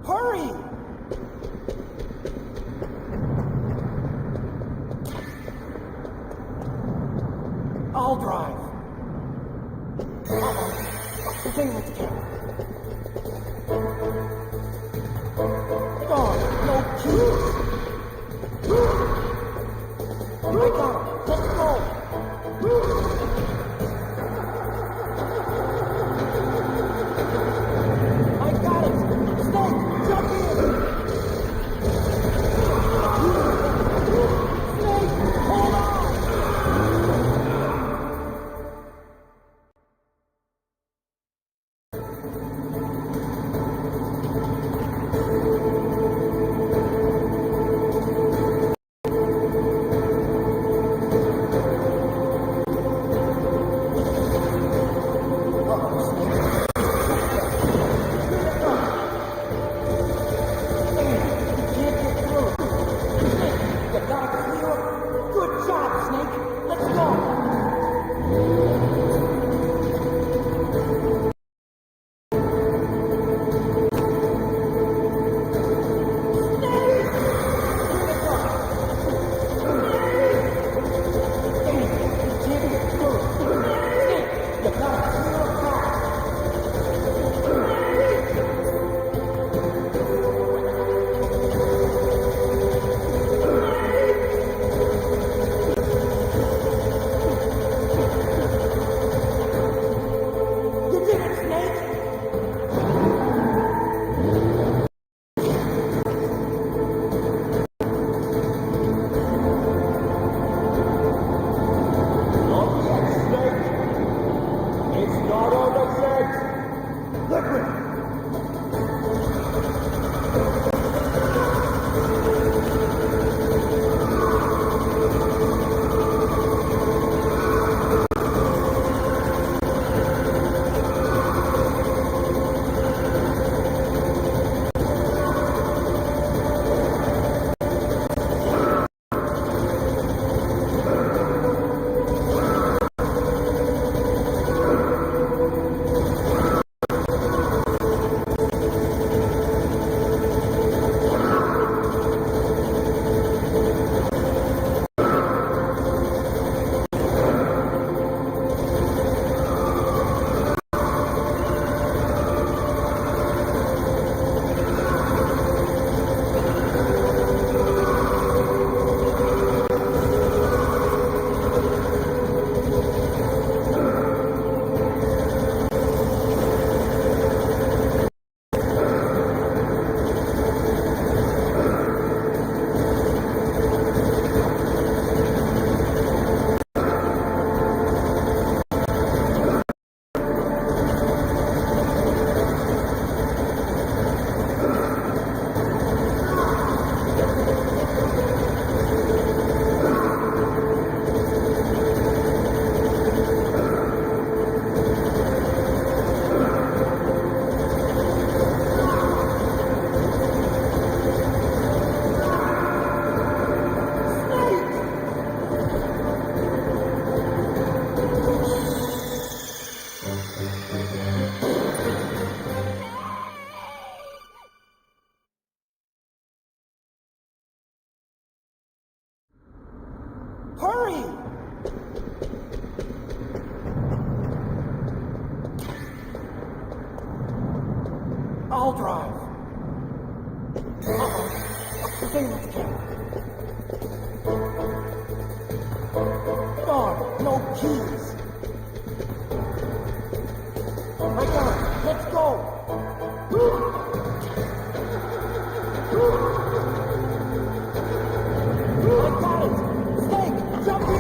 Hurry! I'll drive. Uh-oh. The thing with the camera. Oh, no keys! I got him. Let's go! I got it! Snake, jump in! Snake, hold on! Hurry! I'll drive. Uh-oh. Surveillance camera. Darn, no keys. I got it. Let's go. I got it. Snake, jump in.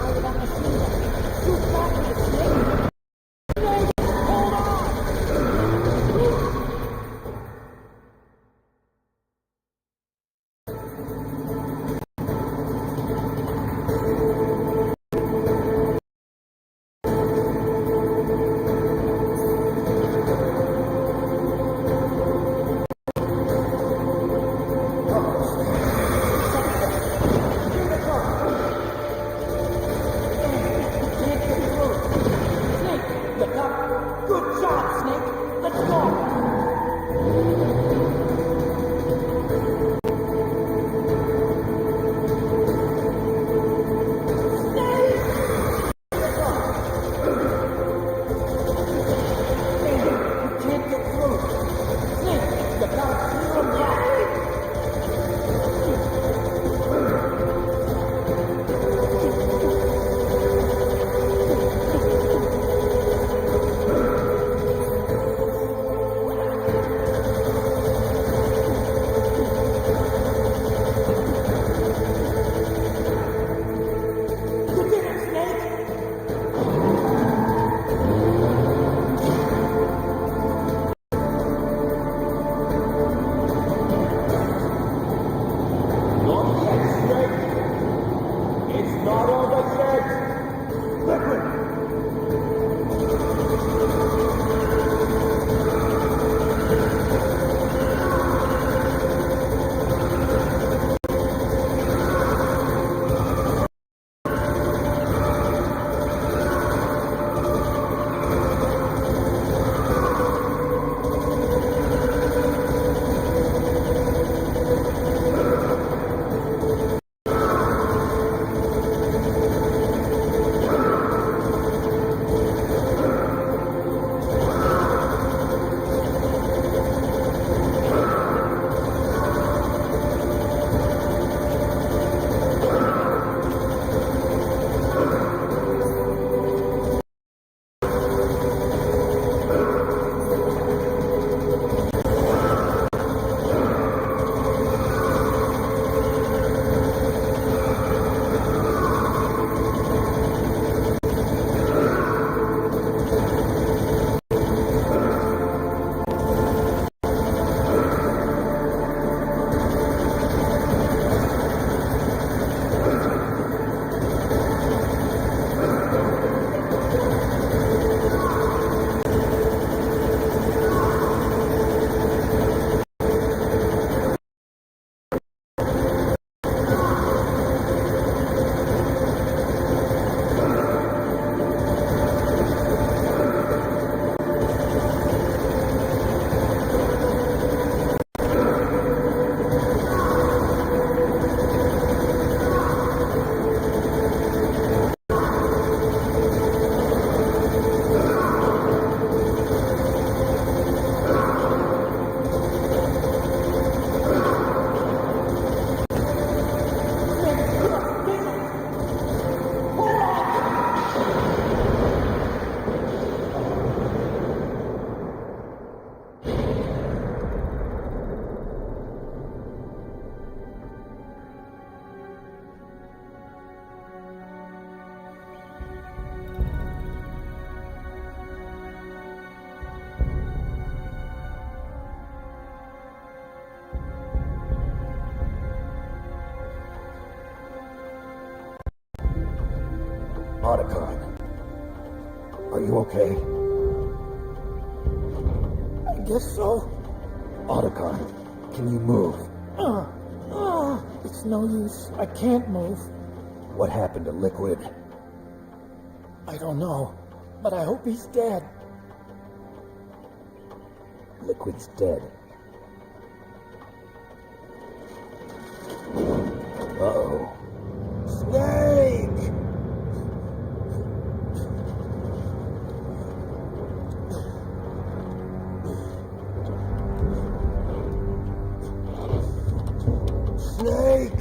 Fire that machine gun. Shoot back with the snake. Snake, hold on. Good job, Snake. Let's go. You can't get through. Snake, you gotta clear him back. You did it, Snake! Not yet, Snake. It's not over yet. Liquid! Otacon. Are you okay? I guess so. Otacon, can you move? It's no use. I can't move. What happened to Liquid? I don't know, but I hope he's dead. Liquid's dead. Uh-oh. Snake! Snake!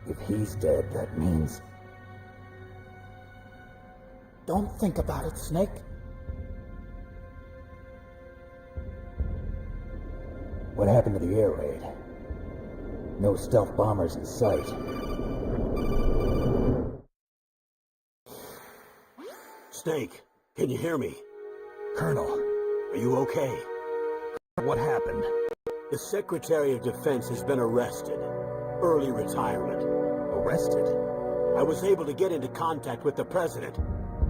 If he's dead, that means... Don't think about it, Snake. What happened to the air raid? No stealth bombers in sight. Snake, can you hear me? Colonel, Are you okay? what happened? The Secretary of Defense has been arrested. Early retirement. Arrested? I was able to get into contact with the President.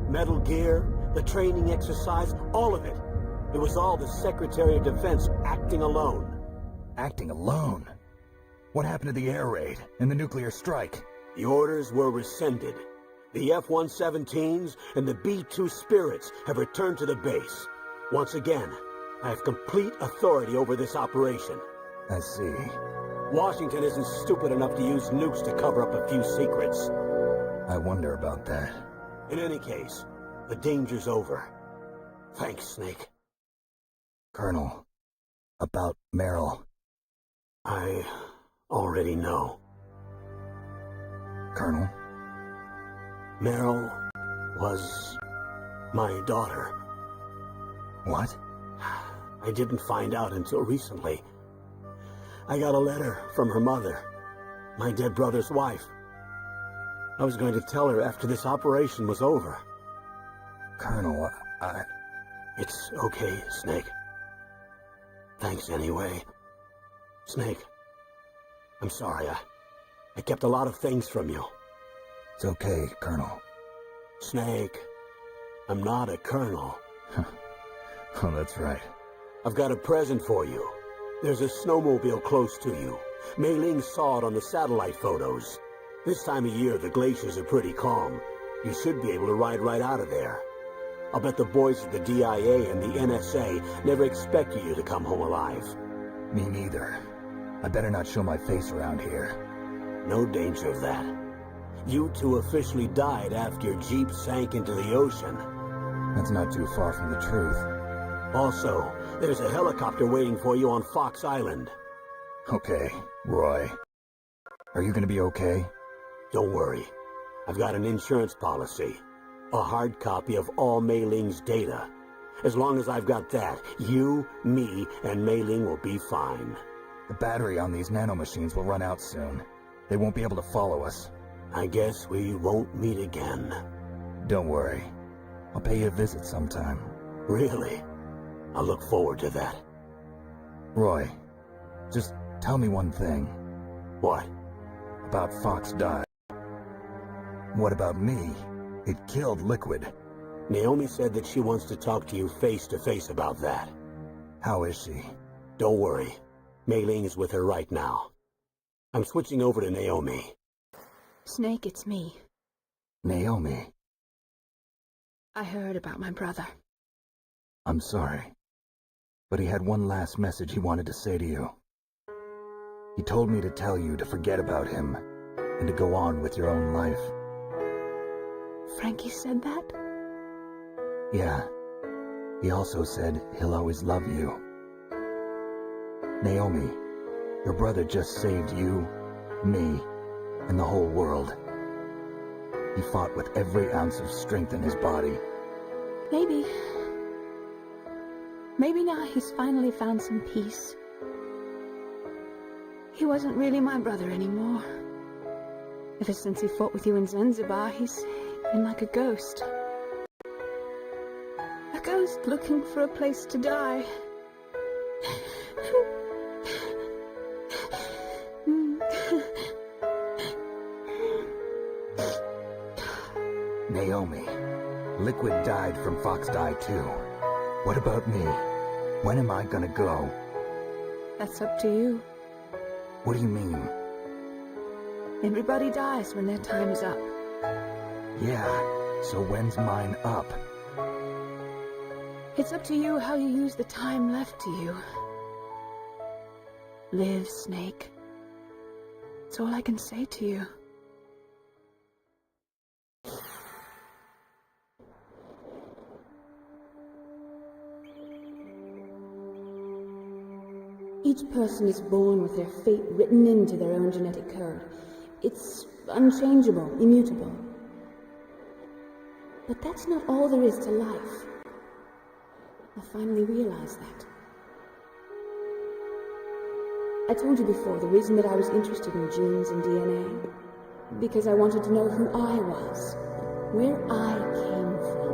Metal Gear, the training exercise, all of it. It was all the Secretary of Defense acting alone. Acting alone? What happened to the air raid and the nuclear strike? The orders were rescinded. The F-117s and the B-2 Spirits have returned to the base. Once again, I have complete authority over this operation. I see. Washington isn't stupid enough to use nukes to cover up a few secrets. I wonder about that. In any case, the danger's over. Thanks, Snake. Colonel, about Meryl. I already know. Colonel? Meryl was my daughter. What? I didn't find out until recently. I got a letter from her mother, my dead brother's wife. I was going to tell her after this operation was over. Colonel, It's okay, Snake. Thanks anyway. Snake, I'm sorry. I kept a lot of things from you. It's okay, Colonel. Snake, I'm not a colonel. Oh, that's right. I've got a present for you. There's a snowmobile close to you. Mei Ling saw it on the satellite photos. This time of year, the glaciers are pretty calm. You should be able to ride right out of there. I'll bet the boys at the DIA and the NSA never expected you to come home alive. Me neither. I better not show my face around here. No danger of that. You two officially died after your Jeep sank into the ocean. That's not too far from the truth. Also, there's a helicopter waiting for you on Fox Island. Okay, Roy. Are you gonna be okay? Don't worry. I've got an insurance policy. A hard copy of all Mei Ling's data. As long as I've got that, you, me, and Mei Ling will be fine. The battery on these nanomachines will run out soon. They won't be able to follow us. I guess we won't meet again. Don't worry. I'll pay you a visit sometime. Really? I'll look forward to that. Roy, just tell me one thing. What? About Fox died. What about me? It killed Liquid. Naomi said that she wants to talk to you face to face about that. How is she? Don't worry. Mei Ling is with her right now. I'm switching over to Naomi. Snake, it's me. Naomi. I heard about my brother. I'm sorry. But he had one last message he wanted to say to you. He told me to tell you to forget about him and to go on with your own life. Frankie said that? Yeah. He also said he'll always love you. Naomi, your brother just saved you, me, and the whole world. He fought with every ounce of strength in his body. Maybe. Maybe now he's finally found some peace. He wasn't really my brother anymore. Ever since he fought with you in Zanzibar, he's been like a ghost. A Just looking for a place to die. Naomi, Liquid died from Fox Die too. What about me? When am I gonna go? That's up to you. What do you mean? Everybody dies when their time's up. Yeah, so when's mine up? It's up to you how you use the time left to you. Live, Snake. That's all I can say to you. Each person is born with their fate written into their own genetic code. It's unchangeable, immutable. But that's not all there is to life. I finally realized that. I told you before, the reason that I was interested in genes and DNA, because I wanted to know who I was, where I came from.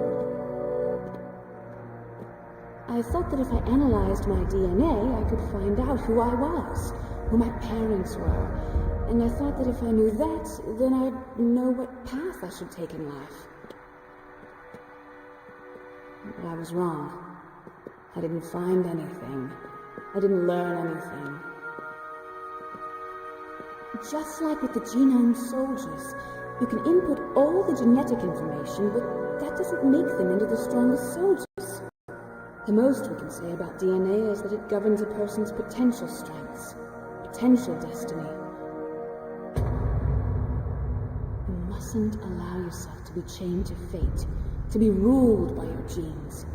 I thought that if I analyzed my DNA, I could find out who I was, who my parents were, and I thought that if I knew that, then I'd know what path I should take in life. But I was wrong. I didn't find anything. I didn't learn anything. Just like with the genome soldiers, you can input all the genetic information, but that doesn't make them into the strongest soldiers. The most we can say about DNA is that it governs a person's potential strengths, potential destiny. You mustn't allow yourself to be chained to fate, to be ruled by your genes.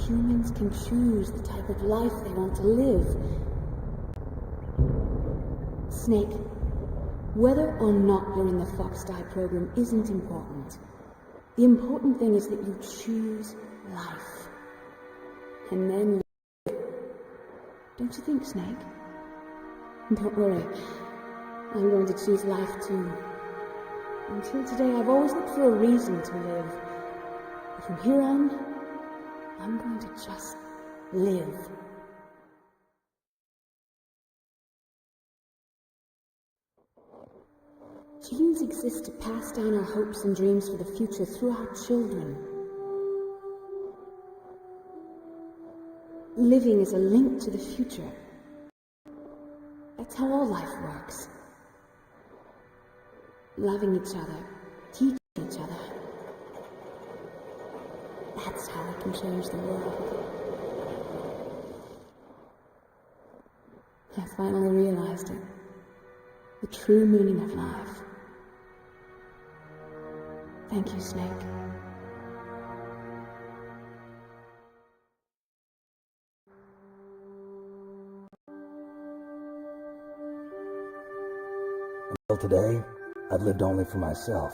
Humans can choose the type of life they want to live. Snake, whether or not you're in the Fox Die program isn't important. The important thing is that you choose life. And then live. Don't you think, Snake? Don't worry. I'm going to choose life too. Until today, I've always looked for a reason to live. But from here on, I'm going to just live. Genes exist to pass down our hopes and dreams for the future through our children. Living is a link to the future. That's how all life works. Loving each other, teaching each other. That's how we can change the world. I finally realized it. The true meaning of life. Thank you, Snake. Until today, I've lived only for myself.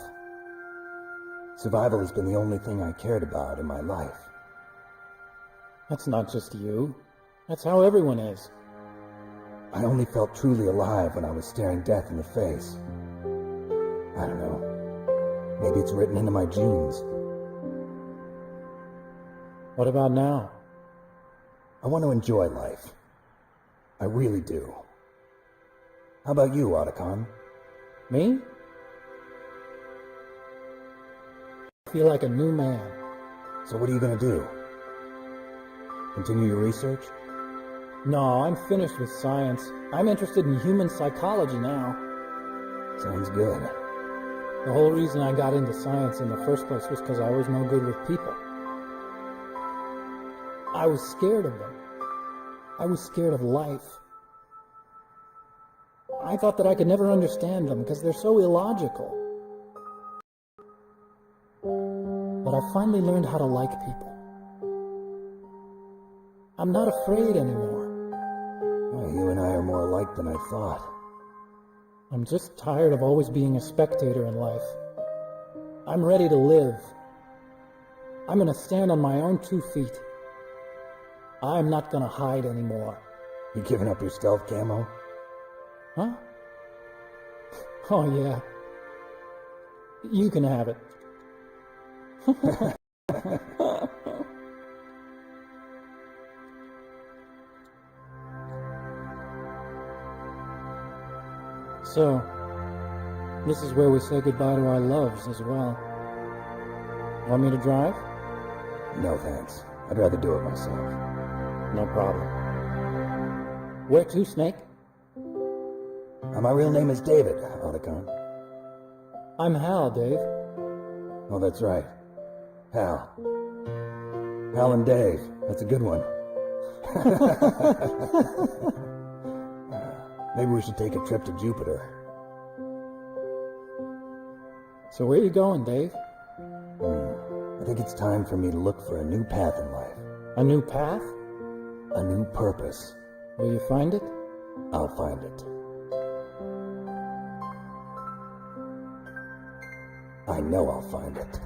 Survival has been the only thing I cared about in my life. That's not just you. That's how everyone is. I only felt truly alive when I was staring death in the face. I don't know. Maybe it's written into my genes. What about now? I want to enjoy life. I really do. How about you, Otacon? Me? I feel like a new man. So what are you going to do? Continue your research? No, I'm finished with science. I'm interested in human psychology now. Sounds good. The whole reason I got into science in the first place was because I was no good with people. I was scared of them. I was scared of life. I thought that I could never understand them because they're so illogical. But I finally learned how to like people. I'm not afraid anymore. Well, you and I are more alike than I thought. I'm just tired of always being a spectator in life. I'm ready to live. I'm gonna stand on my own 2 feet. I'm not gonna hide anymore. You giving up your stealth camo? Huh? Oh, yeah. You can have it. So, this is where we say goodbye to our loves as well. Want me to drive? No thanks. I'd rather do it myself. No problem. Where to, Snake? My real name is David, Otacon. I'm Hal, Dave. Oh, that's right. Hal. Hal and Dave. That's a good one. Maybe we should take a trip to Jupiter. So where are you going, Dave? I think it's time for me to look for a new path in life. A new path? A new purpose. Will you find it? I'll find it. I know I'll find it.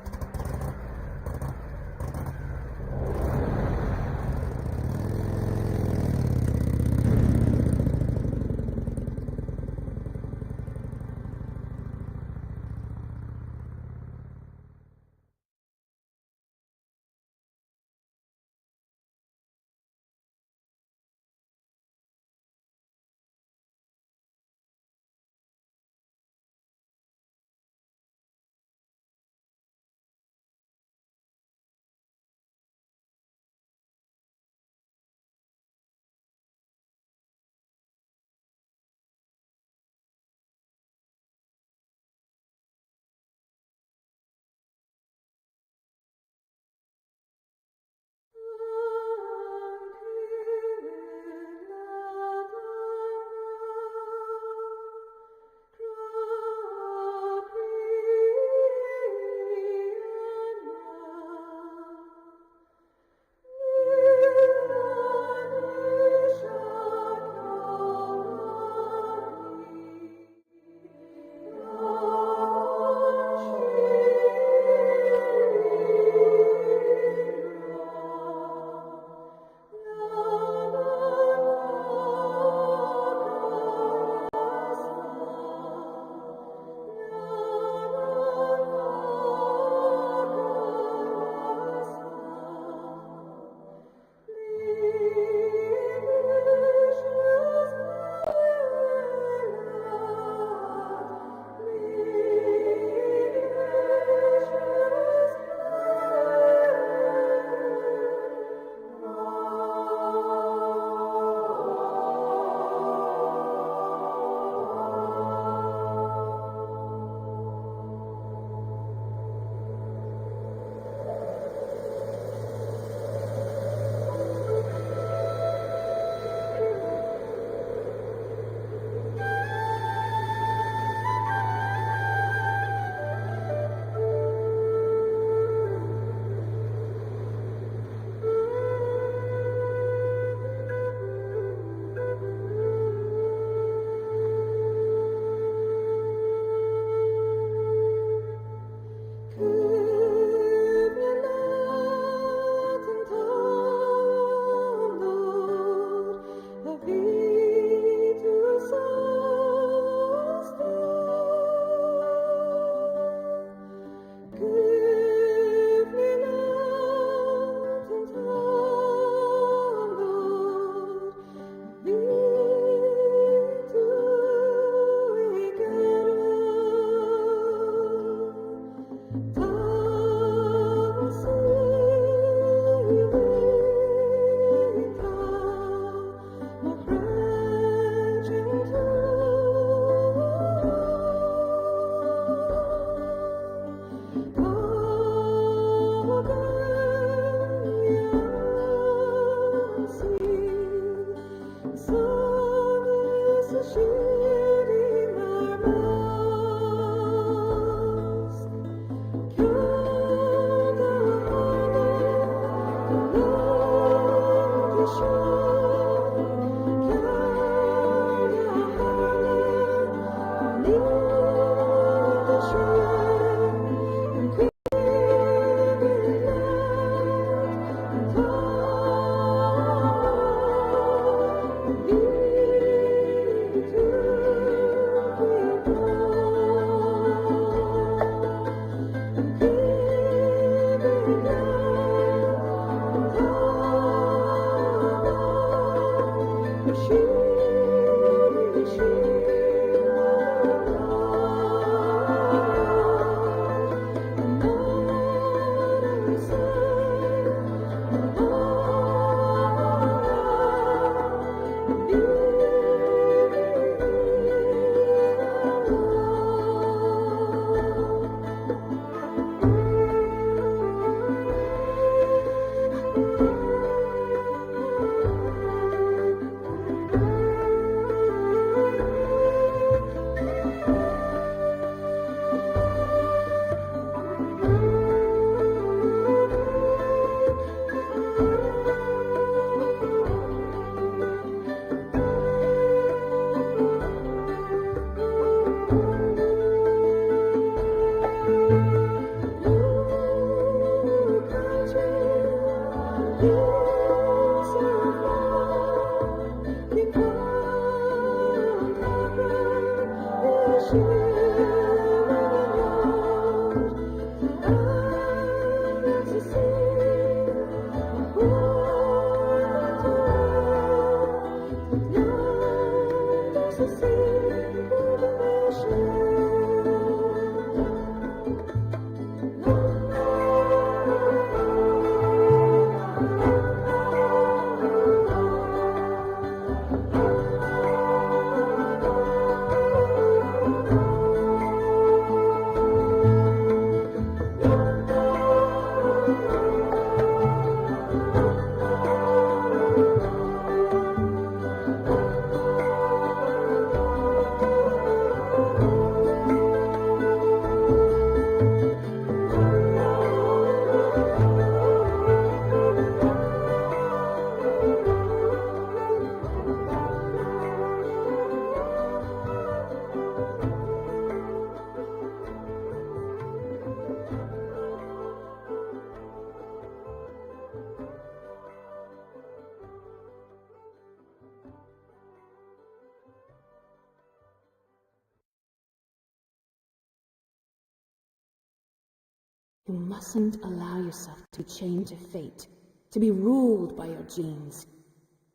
You mustn't allow yourself to change your fate, to be ruled by your genes.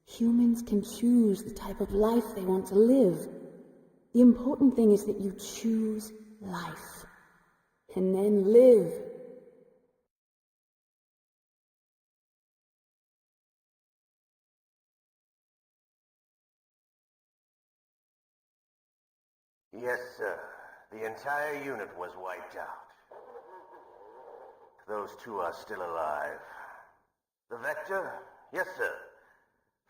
Humans can choose the type of life they want to live. The important thing is that you choose life, and then live. Yes, sir. The entire unit was wiped out. Those two are still alive. The Vector? Yes, sir.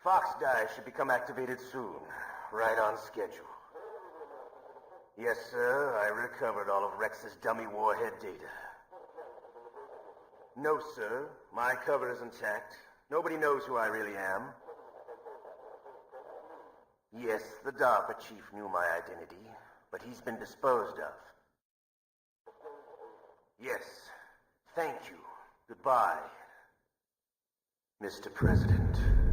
Fox die should become activated soon. Right on schedule. Yes, sir. I recovered all of Rex's dummy warhead data. No, sir. My cover is intact. Nobody knows who I really am. Yes, the DARPA chief knew my identity, but he's been disposed of. Yes. Thank you. Goodbye, Mr. President.